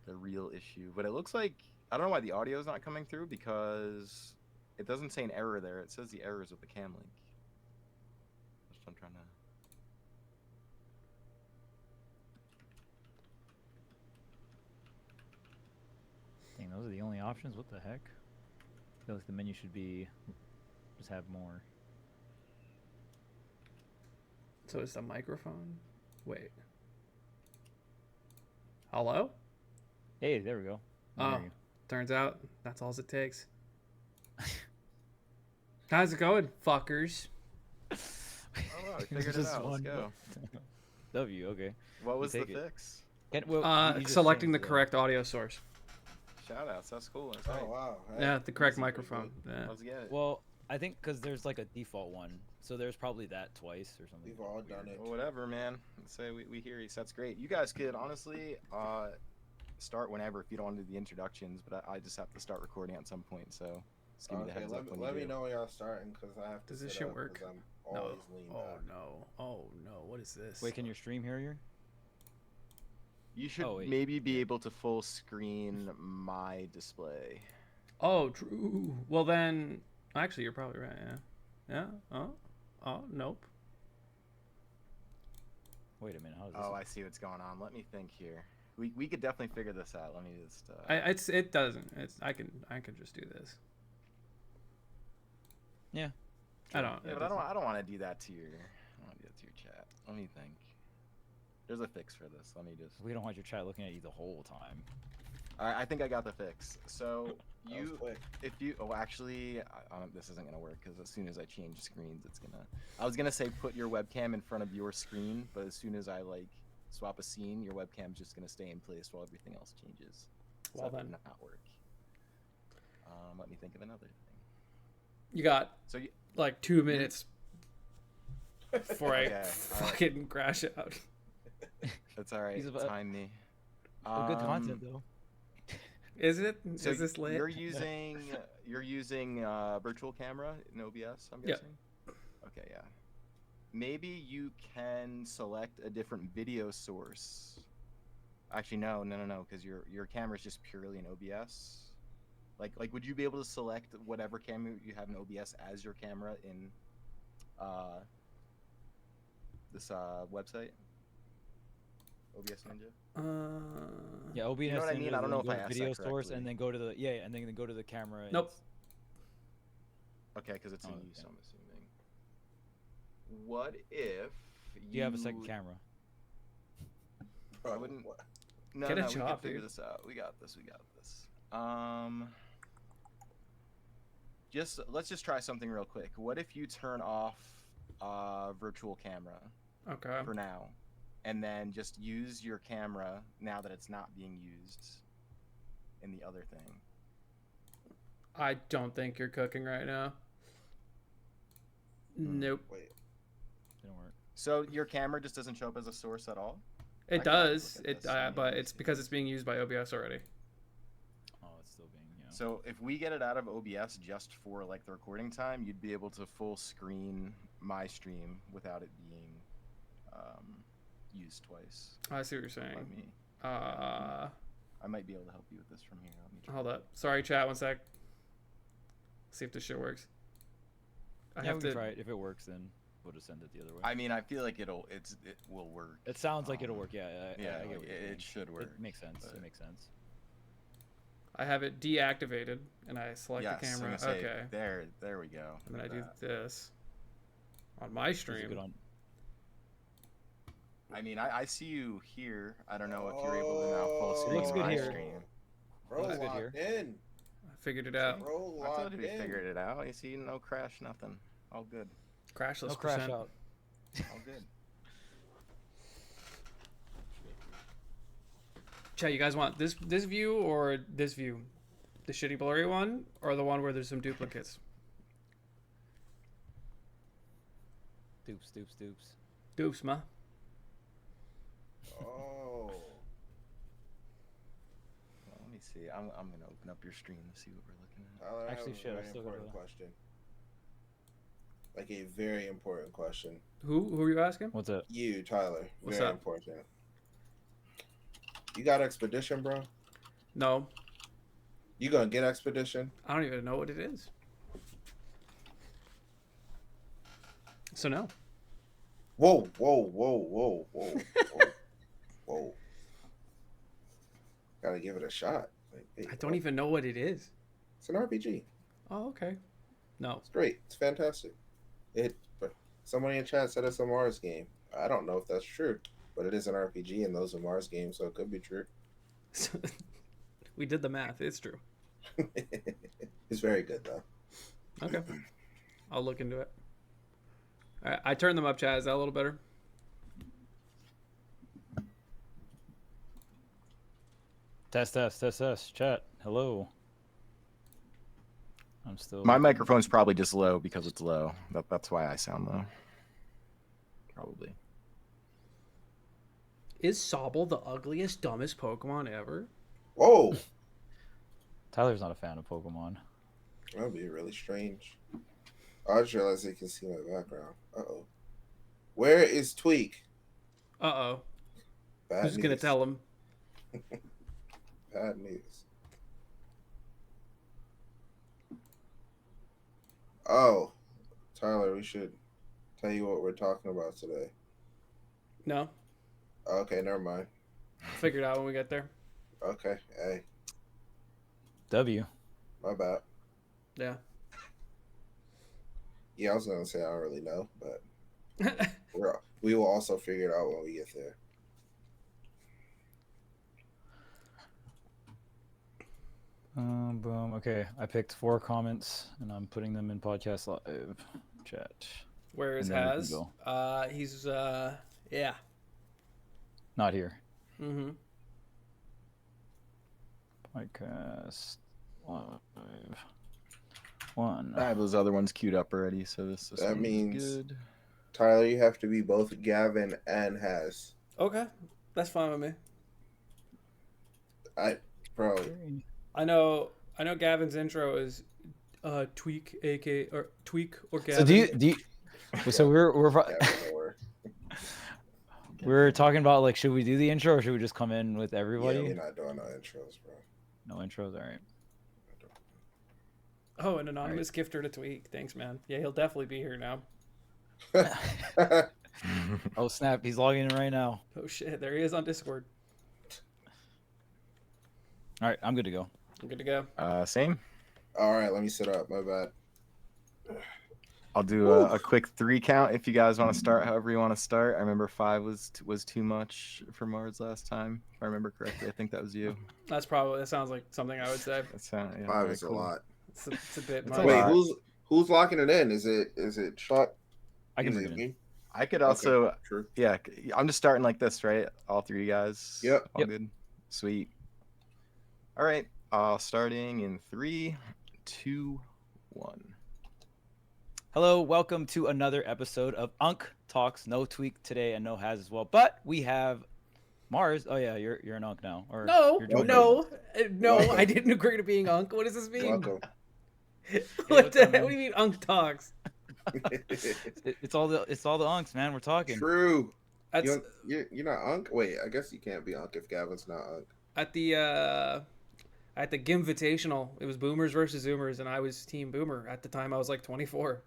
the real issue. But it looks like I don't know why the audio is not coming through because it doesn't say an error there. It says the error is with the cam link. That's what I'm trying to. Dang, those are the only options? What the heck? I feel like the menu should be just have more. So it's the microphone. Wait. Hello? Hey, there we go. I Oh, hear you. turns out that's all it takes. How's it going, fuckers? Oh, wow, we figured it Just out. Let's one go. W, okay. What was the take it. fix? Selecting the correct audio source. Shoutouts. That's cool. That's Oh, right. wow. Yeah, the correct microphone. Yeah. Let's get it. Well, I think because there's like a default one, so there's probably that twice or something. We've all done it. Well, whatever, man. Let's say we hear you. So that's great. You guys could honestly start whenever if you don't want to do the introductions, but I just have to start recording at some point. So just give me the Okay, heads up when let you me do. know when y'all starting because I have to. Does this sit shit up work? 'cause I'm No. always lean Oh back. no. Oh no. What is this? Wait, can your stream hear you? You should Oh, wait. maybe be able to full screen my display. Oh, true. Well then, actually, you're probably right. Yeah. Yeah. Oh. Nope. Wait a minute. How is this? Oh, I see what's going on. Let me think here. We could definitely figure this out. Let me just. It doesn't. I can just do this. Yeah. I don't. Yeah, but I don't want to do that to your. I don't want to do that to your chat. Let me think. There's a fix for this. Let me just. We don't want your chat looking at you the whole time. All right, I think I got the fix. So That was quick. if you, oh, actually, this isn't gonna work because as soon as I change screens, it's gonna. I was gonna say put your webcam in front of your screen, but as soon as I like swap a scene, your webcam's just gonna stay in place while everything else changes. So Well that then. would not work. Let me think of another thing. You got So you, like 2 minutes before I Okay, all right. fucking crash out. That's all right. He's about- Time me. Good content though. Is it? So Is this lit? You're using virtual camera in OBS, I'm Yeah. guessing. Okay, yeah. Maybe you can select a different video source. Actually, no, because your camera is just purely in OBS. Like, would you be able to select whatever camera you have in OBS as your camera in this website? OBS Ninja. Yeah, OBS. You know what I Ninja, mean? I don't then know you if go I to asked video that source correctly. and then go to the and then go to the camera. and Nope. it's- Okay, because it's in Oh, use, okay. I'm assuming. What if you... Do you have a second camera? I wouldn't... What? No, Get a we can job, figure dude. this out. We got this. Let's just try something real quick. What if you turn off virtual camera Okay. for now, and then just use your camera now that it's not being used in the other thing? I don't think you're cooking right now. Nope. Wait. Didn't work. So your camera just doesn't show up as a source at all? I It can actually does. look at It this. Let me but it's see. because it's being used by OBS already. Oh, it's still being. Yeah. So if we get it out of OBS just for like the recording time, you'd be able to full screen my stream without it being used twice. I see what you're By saying. me. Uh, I might be able to help you with this from here. Let me try. hold up. Sorry, chat. 1 sec. See if this shit works. I yeah, have we can to. try it. If it works, then we'll just send it the other way. I mean, I feel like it will work. It sounds like it'll work. Yeah, I get what you're saying. It should work. It makes sense. But... It makes sense. I have it deactivated, and I select the camera. Okay. There we go. And then I do this on my stream. I mean, I see you here. I don't know if you're able to now full screen. It looks good my here. Stream. Bro, Looks good locked here. in. I figured it out. Bro, I told locked you we in. figured it out. You see, no crash, nothing. All good. Crashless No crash percent. out. All good. Chat, you guys want this view or this view? The shitty blurry one or the one where there's some duplicates? Dupes. Dupes, ma. Oh. Well, let me see. I'm gonna open up your stream to see what we're looking at. Tyler, I Actually, have a shit, I very still gotta- important question. Like a very important question. Who are you asking? What's up? You, Tyler. What's very up? important. You got Expedition, bro? No, You gonna get Expedition? I don't even know what it is. So no. Whoa. Whoa. Gotta give it a shot. Like, hey, I don't even know what it is. It's an RPG. Oh, okay. No. It's great. It's fantastic. But somebody in chat said it's a Mars game. I don't know if that's true, but it is an RPG, and those are Mars games, so it could be true. We did the math. It's true. It's very good though. Okay. I'll look into it. All right, I turned them up, Chad. Is that a little better? Test. Chat. Hello. I'm still. My microphone's probably just low because it's low. That's why I sound low. Probably. Is Sobble the ugliest, dumbest Pokemon ever? Whoa, Tyler's not a fan of Pokemon. that'd be really strange. I just realized they can see my background. Uh-oh. Where is Tweek? Uh-oh. Bad Who's going to tell him? Bad news. Oh, Tyler, we should tell you what we're talking about today. No. Okay, never mind. Figure it out when we get there. Okay, hey, W. my bad. Yeah. Yeah, I was gonna say I don't really know, but we will also figure it out when we get there. Boom. Okay, I picked 4 comments and I'm putting them in podcast live chat. Where is And then we can Haz? go. He's, yeah. Not here. Mm-hmm. Podcast live. 1. I have those other ones queued up already, so this That one's means good. Tyler, you have to be both Gavin and Haz. Okay. That's fine with me. I know Gavin's intro is Tweek, or Tweek or Gavin. So do you so we're talking about, like, should we do the intro or should we just come in with everybody? Yeah, we're not doing no intros, bro. No intros, all right. Oh, an anonymous gifter to Tweek. Thanks, man. Yeah, he'll definitely be here now. Oh snap, he's logging in right now. Oh shit, there he is on Discord. All right, I'm good to go. I'm good to go. Same. All right, let me sit up. My bad. I'll do a quick 3 count if you guys want to start however you want to start. I remember 5 was too much for Mars last time, if I remember correctly. I think that was you. That sounds like something I would say. Yeah, 5 is a lot. It's a bit It's much. a Wait, lot. who's locking it in? Is it Shot? I can Is bring it in. I could also, Okay, true. yeah, I'm just starting like this, right? All 3 guys. Yep. All good. Sweet. All right. Starting in 3, 2, 1. Hello, welcome to another episode of Unk Talks. No Tweek today and no Haz as well, but we have Mars. Oh yeah, you're an Unk now. Or No, you're joining. no, Welcome. I didn't agree to being Unk. What does this mean? Welcome. What the hell? What do you mean Unk Talks? It's all the Unks, man. We're talking. True. That's You're not Unk? Wait, I guess you can't be Unk if Gavin's not Unk. at the Gimvitational. It was Boomers versus Zoomers, and I was Team Boomer at the time. I was like 24.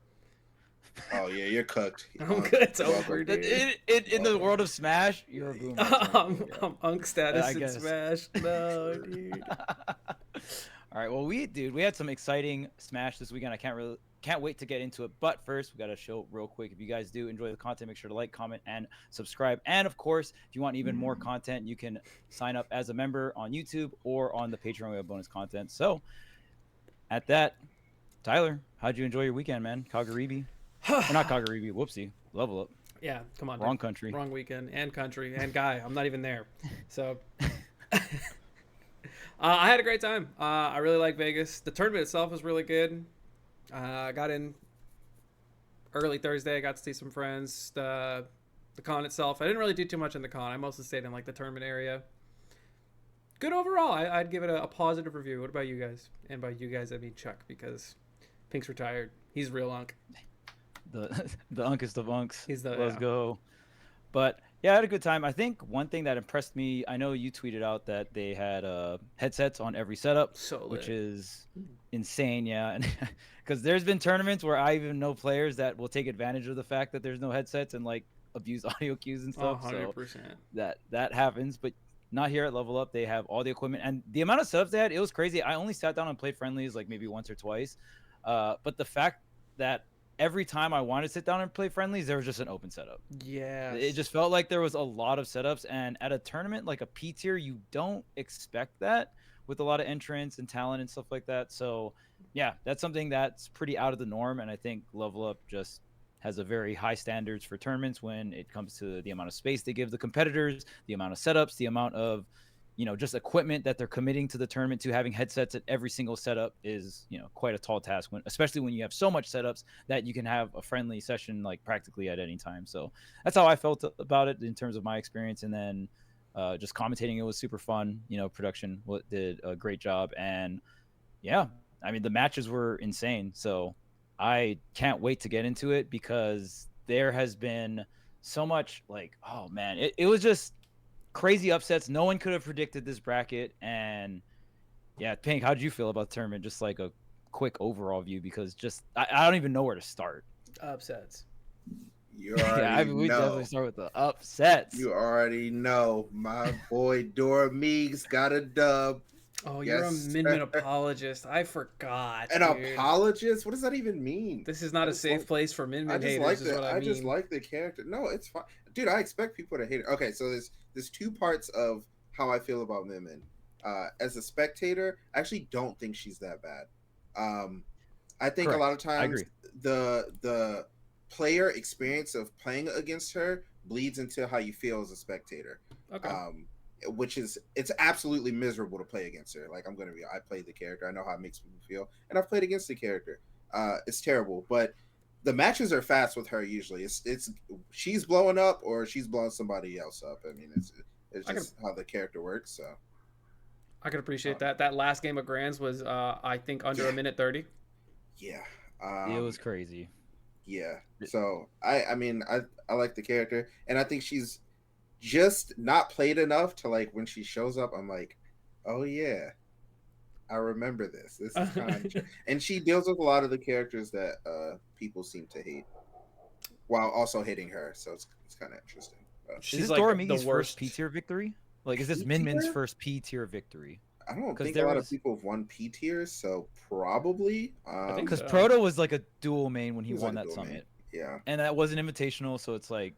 Oh yeah, you're cooked. I'm good. It's over, welcome. dude. In the world of Smash, you're a boomer. I'm Unk status I in guess. Smash. No, dude. All right, well, we had some exciting Smash this weekend. I can't wait to get into it. But first, we got to show real quick. If you guys do enjoy the content, make sure to like, comment, and subscribe. And of course, if you want even more content, you can sign up as a member on YouTube or on the Patreon. We have bonus content. So, at that, Tyler, how'd you enjoy your weekend, man? Kagaribi, or not Kagaribi? Whoopsie, level up. Yeah, come on. Wrong dude. country. Wrong weekend and country and guy. I'm not even there. So. I had a great time. I really like Vegas. The tournament itself was really good. I got in early Thursday. I got to see some friends. The con itself, I didn't really do too much in the con. I mostly stayed in like the tournament area. Good overall. I'd give it a positive review. What about you guys? And by you guys, I mean Chuck, because Pink's retired. He's real Unk. The unkest of unks. Let's yeah. go. But yeah, I had a good time. I think one thing that impressed me, I know you tweeted out that they had headsets on every setup, which is insane. Yeah, because there's been tournaments where I even know players that will take advantage of the fact that there's no headsets and like abuse audio cues and stuff. 100%. So that happens, but not here at Level Up. They have all the equipment and the amount of setups they had. It was crazy. I only sat down and played friendlies like maybe once or twice, but the fact that every time I wanted to sit down and play friendlies, there was just an open setup. Yeah. It just felt like there was a lot of setups. And at a tournament like a P tier, you don't expect that with a lot of entrants and talent and stuff like that. So, yeah, that's something that's pretty out of the norm. And I think Level Up just has a very high standards for tournaments when it comes to the amount of space they give the competitors, the amount of setups, the amount of just equipment that they're committing to the tournament. To having headsets at every single setup is, quite a tall task, especially when you have so much setups that you can have a friendly session like practically at any time. So that's how I felt about it in terms of my experience. And then just commentating, it was super fun. Production did a great job. And yeah, I mean, the matches were insane. So I can't wait to get into it because there has been so much oh man, it was just crazy upsets. No one could have predicted this bracket. And yeah, Pink, how did you feel about the tournament? Just like a quick overall view, because I don't even know where to start. Upsets. You already we know. definitely start with the upsets. You already know. My boy Dora Meeks got a dub. Oh, you're a Min apologist. I forgot. An apologist? What does that even mean? This is not a safe place for Min haters. I just like the character. No, it's fine. Dude, I expect people to hate it. Okay, so there's two parts of how I feel about Min. As a spectator, I actually don't think she's that bad. I think a lot of times the player experience of playing against her bleeds into how you feel as a spectator. Okay. It's absolutely miserable to play against her. Like, I played the character. I know how it makes people feel, and I've played against the character. It's terrible, but the matches are fast with her usually. It's she's blowing up or she's blowing somebody else up. I mean, it's just how the character works. So I can appreciate that. That last game of Grands was I think under a minute 30. Yeah. It was crazy. Yeah. So I mean I like the character, and I think she's just not played enough to like when she shows up, I'm like, oh yeah, I remember this. This is kind of and she deals with a lot of the characters that people seem to hate, while also hitting her. So it's kind of interesting. Is this Dora Migi's first P tier victory? Like, is this Min's first P tier victory? I don't think a lot of people have won P tiers, so probably. Because Proto was like a dual main when he won that summit. Main. Yeah, and that was an invitational, so it's like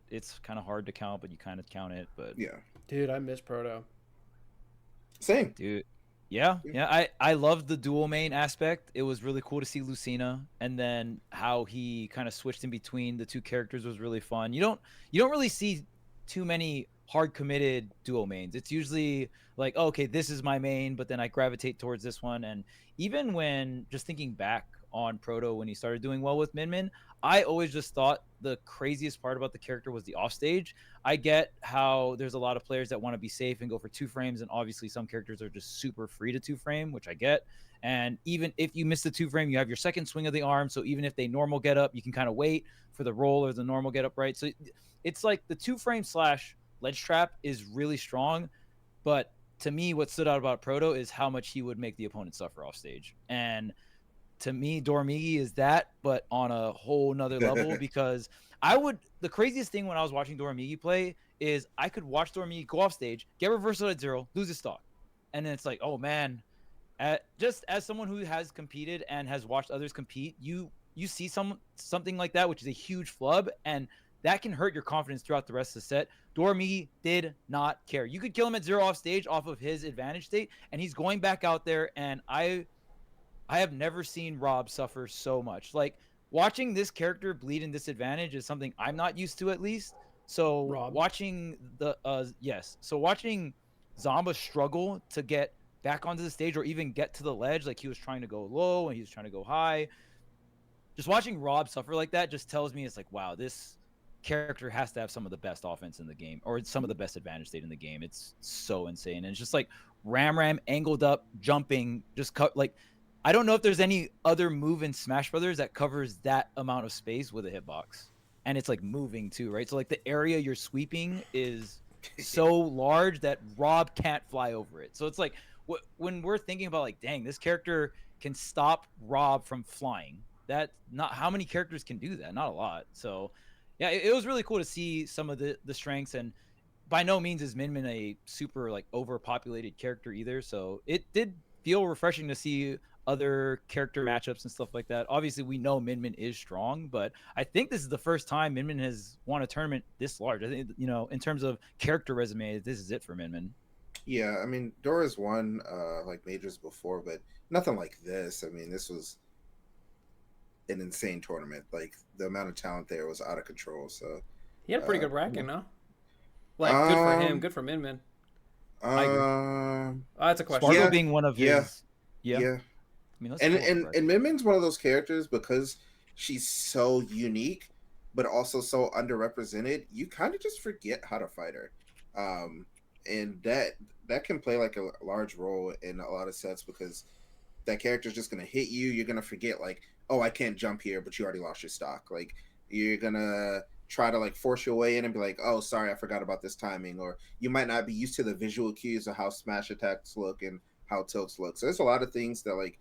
it's kind of hard to count, but you kind of count it. But yeah, dude, I miss Proto. Same, dude. Yeah. I loved the dual main aspect. It was really cool to see Lucina, and then how he kind of switched in between the two characters was really fun. You don't really see too many hard committed duo mains. It's usually like, oh, okay, this is my main, but then I gravitate towards this one. And even when just thinking back on Proto when he started doing well with Min, I always just thought the craziest part about the character was the offstage. I get how there's a lot of players that want to be safe and go for 2 frames, and obviously some characters are just super free to 2 frame, which I get. And even if you miss the 2 frame, you have your second swing of the arm, so even if they normal get up, you can kind of wait for the roll or the normal get up, right? So it's like the 2 frame / ledge trap is really strong, but to me what stood out about Proto is how much he would make the opponent suffer off stage. And to me, Dormigi is that, but on a whole nother level because the craziest thing when I was watching Dormigi play is I could watch Dormigi go off stage, get reversal at 0, lose his stock. And then it's like, oh man, just as someone who has competed and has watched others compete, you see something like that, which is a huge flub, and that can hurt your confidence throughout the rest of the set. Dormigi did not care. You could kill him at 0 off stage off of his advantage state, and he's going back out there, and I have never seen Rob suffer so much. Like, watching this character bleed in disadvantage is something I'm not used to, at least. So Rob. watching watching Zamba struggle to get back onto the stage or even get to the ledge, like he was trying to go low and he was trying to go high. Just watching Rob suffer like that just tells me it's like, wow, this character has to have some of the best offense in the game or some of the best advantage state in the game. It's so insane. And it's just like Ram angled up, jumping, just cut like I don't know if there's any other move in Smash Brothers that covers that amount of space with a hitbox. And it's like moving too, right? So like the area you're sweeping is so large that Rob can't fly over it. So it's like when we're thinking about like, dang, this character can stop Rob from flying. That not how many characters can do that? Not a lot. So yeah, it was really cool to see some of the strengths, and by no means is Min Min a super like overpopulated character either. So it did feel refreshing to see other character matchups and stuff like that. Obviously, we know Min Min is strong, but I think this is the first time Min Min has won a tournament this large. I think, in terms of character resume, this is it for Min Min. Yeah, I mean, Dora's won like majors before, but nothing like this. I mean, this was an insane tournament. Like the amount of talent there was out of control. So he had a pretty good bracket, no? Like good for him, good for Min Min. That's a question. Spargo being one of his. Yeah. I mean, and Min Min's one of those characters because she's so unique, but also so underrepresented. You kind of just forget how to fight her, and that can play like a large role in a lot of sets because that character's just gonna hit you. You're gonna forget like, oh, I can't jump here, but you already lost your stock. Like you're gonna try to like force your way in and be like, oh, sorry, I forgot about this timing, or you might not be used to the visual cues of how smash attacks look and how tilts look. So there's a lot of things that like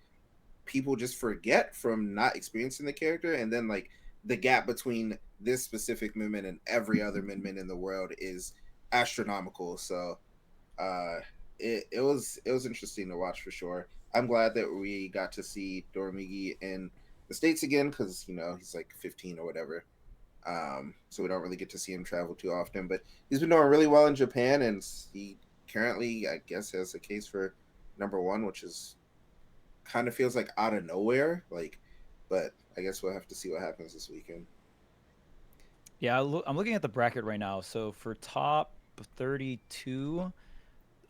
people just forget from not experiencing the character, and then like the gap between this specific Min Min and every other Min Min in the world is astronomical. So it was interesting to watch for sure. I'm glad that we got to see Dormigi in the States again because he's like 15 or whatever, so we don't really get to see him travel too often, but he's been doing really well in Japan, and he currently I guess has a case for #1, which is kind of feels like out of nowhere, like, but I guess we'll have to see what happens this weekend. Yeah, I'm looking at the bracket right now. So for top 32,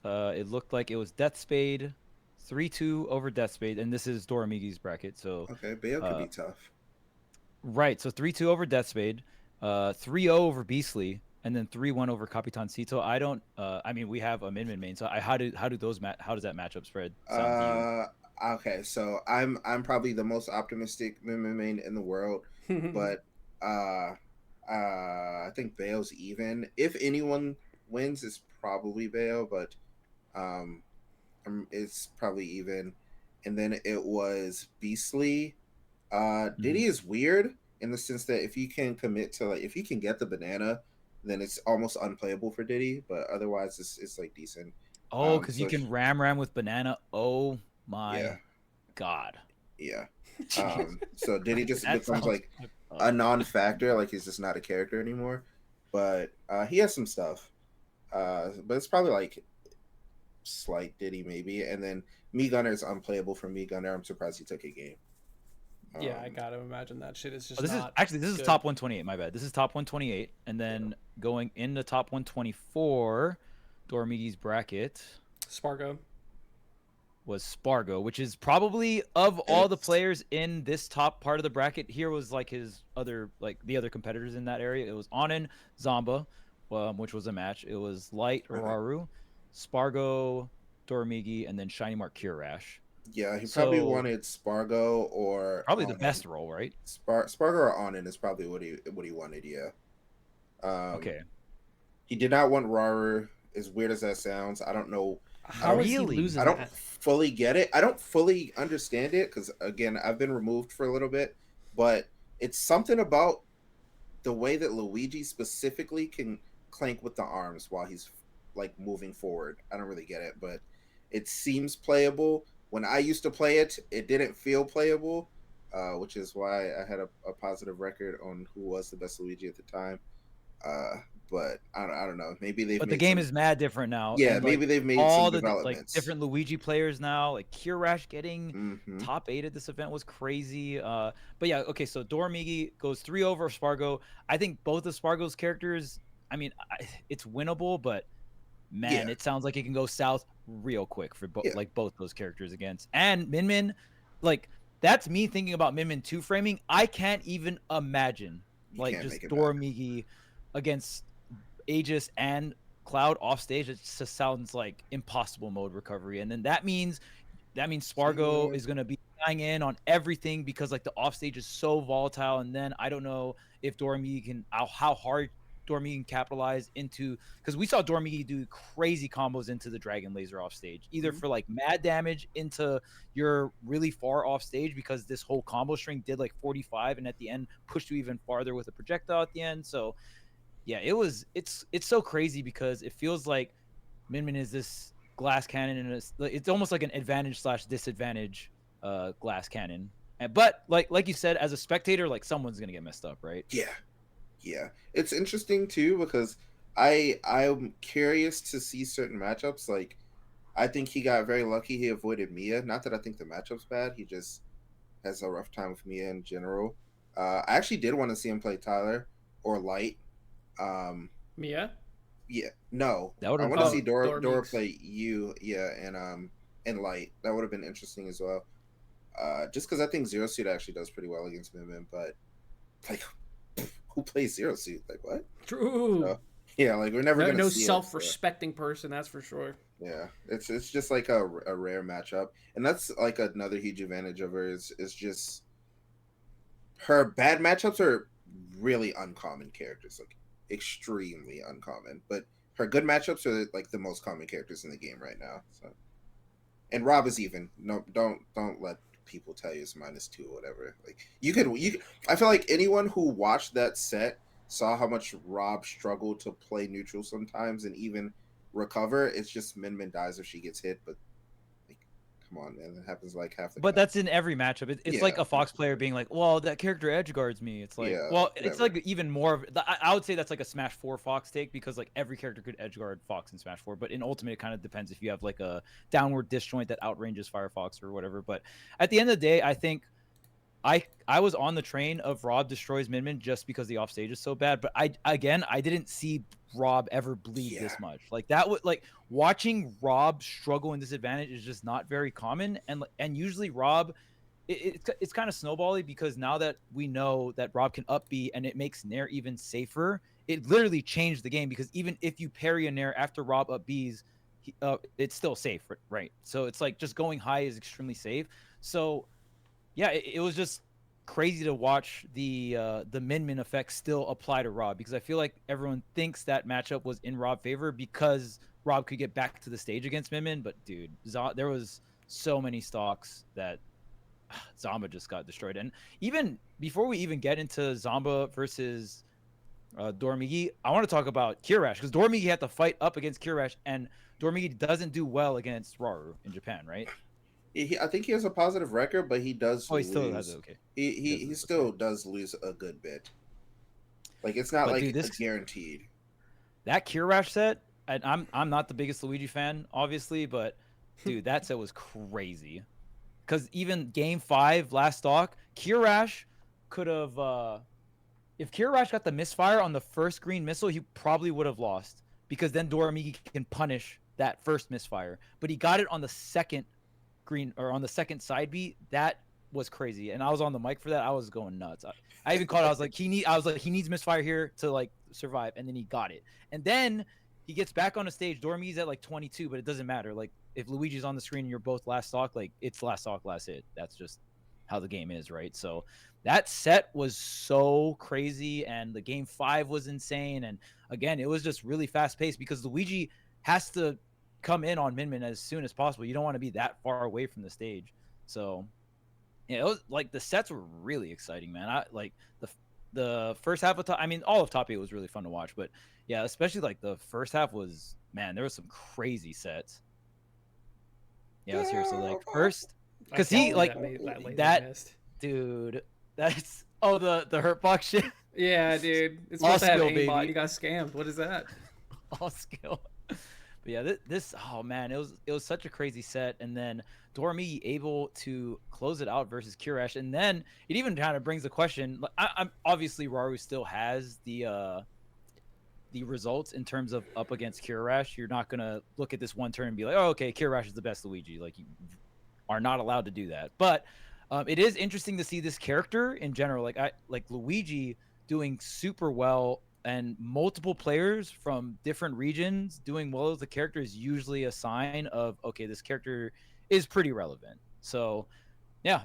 it looked like it was Deathspade 3-2 over Deathspade, and this is Doramigi's bracket. So okay, Bayo could be tough. Right, so 3-2 over Deathspade, 3-0 over Beastly, and then 3-1 over Capitan Cito. I don't. I mean, we have a Min Min main. So how does that matchup spread sound to you? Okay, so I'm probably the most optimistic Min Min main in the world, but I think Bayo's even. If anyone wins, it's probably Bayo, but it's probably even. And then it was Beastly. Diddy is weird in the sense that if you can commit to if you can get the banana, then it's almost unplayable for Diddy, but otherwise it's like decent. Oh, because you can ram with banana. Oh my god. Yeah. So Diddy just becomes like a non-factor, like he's just not a character anymore. But he has some stuff. But it's probably like slight Diddy maybe. And then Me Gunner is unplayable for Me Gunner. I'm surprised he took a game. Yeah, I gotta imagine that shit is just. This is top 128. My bad. This is top 128, and then going into top 124, Doramigi's bracket. Spargo was Spargo, which is probably of all the players in this top part of the bracket. Here was like his other the other competitors in that area. It was Onin, Zamba, which was a match. It was Light Raru, Spargo, Doramigi, and then Shiny Mark Kirash. Yeah, he probably wanted Spargo or probably the best role, right? Spargo or Onin is probably what he wanted. Yeah. Okay. He did not want Raru. As weird as that sounds, I don't know How is he Really? losing I don't that? fully get it. I don't fully understand it because again, I've been removed for a little bit, but it's something about the way that Luigi specifically can clank with the arms while he's like moving forward. I don't really get it, but it seems playable. When I used to play it, it didn't feel playable, which is why I had a positive record on who was the best Luigi at the time. Uh, but I don't know. Maybe they've But the made game some. is mad different now. Yeah, And maybe like they've made some all the like developments. different Luigi players now, like Kirash getting Mhm. top 8 at this event was crazy. But yeah, okay, so Dormigi goes 3 over Spargo. I think both of Spargo's characters, I mean, it's winnable, but man, Yeah. it sounds like it can go south real quick for Yeah. like both those characters against. And Min Min, like that's me thinking about Min Min 2 framing. I can't even imagine like can't just make it back. Dormigi against Aegis and Cloud off stage. It just sounds like impossible mode recovery. And then that means Spargo is going to be dying in on everything because like the off stage is so volatile. And then I don't know if Dormigi can how hard Dormigi can capitalize into, because we saw Dormigi do crazy combos into the Dragon Laser off stage, either for like mad damage into your really far off stage because this whole combo string did like 45 and at the end pushed you even farther with a projectile at the end. So yeah, it's so crazy because it feels like Min Min is this glass cannon and it's almost like an advantage / disadvantage glass cannon. But like you said, as a spectator, like someone's gonna get messed up, right? Yeah, it's interesting too because I'm curious to see certain matchups. Like, I think he got very lucky. He avoided Mia. Not that I think the matchup's bad. He just has a rough time with Mia in general. I actually did want to see him play Tyler or Light. Mia? Yeah, no, That would I have want to been see Dora Dora Meeks. play you. Yeah, and Light. That would have been interesting as well. Just because I think Zero Suit actually does pretty well against Min, but like, who plays Zero Suit? Like, what? True. So, yeah, like we're never gonna no see self-respecting person, that's for sure. Yeah, it's just like a rare matchup, and that's like another huge advantage of her is just her bad matchups are really uncommon characters, like extremely uncommon. But her good matchups are like the most common characters in the game right now. So, and Rob is even. No, don't let people tell you it's -2 or whatever. Like you could. I feel like anyone who watched that set saw how much Rob struggled to play neutral sometimes and even recover. It's just Min Min dies if she gets hit, but like, come on, man, that happens like half the But time. that's in every matchup. It's Yeah. like a Fox player being like, "Well, that character edge guards me." It's like, Yeah, well, it's whatever. like even more of. I would say that's like a Smash 4 Fox take because like every character could edge guard Fox in Smash 4. But in Ultimate, it kind of depends if you have like a downward disjoint that outranges Firefox or whatever. But at the end of the day, I think I was on the train of Rob destroys Min Min just because the offstage is so bad. But I didn't see Rob ever bleed this much. Like that would like watching Rob struggle in this advantage is just not very common. And usually Rob, it's kind of snowbally because now that we know that Rob can up B and it makes Nair even safer, it literally changed the game because even if you parry a Nair after Rob up B's, it's still safe, right? So it's like just going high is extremely safe. So yeah, it was just crazy to watch the Min Min effect still apply to Rob because I feel like everyone thinks that matchup was in Rob's favor because Rob could get back to the stage against Min Min, but dude, there was so many stocks that Zamba just got destroyed. And even before we even get into Zamba versus Dormigi, I want to talk about Kirash because Dormigi had to fight up against Kirash, and Dormigi doesn't do well against Raru in Japan, right? I think he has a positive record, but he does. Oh, he lose. still has it. Okay. He still does lose a good bit. Like it's not like dude, it's guaranteed. That Kirash set, and I'm not the biggest Luigi fan, obviously, but dude, that set was crazy. Because even Game 5 last stock, Kirash could have. If Kirash got the misfire on the first green missile, he probably would have lost because then Dormigi can punish that first misfire. But he got it on the second green or on the second side beat. That was crazy, and I was on the mic for that. I was going nuts. I even called. I was like, he needs misfire here to like survive, and then he got it. And then he gets back on the stage. Dormi's at like 22, but it doesn't matter. Like if Luigi's on the screen and you're both last stock, like it's last stock, last hit. That's just how the game is, right? So that set was so crazy, and the Game 5 was insane. And again, it was just really fast paced because Luigi has to come in on Min Min as soon as possible. You don't want to be that far away from the stage. So yeah, it was like the sets were really exciting, man. I like the first half of top. I mean, all of top 8 was really fun to watch, but yeah, especially like the first half was, man, there was some crazy sets. Yeah, seriously, like first, because he like that dude. That's the hurt box shit. Yeah, dude, it's All supposed to have skill, aimbot. baby. You got scammed. What is that? All skill. But yeah, this oh man, it was such a crazy set, and then Dormi able to close it out versus Kurash, and then it even kind of brings the question. I'm obviously Raru still has the results in terms of up against Kurash. You're not gonna look at this one turn and be like, oh, okay, Kurash is the best Luigi. Like, you are not allowed to do that. But it is interesting to see this character in general. Like Luigi doing super well, and multiple players from different regions doing well as the character is usually a sign of, okay, this character is pretty relevant. So yeah,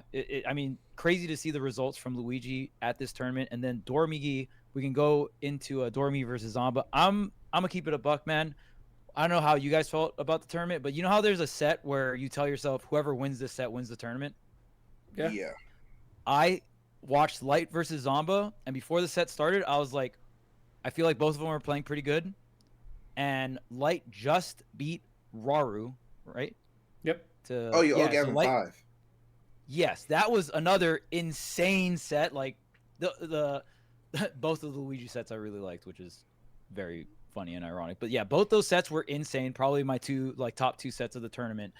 I mean, crazy to see the results from Luigi at this tournament. And then Dormigi, we can go into a Dormi versus Zamba. I'm gonna keep it a buck, man. I don't know how you guys felt about the tournament, but you know how there's a set where you tell yourself whoever wins this set wins the tournament? Yeah. I watched Light versus Zamba, and before the set started, I was like, I feel like both of them are playing pretty good. And Light just beat Raru, right? Yep. Gave him 5. Yes, that was another insane set. Like the both of the Luigi sets I really liked, which is very funny and ironic. But yeah, both those sets were insane. Probably my top 2 sets of the tournament.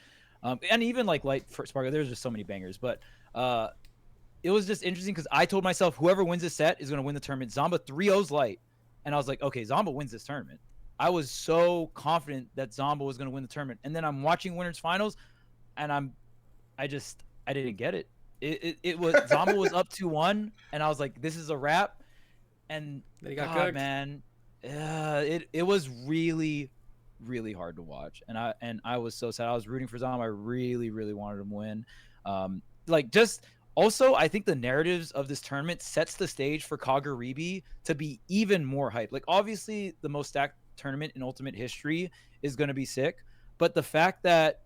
And even like Light for Spargo, there's just so many bangers. But it was just interesting because I told myself whoever wins this set is going to win the tournament. Zamba 3-0's Light. And I was like, okay, Zamba wins this tournament. I was so confident that Zamba was going to win the tournament. And then I'm watching winners finals, and I didn't get it. It was Zamba was up 2-1, and I was like, this is a wrap. And then he got cooked. Man, it was really, really hard to watch. And I was so sad. I was rooting for Zamba. I really, really wanted him to win. Also, I think the narratives of this tournament sets the stage for Kaguribi to be even more hype. Like, obviously, the most stacked tournament in Ultimate history is going to be sick. But the fact that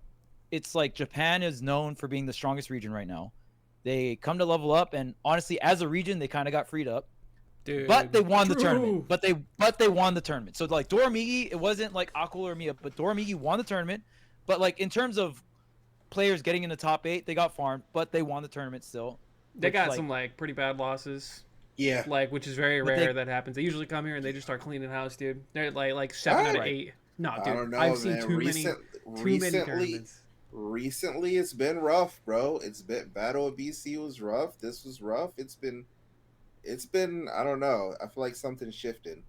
it's like Japan is known for being the strongest region right now. They come to level up, and honestly, as a region, they kind of got freed up. Dude, but they won the tournament. But they won the tournament. So, like, Dormigi, it wasn't like Akul or Mia, but Dormigi won the tournament. But, like, in terms of players getting in the top 8, they got farmed, but they won the tournament still. They got some like pretty bad losses. Yeah. Like, which is very rare that happens. They usually come here and they just start cleaning house, dude. They're like 7 out of 8. No, dude. I don't know, I've seen man. too many tournaments. Recently, it's been rough, bro. It's been Battle of BC was rough. This was rough. It's been. I don't know. I feel like something's shifting.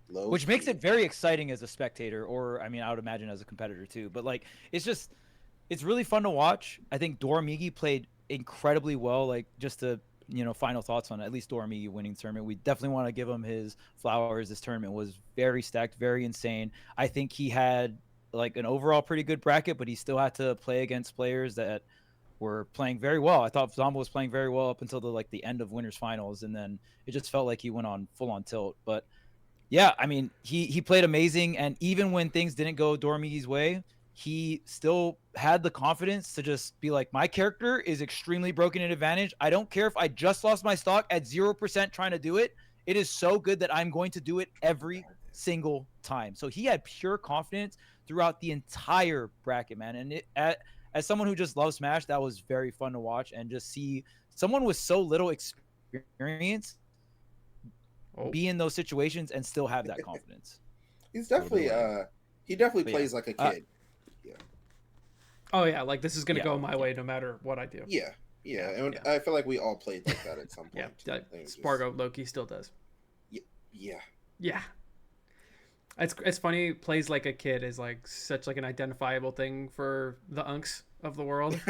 Which makes it very exciting as a spectator, or I mean, I would imagine as a competitor too. But like, it's really fun to watch. I think Dormigi played incredibly well. Like, just to, final thoughts on at least Dormigi winning the tournament. We definitely want to give him his flowers. This tournament was very stacked, very insane. I think he had like an overall pretty good bracket, but he still had to play against players that were playing very well. I thought Zamba was playing very well up until the end of winners finals, and then it just felt like he went on full on tilt. But yeah, I mean, he played amazing, and even when things didn't go Dormigi's way, he still had the confidence to just be like, my character is extremely broken in advantage. I don't care if I just lost my stock at 0% trying to do it. It is so good that I'm going to do it every single time. So he had pure confidence throughout the entire bracket, man. And as someone who just loves Smash, that was very fun to watch, and just see someone with so little experience be in those situations and still have that confidence. He's definitely he definitely plays like a kid. Oh yeah, like this is gonna go my way no matter what I do. Yeah. And I feel like we all played like that at some point. Spargo Loki still does. Yeah. It's funny. Plays like a kid is like such like an identifiable thing for the unks of the world.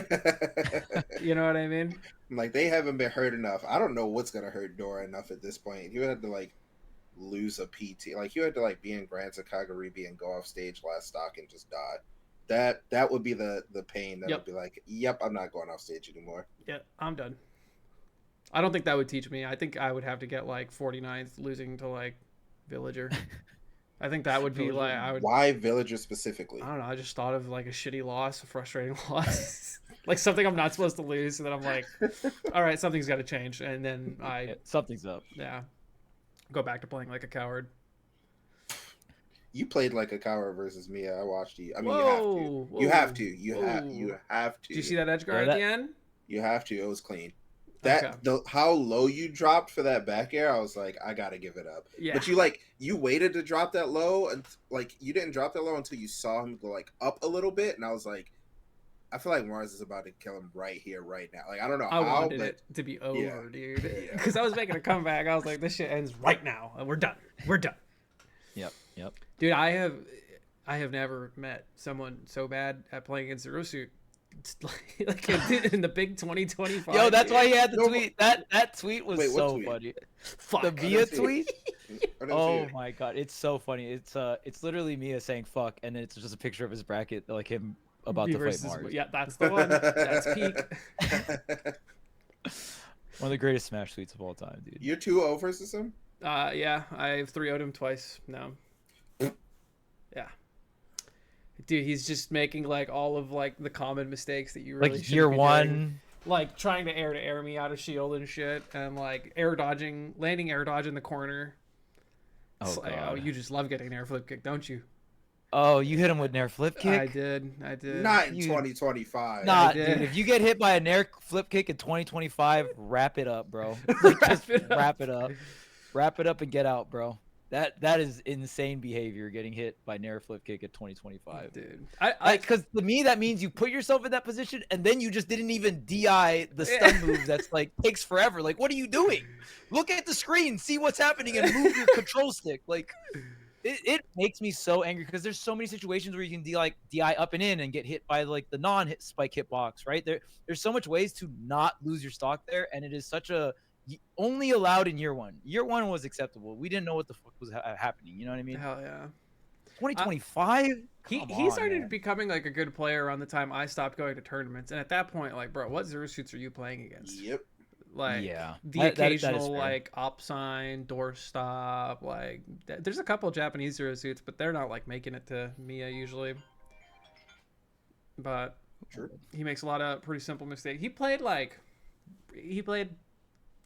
You know what I mean? Like, they haven't been hurt enough. I don't know what's gonna hurt Dora enough at this point. He would have to like lose a PT. Like, you had to like be in Grants of Kaguribi and go off stage last stock and just die. That would be the pain. That would be like, yep, I'm not going off stage anymore. Yeah, I'm done. I don't think that would teach me. I think I would have to get like 49th losing to like Villager. I think that would be like I would. Why Villager specifically? I don't know. I just thought of like a shitty loss, a frustrating loss, like something I'm not supposed to lose, and then I'm like, all right, something's got to change, and then something's up. Yeah, go back to playing like a coward. You played like a coward versus Mia. I watched you. I mean, Whoa, you have to. whoa. You have to. Did you see that edge guard at the end? You have to. It was clean. How low you dropped for that back air, I was like, I gotta give it up. Yeah. But you waited to drop that low, and like you didn't drop that low until you saw him go like up a little bit, and I was like, I feel like Mars is about to kill him right here, right now. Like I don't know I how, wanted but it to be over, dude. Yeah. Because I was making a comeback. I was like, this shit ends right now, and we're done. We're done. Yep. Dude, I have never met someone so bad at playing against Zero Suit. Like in the big 2025. Yo, that's why he had the tweet. That tweet was so tweet? funny. Fuck. The Mia tweet. Oh see my god, it's so funny. It's literally Mia saying fuck, and it's just a picture of his bracket, like him about to fight Mars. Yeah, that's the one. That's peak. One of the greatest Smash tweets of all time, dude. You're 2-0 versus him? Yeah, I've 3-0'd him twice now. Yeah. Dude, he's just making like all of like the common mistakes that you really like year one doing. Like trying to air me out of shield and shit, and like landing air dodge in the corner. It's like, oh, you just love getting an air flip kick, don't you? Oh, you hit him with an air flip kick? I did. Not in 2025. Nah, dude, if you get hit by an air flip kick in 2025, wrap it up, bro. Like, just wrap it up. Wrap it up and get out, bro. That is insane behavior, getting hit by an air flip kick at 2025. Dude. Because to me, that means you put yourself in that position and then you just didn't even DI the stun move that's like takes forever. Like, what are you doing? Look at the screen, see what's happening, and move your control stick. Like, it makes me so angry because there's so many situations where you can DI up and in and get hit by like the non-hit spike hitbox, right? There's so much ways to not lose your stock there, and it is such a only allowed in year one. Year one was acceptable. We didn't know what the fuck was happening. You know what I mean? Hell yeah. 2025. He started becoming like a good player around the time I stopped going to tournaments, and at that point, like, bro, what Zero Suits are you playing against? Yep. Like, yeah, the occasional like op sign, doorstop. Like, there's a couple Japanese Zero Suits, but they're not like making it to Mia usually. But Sure. He makes a lot of pretty simple mistakes. He played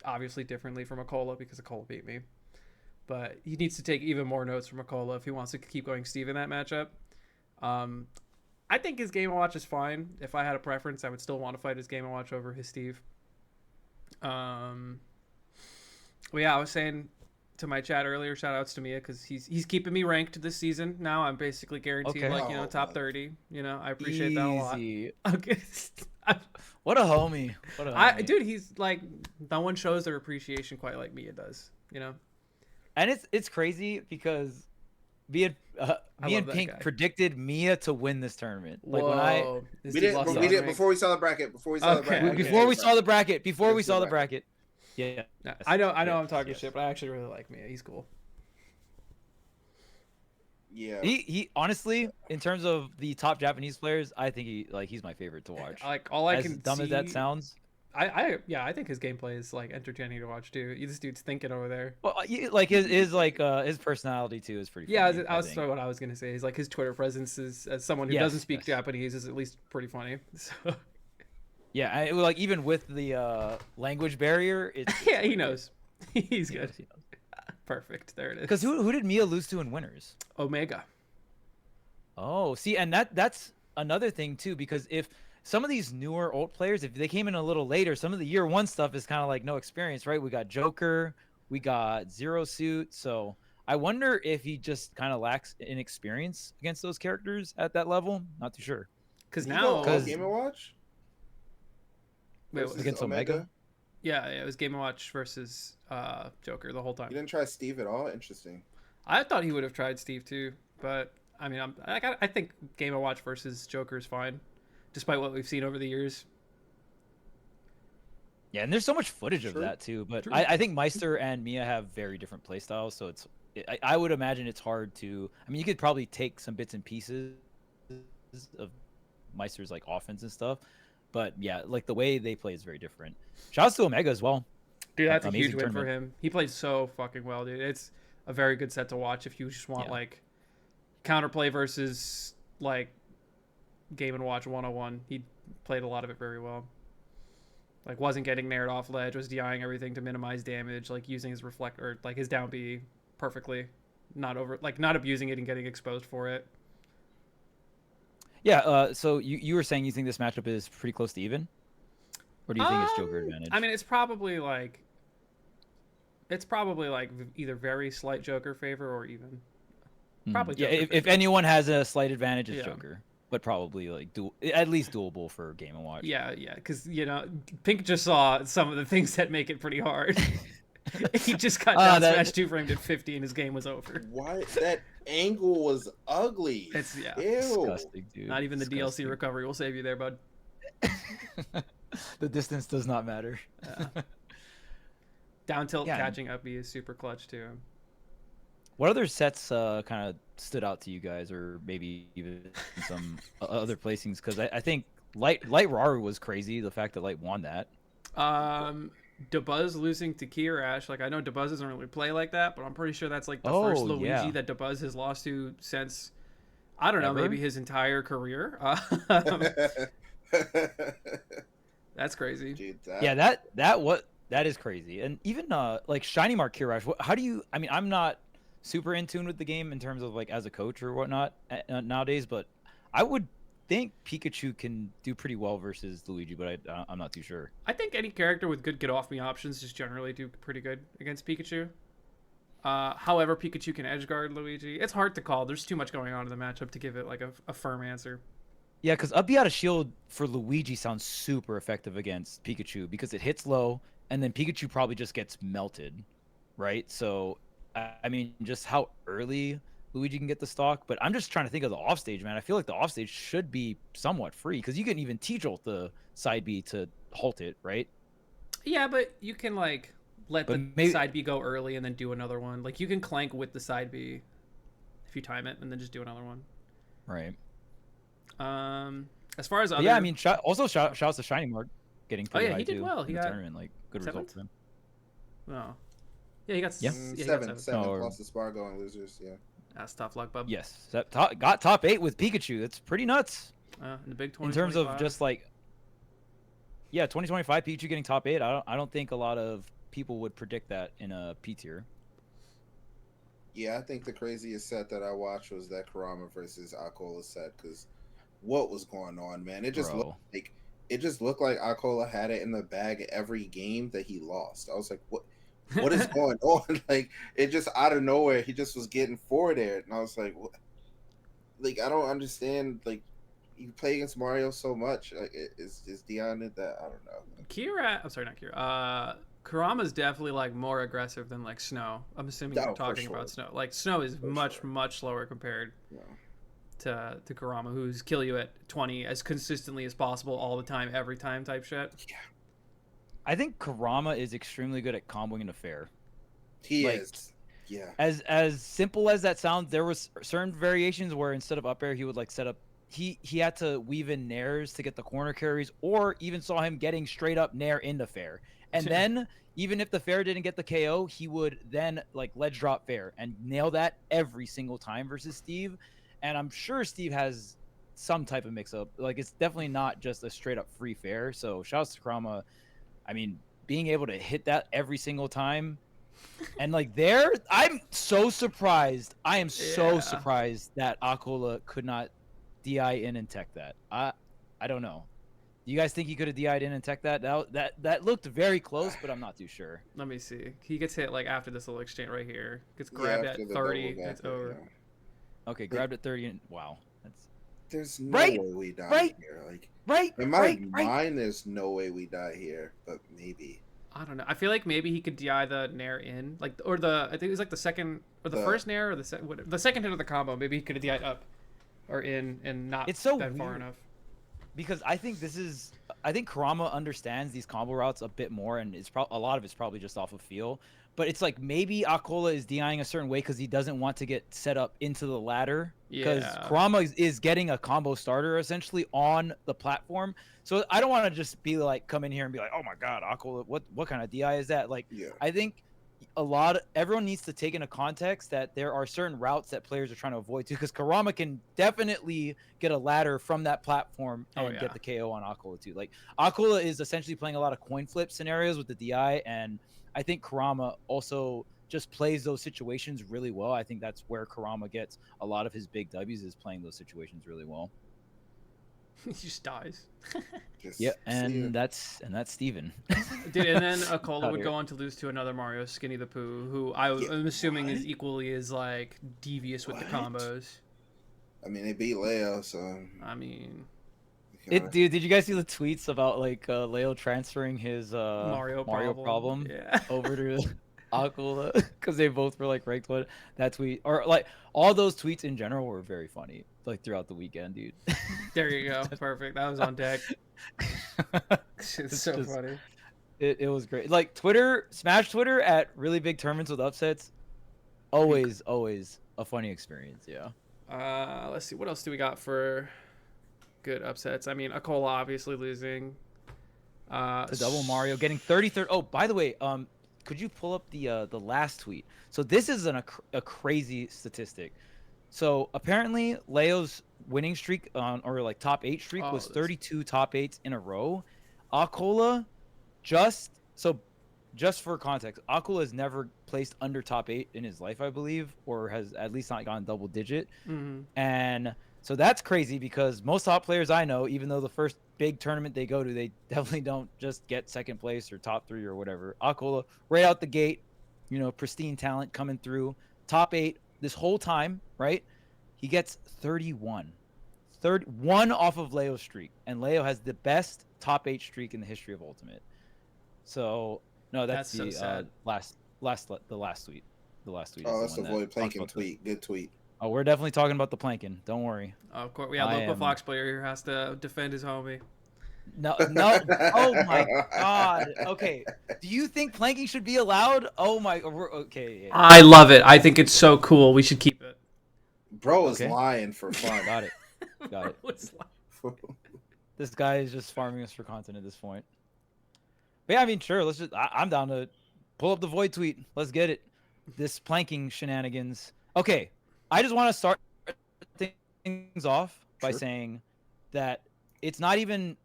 obviously differently from Akola because Akola beat me, but he needs to take even more notes from Akola if he wants to keep going Steve in that matchup. I think his Game & Watch is fine. If I had a preference, I would still want to fight his Game & Watch over his Steve. Well, yeah, I was saying to my chat earlier, shout outs to Mia because he's keeping me ranked this season. Now I'm basically guaranteed top 30. I appreciate that a lot. Okay. What a homie. Dude, he's like, no one shows their appreciation quite like Mia does, And it's crazy because me and Pink predicted Mia to win this tournament. Like Whoa. when we did before we saw the bracket. Before we saw the bracket. Yeah. I know I'm talking shit, but I actually really like Mia. He's cool. Yeah. He honestly, in terms of the top Japanese players, I think he's my favorite to watch. Like all I as can dumb see, as that sounds. I think his gameplay is like entertaining to watch too. This dude's thinking over there. Well, like his personality too is pretty. Yeah, funny, that's what I was gonna say. Is like his Twitter presence is, as someone who doesn't speak Japanese, is at least pretty funny. So. Yeah, like even with the language barrier, it's yeah, he knows. He's good. He knows. Perfect. There it is. Because who did Mia lose to in winners? Omega. Oh, see, and that's another thing too, because if some of these newer old players, if they came in a little later, some of the year one stuff is kind of like no experience, right? We got Joker, we got Zero Suit, so I wonder if he just kind of lacks inexperience against those characters at that level. Not too sure. Because now Game & Watch. Wait, against Omega? Yeah, it was Game & Watch versus Joker the whole time. You didn't try Steve at all? Interesting. I thought he would have tried Steve too, but I mean, I think Game & Watch versus Joker is fine, despite what we've seen over the years. Yeah, and there's so much footage of that too. But I think Meister and Mia have very different playstyles, so I would imagine it's hard to. I mean, you could probably take some bits and pieces of Meister's like offense and stuff, but yeah, like the way they play is very different. Shouts to Omega as well. Dude, that's a huge win for him. He played so fucking well, dude. It's a very good set to watch if you just want like counterplay versus like Game and Watch 101. He played a lot of it very well. Like wasn't getting nared off ledge, was DIing everything to minimize damage, like using his reflect or like his down B perfectly, not abusing it and getting exposed for it. Yeah. So you were saying you think this matchup is pretty close to even, or do you think it's Joker advantage? I mean, it's probably like either very slight Joker favor or even. Probably. Yeah. If anyone has a slight advantage, it's Joker. But probably like at least doable for Game and Watch. Yeah, because Pink just saw some of the things that make it pretty hard. He just got down smash 2-framed at 50 and his game was over. Why that angle was ugly? It's Ew. Disgusting, dude. Not even the DLC recovery will save you there, bud. The distance does not matter. Down tilt catching up B is super clutch too. What other sets kind of stood out to you guys, or maybe even some other placings? Because I think Light Raru was crazy. The fact that Light won that. Dabuz losing to Kirash. Like I know Dabuz doesn't really play like that, but I'm pretty sure that's like the first Luigi that Dabuz has lost to since I don't know, maybe his entire career. That's crazy. Dude, that is crazy. And even like Shiny Mark Kirash. How do you? I mean, I'm not super in tune with the game in terms of like as a coach or whatnot nowadays, but I would think Pikachu can do pretty well versus Luigi, but I'm not too sure. I think any character with good get off me options just generally do pretty good against Pikachu. However, Pikachu can edge guard Luigi. It's hard to call. There's too much going on in the matchup to give it like a firm answer. Yeah, because up B out of shield for Luigi sounds super effective against Pikachu because it hits low and then Pikachu probably just gets melted, right? So I mean, just how early Luigi can get the stock, but I'm just trying to think of the offstage, man. I feel like the offstage should be somewhat free because you can even T-jolt the side B to halt it, right? Yeah, but you can like let the side B go early and then do another one. Like you can clank with the side B if you time it and then just do another one. Right. As far as other... yeah, I mean, also shouts to Shiny Mark getting pretty high he did too well. He got tournament, like good results for him. Oh. Yeah, he got seven plus the Spargo and losers. Yeah, that's tough luck, bub. Yes, got top 8 with Pikachu. That's pretty nuts. In the big 2025. In terms of just like, 2025 Pikachu getting top 8. I don't think a lot of people would predict that in a P tier. Yeah, I think the craziest set that I watched was that Kurama versus Akola set because what was going on, man? It just looked like Akola had it in the bag every game that he lost. I was like, what is going on? Like it just out of nowhere, he just was getting forward aired, and I was like, what? Like I don't understand. Like you play against Mario so much, like is Dion it that I don't know. I'm sorry, not Kira. Kurama's definitely like more aggressive than like Snow. I'm assuming you're talking about Snow. Like Snow is much slower compared to Kurama, who's kill you at 20 as consistently as possible all the time, every time type shit. Yeah. I think Kurama is extremely good at comboing into fair. He is. Yeah. As simple as that sounds, there was certain variations where instead of up air, he would like set up. He had to weave in nairs to get the corner carries, or even saw him getting straight up nair into fair. And then even if the fair didn't get the KO, he would then like ledge drop fair and nail that every single time versus Steve. And I'm sure Steve has some type of mix up. Like it's definitely not just a straight up free fair. So shouts to Kurama. I mean, being able to hit that every single time. And like there, I'm so surprised. I am so surprised that Akola could not DI in and tech that. I don't know. Do you guys think he could have DI'd in and tech that? That looked very close, but I'm not too sure. Let me see. He gets hit like after this little exchange right here. Gets grabbed at 30. It's over. Yeah. Okay, grabbed at 30 and wow. There's no way we die here. Like in my mind, there's no way we die here, but maybe. I don't know. I feel like maybe he could DI the nair in, like, or I think it was like the second or the first nair or the second hit of the combo. Maybe he could have DI'd up or in and not it's so that weird. Far enough. Because I think Kurama understands these combo routes a bit more, and a lot of it's probably just off of feel. But it's like maybe Akola is DIing a certain way because he doesn't want to get set up into the ladder. Because Kurama is getting a combo starter essentially on the platform. So I don't want to just be like come in here and be like, oh my god, Akola, what kind of DI is that? Like I think everyone needs to take into context that there are certain routes that players are trying to avoid too, because Karama can definitely get a ladder from that platform and get the KO on Akula too. Like Akula is essentially playing a lot of coin flip scenarios with the DI, and I think Karama also just plays those situations really well. I think that's where Karama gets a lot of his big W's, is playing those situations really well. He just dies. Yeah, and that's Steven. Dude, and then Akola would go on to lose to another Mario, Skinny the Pooh, who I'm assuming is equally as like devious with the combos. I mean, they beat Leo, so I mean, dude, did you guys see the tweets about like Leo transferring his Mario problem over to Akula because they both were like ranked one? That tweet, or like all those tweets in general, were very funny like throughout the weekend, dude. There you go, perfect. That was on deck. It's so funny. It was great. Like Twitter, Smash Twitter at really big tournaments with upsets, always a funny experience. Yeah. Let's see, what else do we got for good upsets? I mean, Akola obviously losing. To double Mario, getting 33rd. Oh, by the way, could you pull up the last tweet? So this is a crazy statistic. So apparently Leo's winning streak or like top 8 streak was 32 top 8s in a row. Akola, just for context, Akula has never placed under top 8 in his life, I believe, or has at least not gone double digit. And so that's crazy, because most top players I know, even though the first big tournament they go to, they definitely don't just get second place or top 3 or whatever. Akula, right out the gate, pristine talent coming through, top 8 this whole time, right? He gets 31. 31 off of Leo's streak, and Leo has the best top 8 streak in the history of Ultimate. So no, that's the so last tweet. The last tweet. Oh, that's the Void Planking tweet. Good tweet. Oh, we're definitely talking about the planking. Don't worry. Of course, yeah. Local Fox player here has to defend his homie. No. Oh my God. Okay. Do you think planking should be allowed? Oh my. Okay. Yeah. I love it. I think it's so cool. We should keep it. Bro is lying for fun. Got it. This guy is just farming us for content at this point. But yeah, I mean, sure. Let's just. I'm down to pull up the Void tweet. Let's get it. This planking shenanigans. Okay. I just want to start things off by saying that it's not even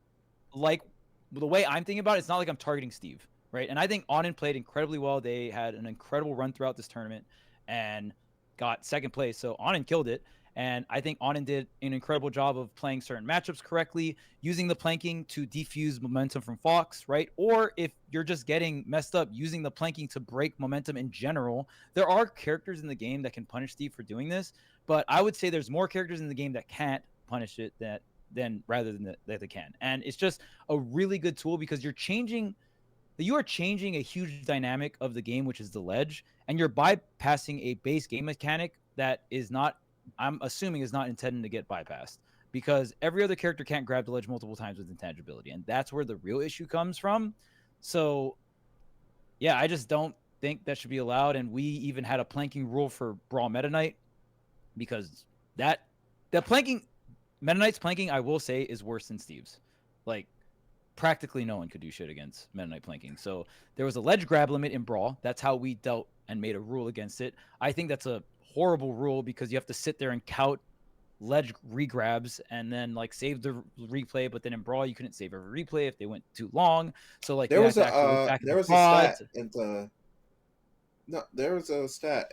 like the way I'm thinking about it. It's not like I'm targeting Steve, right? And I think Onin played incredibly well. They had an incredible run throughout this tournament and got second place. So Onin killed it. And I think Onin did an incredible job of playing certain matchups correctly, using the planking to defuse momentum from Fox, right? Or if you're just getting messed up, using the planking to break momentum in general. There are characters in the game that can punish Steve for doing this, but I would say there's more characters in the game that can't punish it that they can. And it's just a really good tool, because you are changing a huge dynamic of the game, which is the ledge, and you're bypassing a base game mechanic that is not, I'm assuming, is not intended to get bypassed, because every other character can't grab the ledge multiple times with intangibility, and that's where the real issue comes from. So yeah, I just don't think that should be allowed. And we even had a planking rule for Brawl Meta Knight, because the planking, Meta Knight's planking, I will say, is worse than Steve's. Like, practically no one could do shit against Meta Knight planking. So there was a ledge grab limit in Brawl. That's how we dealt and made a rule against it. I think that's a horrible rule, because you have to sit there and count ledge regrabs and then like save the replay, but then in Brawl you couldn't save every replay if they went too long. So like there was a stat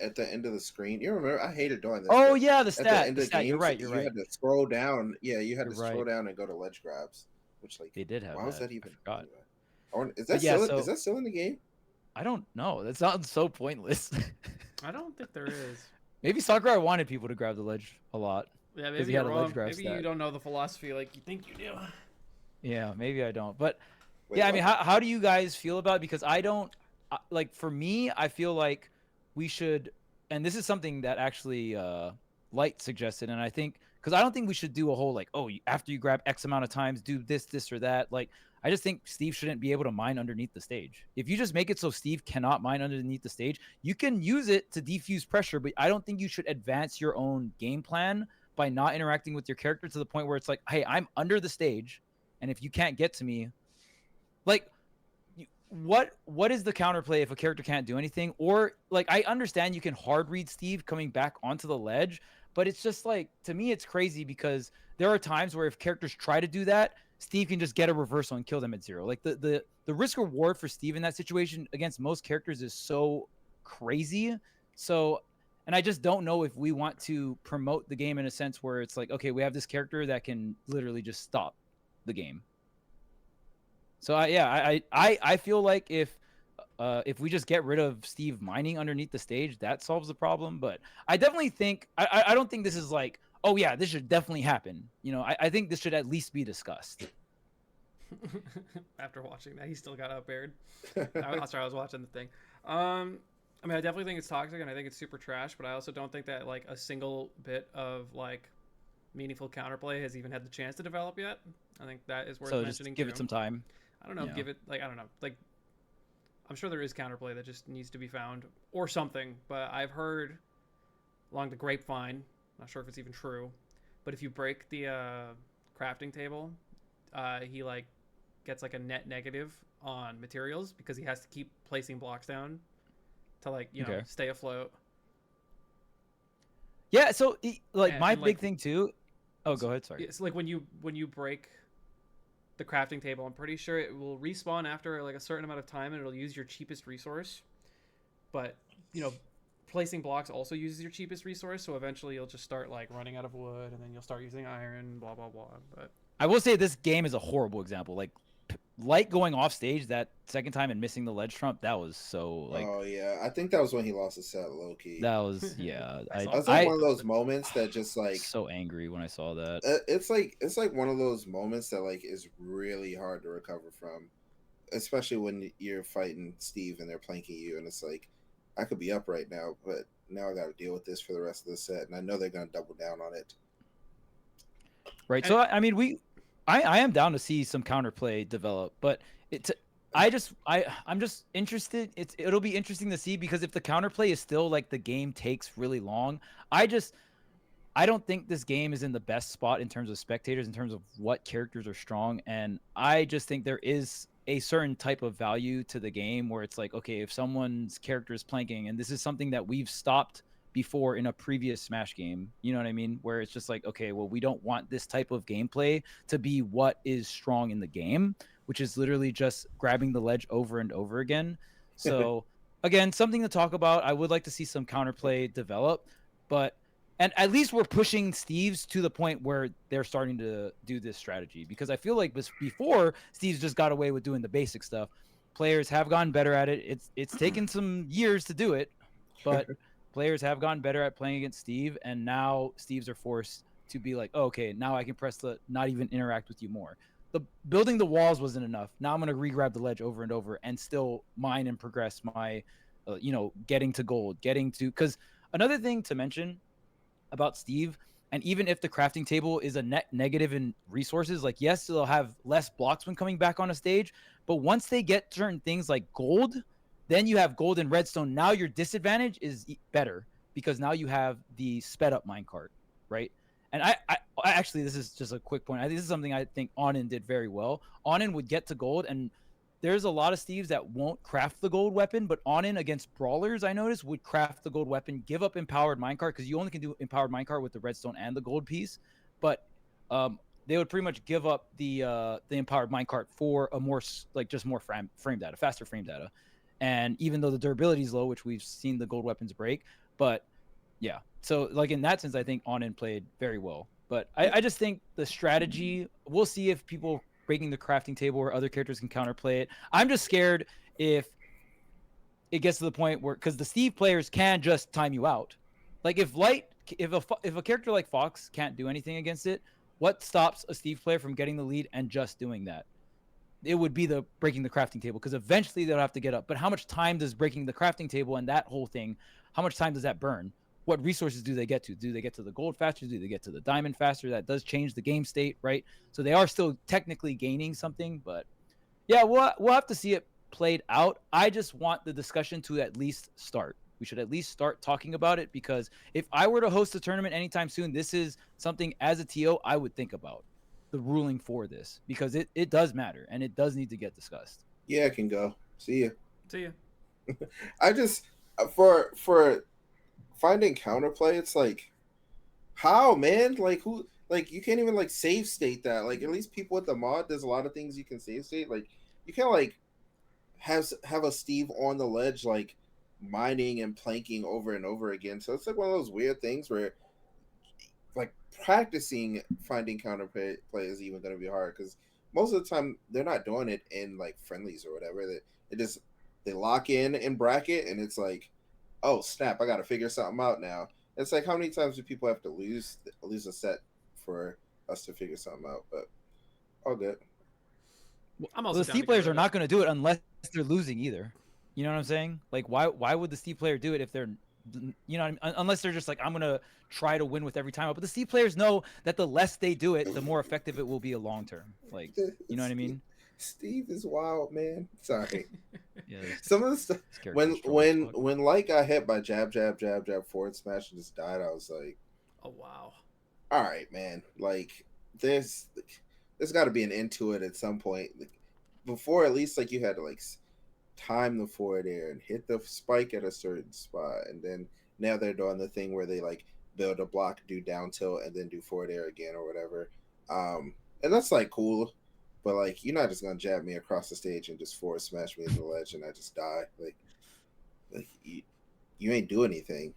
at the end of the screen. You remember? I hated doing this. Oh yeah, the stat. At the end of the stat. Games, You're right. You had to scroll down. Yeah, you had to scroll down and go to ledge grabs, which like they did have. Why was that even? I forgot. Is that is that still in the game? I don't know. That sounds so pointless. I don't think there is. Maybe Sakurai wanted people to grab the ledge a lot. Yeah, maybe you're wrong. Maybe you don't know the philosophy like you think you do. Yeah, maybe I don't. But yeah, I mean, how do you guys feel about it? Because I don't, like, for me, I feel like we should, and this is something that actually Light suggested, and I think, because I don't think we should do a whole like, oh, after you grab X amount of times, do this or that. Like, I just think Steve shouldn't be able to mine underneath the stage. If you just make it so Steve cannot mine underneath the stage, you can use it to defuse pressure, but I don't think you should advance your own game plan by not interacting with your character to the point where it's like, hey, I'm under the stage, and if you can't get to me, like, what is the counterplay if a character can't do anything? Or like, I understand you can hard read Steve coming back onto the ledge, but it's just like, to me, it's crazy because there are times where if characters try to do that, Steve can just get a reversal and kill them at 0. Like the risk reward for Steve in that situation against most characters is so crazy. So, and I just don't know if we want to promote the game in a sense where it's like, okay, we have this character that can literally just stop the game. So I feel like if we just get rid of Steve mining underneath the stage, that solves the problem. But I definitely think I don't think this is like, oh yeah, this should definitely happen. You know, I think this should at least be discussed. After watching that, he still got up aired. I was watching the thing. I mean, I definitely think it's toxic and I think it's super trash, but I also don't think that like a single bit of like meaningful counterplay has even had the chance to develop yet. I think that is worth mentioning. Just give it some time. I don't know. Yeah. Give it like, I don't know. Like, I'm sure there is counterplay that just needs to be found or something, but I've heard along the grapevine, not sure if it's even true, but if you break the crafting table, he like gets like a net negative on materials because he has to keep placing blocks down to like, you know, stay afloat. Yeah, so like my big thing too. Oh, go ahead. Sorry. It's like when you break the crafting table, I'm pretty sure it will respawn after like a certain amount of time and it'll use your cheapest resource. But, you know, placing blocks also uses your cheapest resource, so eventually you'll just start like running out of wood and then you'll start using iron, blah blah blah. But I will say this game is a horrible example. Like Light going off stage that second time and missing the ledge trump, that was so like. Oh yeah, I think that was when he lost the set, low key. That was I was like one of those moments that just like so angry when I saw that. It's like one of those moments that like is really hard to recover from, especially when you're fighting Steve and they're planking you, and it's like I could be up right now, but now I got to deal with this for the rest of the set, and I know they're gonna double down on it. Right. So I mean, I am down to see some counterplay develop, but I'm just interested. It'll be interesting to see because if the counterplay is still like the game takes really long, I don't think this game is in the best spot in terms of spectators, in terms of what characters are strong, and I just think there is a certain type of value to the game where it's like, okay, if someone's character is planking, and this is something that we've stopped before in a previous Smash game, you know what I mean? Where it's just like, okay, well, we don't want this type of gameplay to be what is strong in the game, which is literally just grabbing the ledge over and over again. So again, something to talk about. I would like to see some counterplay develop, and at least we're pushing Steve's to the point where they're starting to do this strategy, because I feel like before Steve's just got away with doing the basic stuff. Players have gotten better at it. It's taken some years to do it, but players have gotten better at playing against Steve, and now Steves are forced to be like, oh, okay, now I can press the not even interact with you more. The building the walls wasn't enough. Now I'm going to re-grab the ledge over and over and still mine and progress my, getting to gold, because another thing to mention about Steve, and even if the crafting table is a net negative in resources, like yes, they'll have less blocks when coming back on a stage, but once they get certain things like gold, then you have gold and redstone. Now your disadvantage is better because now you have the sped up minecart, right? And I actually, this is just a quick point. This is something I think Onin did very well. Onin would get to gold, and there's a lot of Steves that won't craft the gold weapon, but Onin against brawlers, I noticed, would craft the gold weapon, give up empowered minecart, because you only can do empowered minecart with the redstone and the gold piece, but they would pretty much give up the empowered minecart for a more frame data, faster frame data. And even though the durability is low, which we've seen the gold weapons break, but yeah. So like in that sense, I think Onin played very well. But I just think the strategy, we'll see if people breaking the crafting table or other characters can counterplay it. I'm just scared if it gets to the point where, because the Steve players can just time you out. Like if a character like Fox can't do anything against it, what stops a Steve player from getting the lead and just doing that? It would be the breaking the crafting table, because eventually they'll have to get up. But how much time does breaking the crafting table and that whole thing, how much time does that burn? What resources do they get to? Do they get to the gold faster? Do they get to the diamond faster? That does change the game state, right? So they are still technically gaining something, but yeah, we'll have to see it played out. I just want the discussion to at least start. We should at least start talking about it, because if I were to host a tournament anytime soon, this is something as a TO I would think about. The ruling for this, because it does matter and it does need to get discussed. Yeah, it can go. See ya. See ya. I just for finding counterplay, it's like, how, man? Like, who? Like, you can't even like save state that. Like, at least people with the mod, there's a lot of things you can save state. Like, you can't like have a Steve on the ledge like mining and planking over and over again. So it's like one of those weird things where like practicing finding counterplay is even going to be hard because most of the time they're not doing it in like friendlies or whatever. They lock in bracket and it's like, oh snap, I got to figure something out now. It's like, how many times do people have to lose a set for us to figure something out? But all good. I'm Well, also the down to Steve get players rid are of not it. going to do it unless they're losing either. You know what I'm saying? Like, why would the Steve player do it if they're, you know, what I mean? Unless they're just like, I'm gonna try to win with every time. But the Steve players know that the less they do it, the more effective it will be a long term. Like, you know what I mean? Steve is wild, man. Sorry. Yeah. Some of the stuff when Light got hit by jab forward smash and just died, I was like, oh wow. All right, man. Like, there's got to be an end to it at some point. Like, before, at least, like, you had to like time the forward air and hit the spike at a certain spot, and then now they're doing the thing where they like build a block, do down tilt, and then do forward air again or whatever. And that's like cool, but like, you're not just gonna jab me across the stage and just forward smash me into the ledge and I just die. Like you ain't do anything.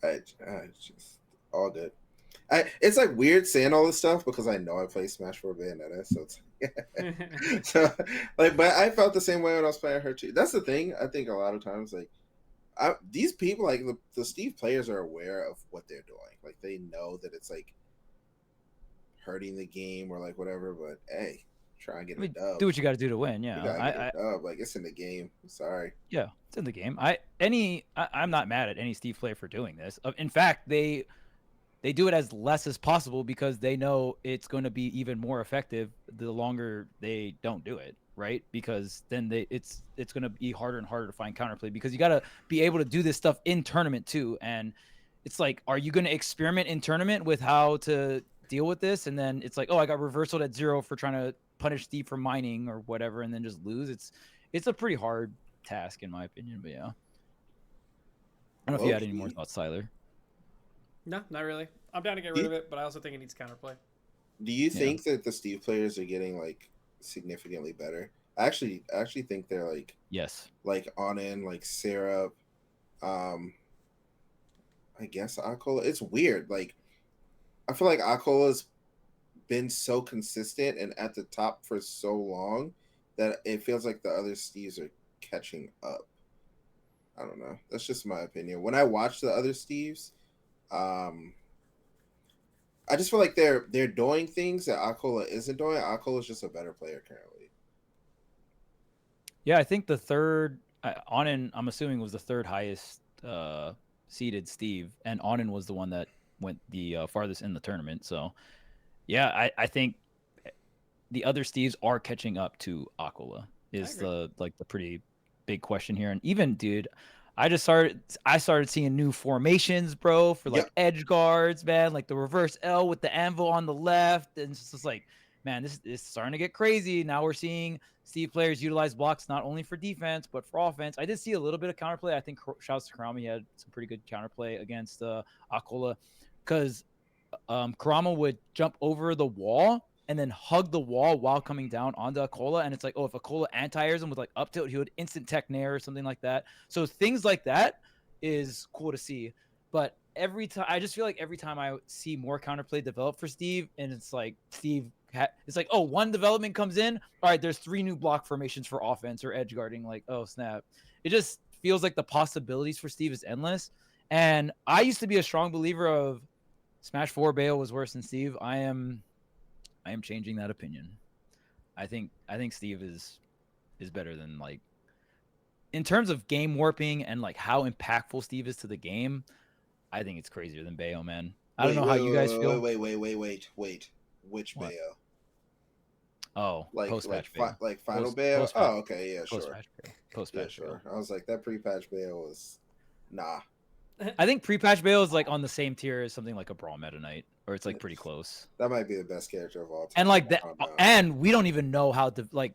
It's just all good. It's like weird saying all this stuff because I know I play Smash 4 Bayonetta, so it's so like, but I felt the same way when I was playing her too. That's the thing. I think a lot of times, like, these people, like the Steve players, are aware of what they're doing. Like, they know that it's like hurting the game or like whatever. But hey, try and get a dub. Do what you got to do to win. Yeah, you gotta get a dub. Like, it's in the game. Sorry. Yeah, it's in the game. I'm not mad at any Steve player for doing this. In fact, they do it as less as possible because they know it's going to be even more effective the longer they don't do it, right? Because then it's going to be harder and harder to find counterplay because you got to be able to do this stuff in tournament too. And it's like, are you going to experiment in tournament with how to deal with this? And then it's like, oh, I got reversaled at 0 for trying to punish Steve for mining or whatever, and then just lose. It's a pretty hard task in my opinion, but yeah. I don't know if you had any more thoughts, Tyler. No, not really. I'm down to get rid of it, but I also think it needs counterplay. Do you think that the Steve players are getting like significantly better? I actually think they're like, yes, like Onin, like Sarah, I guess Akola. It's weird. Like, I feel like Akola's been so consistent and at the top for so long that it feels like the other Steves are catching up. I don't know. That's just my opinion. When I watch the other Steves, I just feel like they're doing things that Akola isn't doing. Akola's just a better player currently. Yeah, I think the third Onin, I'm assuming, was the third highest seeded Steve, and Onin was the one that went the farthest in the tournament. So, yeah, I think the other Steves are catching up to Akola. Is the pretty big question here, and even dude. I started seeing new formations, bro, for like edge guards, man, like the reverse L with the anvil on the left. And it's just like, man, this is starting to get crazy. Now we're seeing Steve players utilize blocks not only for defense, but for offense. I did see a little bit of counterplay. I think shouts to Karama. He had some pretty good counterplay against Akola because Karama would jump over the wall and then hug the wall while coming down onto Akola. And it's like, oh, if Akola anti-airs him with like up tilt, he would instant tech nair or something like that. So things like that is cool to see. But every time, I just feel like every time I see more counterplay develop for Steve, and it's like it's like, oh, one development comes in. All right, there's 3 new block formations for offense or edge guarding. Like, oh, snap. It just feels like the possibilities for Steve is endless. And I used to be a strong believer of Smash 4 Bayo was worse than Steve. I am changing that opinion. I think Steve is better than, like, in terms of game warping and like how impactful Steve is to the game. I think it's crazier than Bayo, man. I don't know how you guys feel. Wait. Which Bayo? Oh, like post-patch Bayo. Like final Bayo? Oh, okay, yeah, sure. Post-patch Bayo. I was like, that pre-patch Bayo was nah. I think pre-patch Bayo is like on the same tier as something like a Brawl Meta Knight, or it's like pretty close. That might be the best character of all time. And like that, and we don't even know how to like.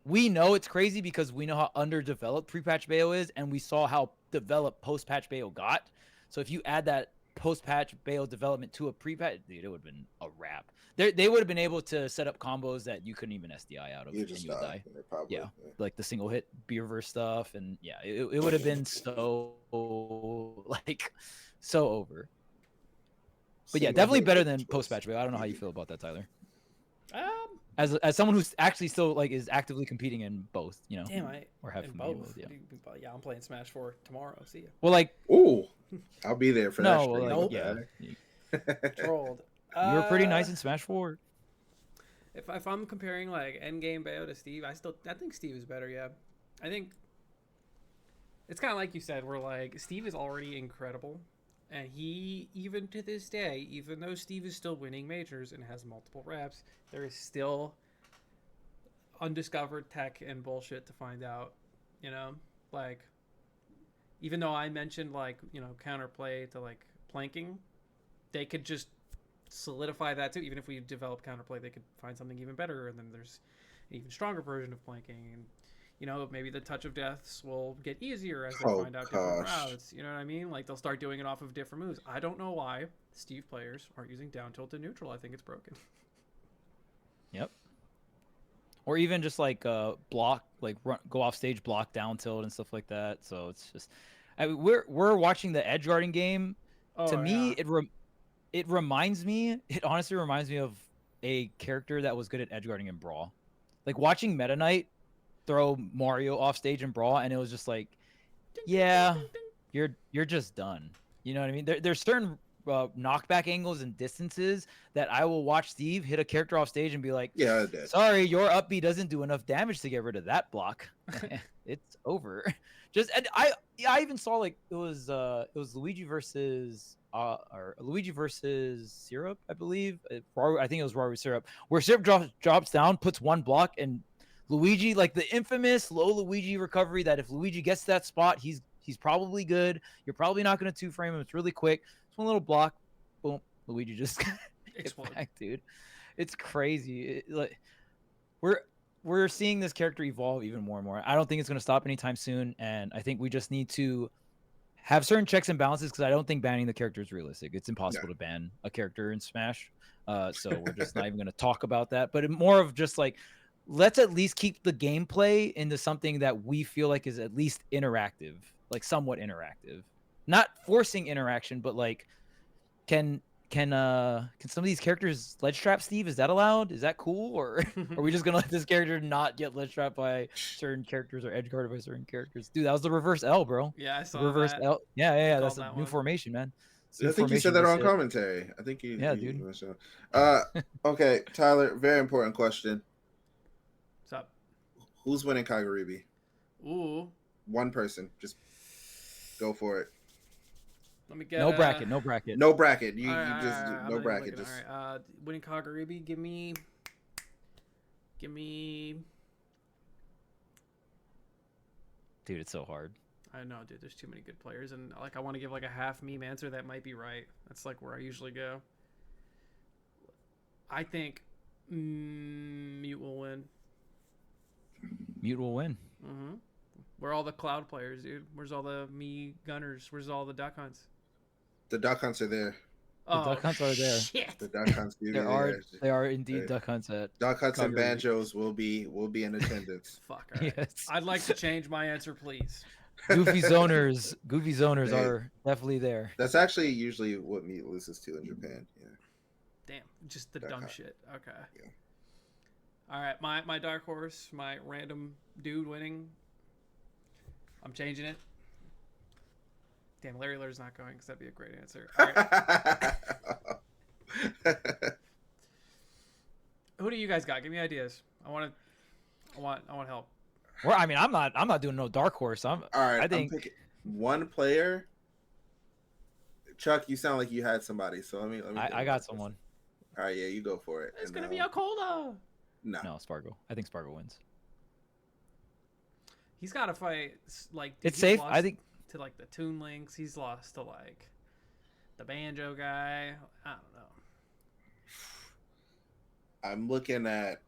we know it's crazy because we know how underdeveloped pre-patch Bayo is, and we saw how developed post-patch Bayo got. So if you add that post-patch Bayo development to a pre-patch, dude, it would have been a wrap. They would have been able to set up combos that you couldn't even SDI out of, You and just you would die. die. Probably. Yeah, like the single hit beer verse stuff, and yeah, it would have been so like so over. But yeah, Single definitely hit better with than twist. post-patch Bayo. I don't know how you feel about that, Tyler. Um, As someone who's actually still like is actively competing in both, you know. damn, I or have in competed both. both, yeah. Yeah, I'm playing Smash 4 tomorrow. See ya. Well, like, Ooh, I'll be there for that. no, stream. like, Nope. yeah, Trolled. you were pretty nice in Smash 4. If I'm comparing like endgame Bayo to Steve, I think Steve is better. Yeah, I think it's kind of like you said, where like Steve is already incredible, and he even to this day, even though Steve is still winning majors and has multiple reps, there is still undiscovered tech and bullshit to find out. You know, like even though I mentioned like counterplay to like planking, they could just solidify that too. Even if we develop counterplay, they could find something even better, and then there's an even stronger version of planking. And maybe the touch of deaths will get easier as they find out different routes. You know what I mean? Like they'll start doing it off of different moves. I don't know why Steve players aren't using down tilt and neutral. I think it's broken. Yep. Or even just like block, like go off stage, block down tilt and stuff like that. So it's just, we're watching the edge guarding game. To me, it honestly reminds me of a character that was good at edge guarding in Brawl. Like watching Meta Knight throw Mario off stage in Brawl, and it was just like, yeah, you're just done. You know what I mean? There's certain knockback angles and distances that I will watch Steve hit a character off stage and be like, yeah, sorry, your up B doesn't do enough damage to get rid of that block. It's over. And I even saw like it was Luigi versus Syrup, I believe. I think it was Raw Syrup, where Syrup drops down, puts one block, and Luigi, like the infamous low Luigi recovery, that if Luigi gets to that spot, he's probably good. You're probably not going to 2-frame him. It's really quick. It's one little block, boom, Luigi just Explode. back, dude. It's crazy. Like we're seeing this character evolve even more and more. I don't think it's going to stop anytime soon, and I think we just need to have certain checks and balances, because I don't think banning the character is realistic. It's impossible to ban a character in Smash. So we're just not even going to talk about that. But more of just like, let's at least keep the gameplay into something that we feel like is at least interactive, like somewhat interactive. Not forcing interaction, but like, can some of these characters ledge trap Steve? Is that allowed? Is that cool? Or are we just gonna let this character not get ledge trapped by certain characters or edge guarded by certain characters? Dude, that was the reverse L, bro. Yeah, I saw reverse that. L. Yeah. That's a that new one. formation, man. I think you said that on commentary. I think you. Yeah, you dude. mentioned. Okay, Tyler. Very important question. What's up? Who's winning Kagaribi? Ooh. One person. Just go for it. Let me get no bracket. No bracket. You just no bracket. Just all right. Winning Kagaribi. Give me. Dude, it's so hard. I know, dude. There's too many good players, and like I want to give like a half meme answer that might be right. That's like where I usually go. I think Mute will win. Mute will win. Mm-hmm. Where are all the Cloud players, dude? Where's all the me gunners? Where's all the Duck Hunts? the Duck Hunts are there. The Duck Hunts are there. Shit. The Duck Hunts do There are indeed There. Duck Hunts at Duck Hunts and Kagaribi. Banjos will be in attendance. Fuck. All right. Yes. I'd like to change my answer, please. Goofy zoners Hey. are definitely there. That's actually usually what Meat loses to in Japan. Yeah. Damn, just the Duck dumb Hunt. shit. Okay. Yeah. All right, my dark horse, my random dude winning. I'm changing it. Damn, Larry Ler's not going because that'd be a great answer. All right. Who do you guys got? Give me ideas. I want help. Well, I mean, I'm not doing no dark horse. All right. I think I'm picking one player. Chuck, you sound like you had somebody, so let me. I got someone. All right, yeah, you go for it. It's gonna be a Coda. No, Spargo. I think Spargo wins. He's got to fight like. It's he's safe. lost I think to like the Toon Links. He's lost to like the Banjo guy. I don't know. I'm looking at.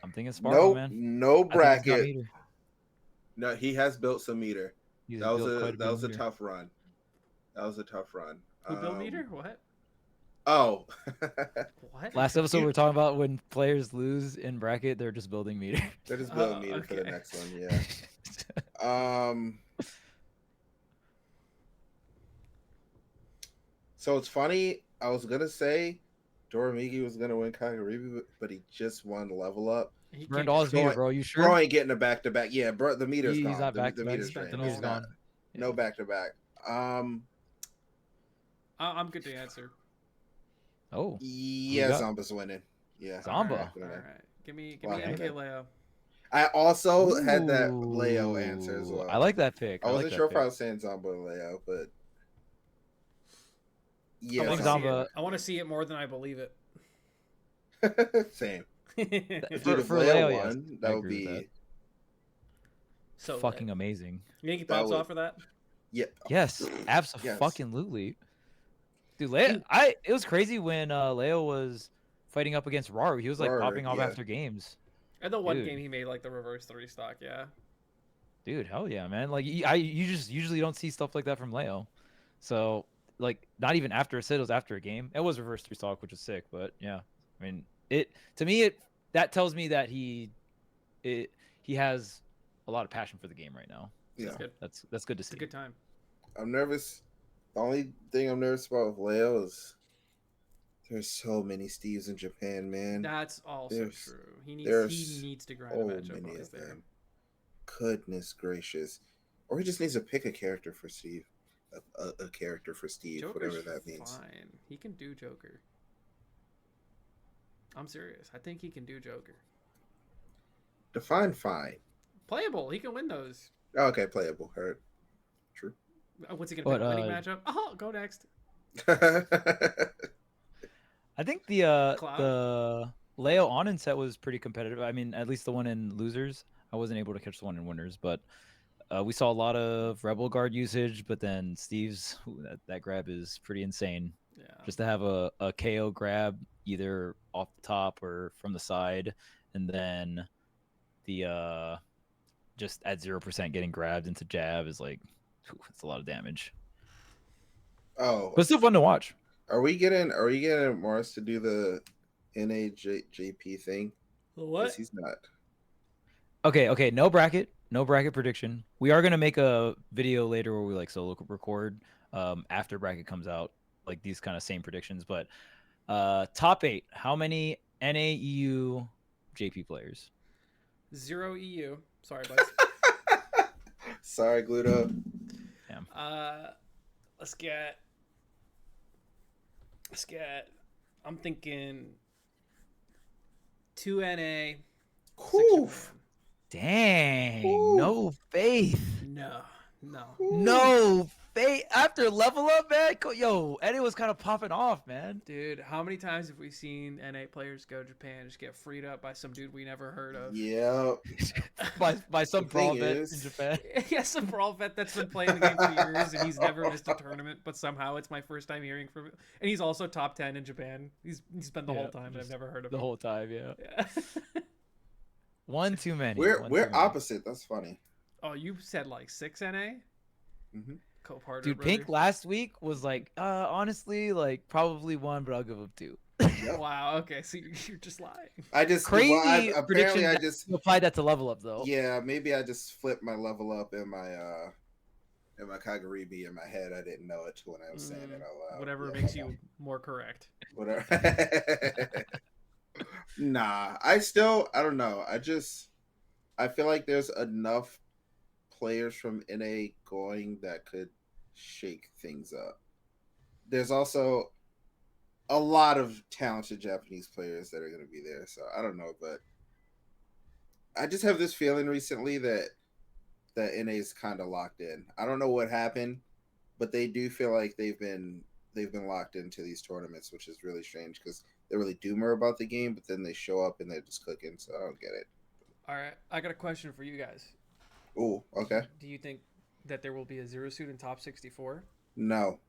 I'm thinking Sparrow, No, man. no I think he's got bracket. meter. No, he has built some meter. He's That was built a quite that was a meter. tough run. That was a tough run. Who built meter? What? Oh. What? Last episode we were talking about when players lose in bracket, they're just building meter. They're just building meter for the okay. next one, yeah. So it's funny. I was gonna say Doramigi was gonna win Kagaribi, but he just won level up. He Burned all his meter, bro. You sure? Bro ain't getting a back to back. Yeah, bro, the meter's He's gone. not The back-to-back. meter's He's drained. back-to-back. It's not- gone. No back to back. I'm good to answer. Oh. Yeah, got? Zomba's winning. Yeah. Zomba. All right. Give me Wow. MK Leo. I also had that Leo answer as Ooh, well. I like that pick. I like wasn't that sure if I pick. was saying Zomba or Leo, but I yeah, want Zomba. to see it more than I believe it. Same. So Dude, if for Leo Leo, yes, won, I that would agree with be fucking amazing. Yankee that pops would- off for that. yeah. Yes, Yes. absolutely. Dude, Leo, it was crazy when Leo was fighting up against Raru. He was like Raru, popping off yeah. after games. And the one Dude. game he made like the reverse 3 stock, yeah. Dude, hell yeah, man! Like you just usually don't see stuff like that from Leo. So like not even after a sit, it was after a game. It was reverse 3 stock, which is sick. But yeah, I mean that tells me that he has a lot of passion for the game right now. Yeah. That's good. That's good to It's see. a good time. I'm nervous. The only thing I'm nervous about with Leo is there's so many Steves in Japan, man. That's also There's- true. He there's needs to grind so a matchup many while he's of there. them. Goodness gracious. Or he just needs to pick a character for Steve. A character for Steve, Joker's whatever that means. fine. He can do Joker. I'm serious. I think he can do Joker. Define fine. Playable. He can win those. Oh, okay, playable. Heard. True. What's he gonna pick? But, Winning matchup? Oh, go next. I think the Cloud? Leo Onin set was pretty competitive. I mean, at least the one in losers. I wasn't able to catch the one in winners, but we saw a lot of Rebel Guard usage. But then Steve's that grab is pretty insane. Yeah. Just to have a KO grab either off the top or from the side, and then the just at 0% getting grabbed into jab is like it's a lot of damage. Oh, But it's still fun to watch. are we getting Morris to do the NAJP thing? The 'Cause what? he's not. Okay. No bracket prediction. We are gonna make a video later where we like solo record after bracket comes out, like these kind of same predictions. But top 8, how many NAEU JP players? 0 EU. Sorry, bud. Sorry, Gluto. Damn. Let's get. I'm thinking 2 NA. 6 Whew. Japan. Dang. Ooh. No faith. No. No faith. After level up, man. Yo, Eddie was kind of popping off, man. Dude, how many times have we seen NA players go to Japan and just get freed up by some dude we never heard of? Yeah. by some The brawl thing vet is- in Japan. Yeah, some brawl vet that's been playing the game for years and he's never missed a tournament, but somehow it's my first time hearing from him. And he's also top 10 in Japan. He's been the whole time, and I've never heard of The him. whole time, yeah. Yeah. One too many. We're one too many. opposite. That's funny. Oh, you said like 6 NA? Mm-hmm. Co-partner, Dude, brother. Pink last week was like, honestly, like probably 1, but I'll give him 2. Wow, okay, so you're just lying. I just Crazy apparently prediction. I that just you applied that to level up though. yeah, maybe I just flipped my level up in my Kagaribi in my head. I didn't know it till when I was saying it out loud. Whatever Yeah, makes you more correct. whatever. Nah, I don't know. I feel like there's enough players from NA going that could shake things up. There's also a lot of talented Japanese players that are going to be there, so I don't know, but I just have this feeling recently that NA is kind of locked in. I don't know what happened, but they do feel like they've been locked into these tournaments, which is really strange because they're really doomer about the game, but then they show up and they're just cooking, so I don't get it. All right, I got a question for you guys. Oh, okay. Do you think that there will be a zero suit in top 64? No.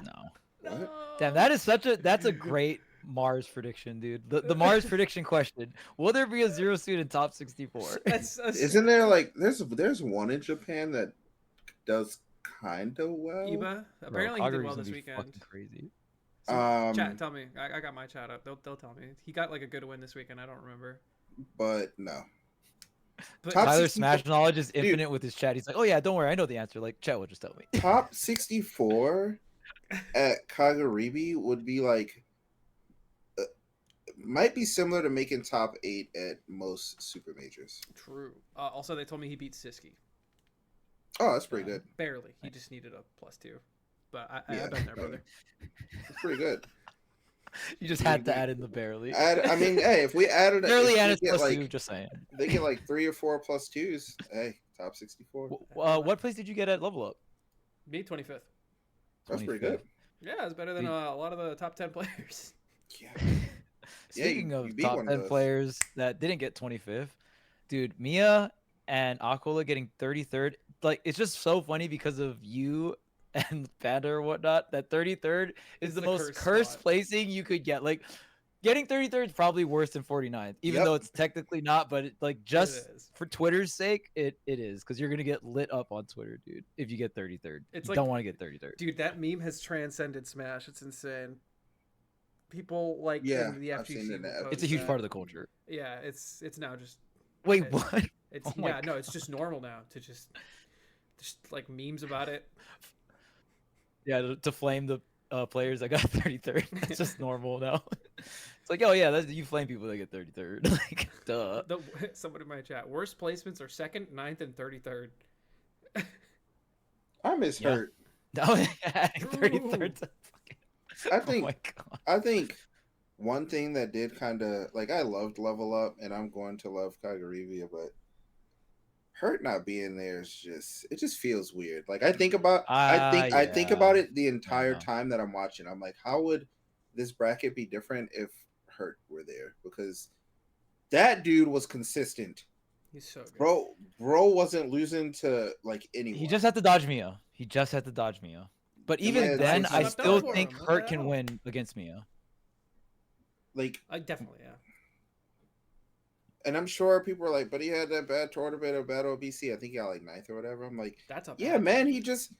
No. What? Damn, that's a great Mars prediction, dude. The Mars prediction question: will there be a 0 suit in top 64? Isn't there like there's one in Japan that does kind of well? Iba apparently he did well this weekend. Fucking crazy. Chat, tell me. I got my chat up. They'll tell me. He got like a good win this weekend. I don't remember. But no. But Tyler's Smash knowledge is infinite with his chat. He's like, oh yeah, don't worry, I know the answer. Like, chat will just tell me. Top 64 at Kagaribi would be like, might be similar to making top 8 at most super majors. True. Also, they told me he beat Siski. Oh, that's pretty good. Barely. He just needed a +2. But I've been there, brother. It's pretty good. You just had to add in the barely. I mean, hey, if we added barely added like, +2, just saying. They get like 3 or 4 +2s. Hey, top 64. What place did you get at level up? Me, 25th. That's pretty good. Yeah, it's better than a lot of the top 10 players. Yeah. Speaking of top 10 players that didn't get 25th, dude, Mia and Aquila getting 33rd. Like, it's just so funny because of you and Panda or whatnot. That 33rd is the most cursed placing you could get. Like, getting 33rd is probably worse than 49th, even though it's technically not. But like, just for Twitter's sake, it is, because you're gonna get lit up on Twitter, dude. If you get 33rd, you don't want to get 33rd. Dude, that meme has transcended Smash. It's insane. People like in the FGC. It's a huge part of the culture. Yeah, it's now just. Wait, what? It's no, it's just normal now to just like memes about it. Yeah, to flame the players that got 33rd. It's just normal now. It's like, oh yeah, you flame people that get 33rd. Like, duh. Somebody in my chat. Worst placements are 2nd, 9th, and 33rd. I miss Hurt. No, 33rd. I think one thing that did kind of like, I loved Level Up, and I'm going to love Kagarivia, but Hurt not being there is just feels weird. Like, I think about I think about it the entire time that I'm watching. I'm like, how would this bracket be different if Hurt were there? Because that dude was consistent. He's so good. Bro wasn't losing to like anyone. He just had to dodge Mia. But even then, I still think Hurt can win against Mia. Like, I definitely, yeah. And I'm sure people are like, but he had that bad tournament of bad OBC. I think he got like 9th or whatever. I'm like, man, he just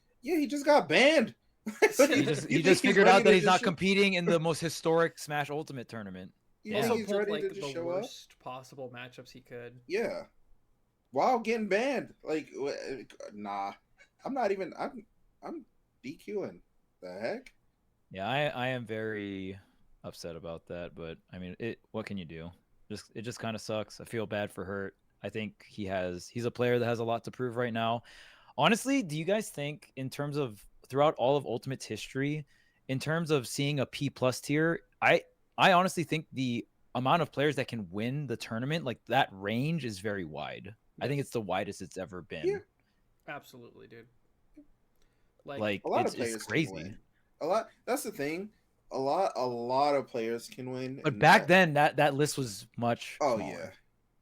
got banned. he just figured out that he's not competing in the most historic Smash Ultimate tournament. He also pulled like the worst possible matchups he could. Yeah, while getting banned. Like, nah, I'm not even. I'm DQing. The heck? Yeah, I am very upset about that. But I mean, what can you do? It just kind of sucks. I feel bad for Hurt. I think he's a player that has a lot to prove right now. Honestly, do you guys think, in terms of throughout all of Ultimate's history, in terms of seeing a P+ tier, I honestly think the amount of players that can win the tournament, like that range, is very wide. I think it's the widest it's ever been. Yeah. Absolutely, dude. Like a lot of players it's crazy. Can win. A lot. That's the thing. A lot of players can win. But back then, that list was much smaller. Yeah.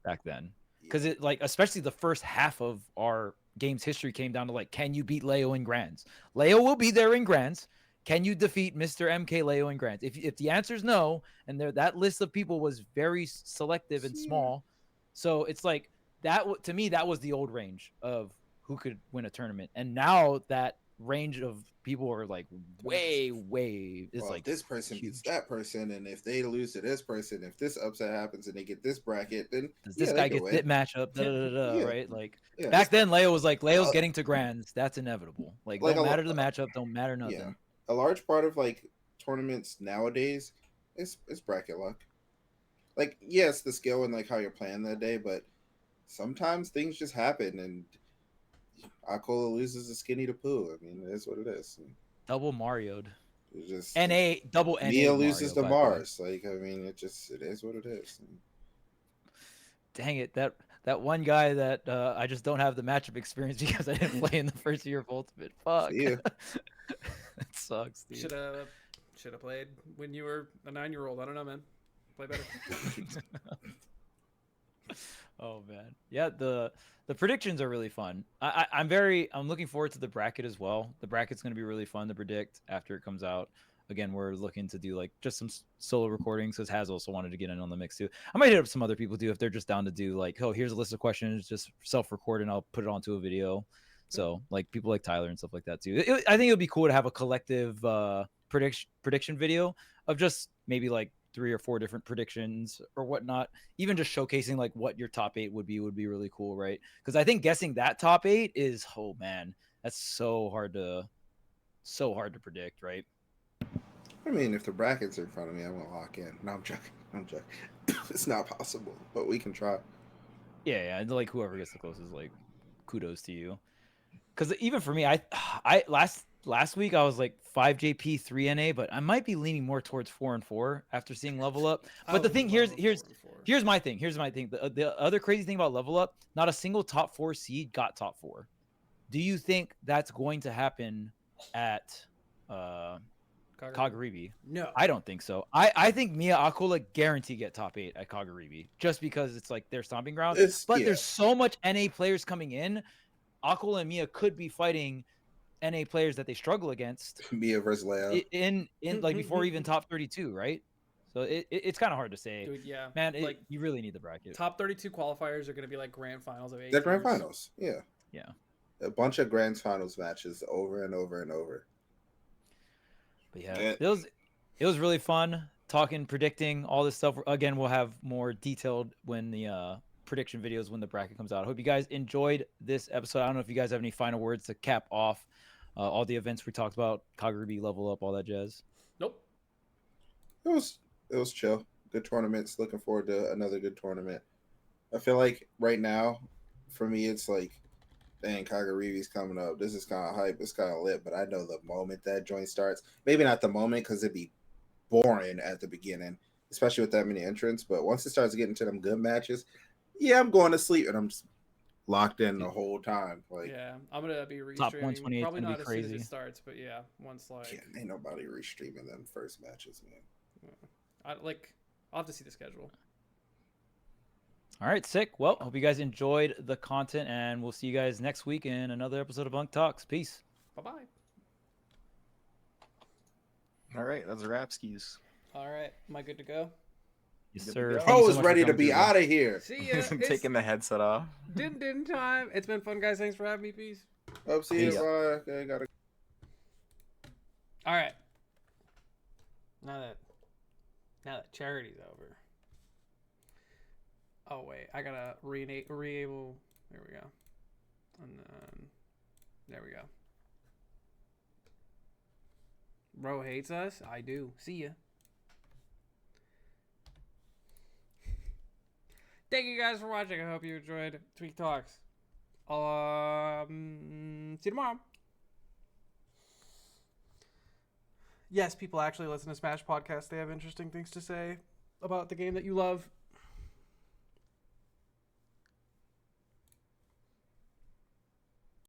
Back then, because it, like, especially the first half of our game's history came down to, like, can you beat Leo in Grands? Leo will be there in Grands. Can you defeat Mr. MK Leo in Grands? If the answer is no, and that list of people was very selective and small, so it's like that. To me, that was the old range of who could win a tournament, and now that range of people are like way. It's like this person beats that person, and if they lose to this person, if this upset happens and they get this bracket, then does this guy get that matchup? Right? Like back then, Leo was like, Leo's getting to Grands. That's inevitable. Like don't matter the matchup, don't matter nothing. Yeah. A large part of like tournaments nowadays is bracket luck. Like, yes, the skill and like how you're playing that day, but sometimes things just happen, and Aquila loses a skinny to Pooh. I mean, it is what it is. Double Mario'd. It's just double NA. Mia loses to Mars. Like, I mean, it is what it is. Dang it, that one guy that I just don't have the matchup experience because I didn't play in the first year of Ultimate. Fuck. Yeah. That sucks, dude. Should have played when you were a 9-year-old. I don't know, man. Play better. Oh man, yeah. The predictions are really fun. I'm looking forward to the bracket as well. The bracket's going to be really fun to predict after it comes out. again, we're looking to do like just some solo recordings because Has also wanted to get in on the mix too. I might hit up some other people too if they're just down to do like, oh, here's a list of questions, just self-record and I'll put it onto a video. So like people like Tyler and stuff like that too. I think it would be cool to have a collective prediction video of just maybe like 3 or 4 different predictions or whatnot. Even just showcasing like what your top 8 would be really cool, right? Because I think guessing that top 8 is, oh man, that's so hard to predict, right? I mean, if the brackets are in front of me, I'm gonna lock in. No, I'm joking. It's not possible, but we can try. Yeah, like whoever gets the closest, like kudos to you. Because even for me, I last week I was like 5 JP 3 NA, but I might be leaning more towards 4 and 4 after seeing Level Up. But the thing here's my thing. The other crazy thing about Level Up, not a single top 4 seed got top 4. Do you think that's going to happen at Kagaribi? No, I don't think so. I think Mia Aquila guarantee get top 8 at Kagaribi just because it's like their stomping ground. There's so much NA players coming in. Aquila and Mia could be fighting NA players that they struggle against. Mia versus Leo. In like before even top 32, right? So it's kind of hard to say. Dude, yeah. Man, like you really need the bracket. Top 32 qualifiers are going to be like grand finals of 8. They're grand finals. Yeah. Yeah. A bunch of grand finals matches over and over and over. But yeah, it was really fun talking, predicting all this stuff. Again, we'll have more detailed when the prediction videos when the bracket comes out. I hope you guys enjoyed this episode. I don't know if you guys have any final words to cap off all the events we talked about, Kagaribi, Level Up, all that jazz. Nope. It was chill. Good tournaments. Looking forward to another good tournament. I feel like right now, for me, it's like, dang, Kagaribi's coming up. This is kind of hype. It's kind of lit, but I know the moment that joint starts, maybe not the moment because it'd be boring at the beginning, especially with that many entrants. But once it starts getting to them good matches, yeah, I'm going to sleep and I'm just locked in the whole time. Like, yeah, I'm gonna be restreaming. Top 128 probably not be as crazy. soon as it starts, but yeah, once like ain't nobody restreaming them first matches, man. I'll have to see the schedule. All right, sick. Well, hope you guys enjoyed the content, and we'll see you guys next week in another episode of Bunk Talks. Peace. Bye-bye. All right, that's a wrap, skis. All right, am I good to go? Yes, sir. I was ready to be out of here. See ya. Taking the headset off. Din time. It's been fun, guys. Thanks for having me. Peace. Hope see you. Bye. Okay, gotta. All right. Now that charity's over. Oh wait, I gotta re-enable. There we go. And then there we go. Bro hates us. I do. See ya. Thank you guys for watching. I hope you enjoyed Tweek Talks. See you tomorrow. Yes, people actually listen to Smash podcasts. They have interesting things to say about the game that you love.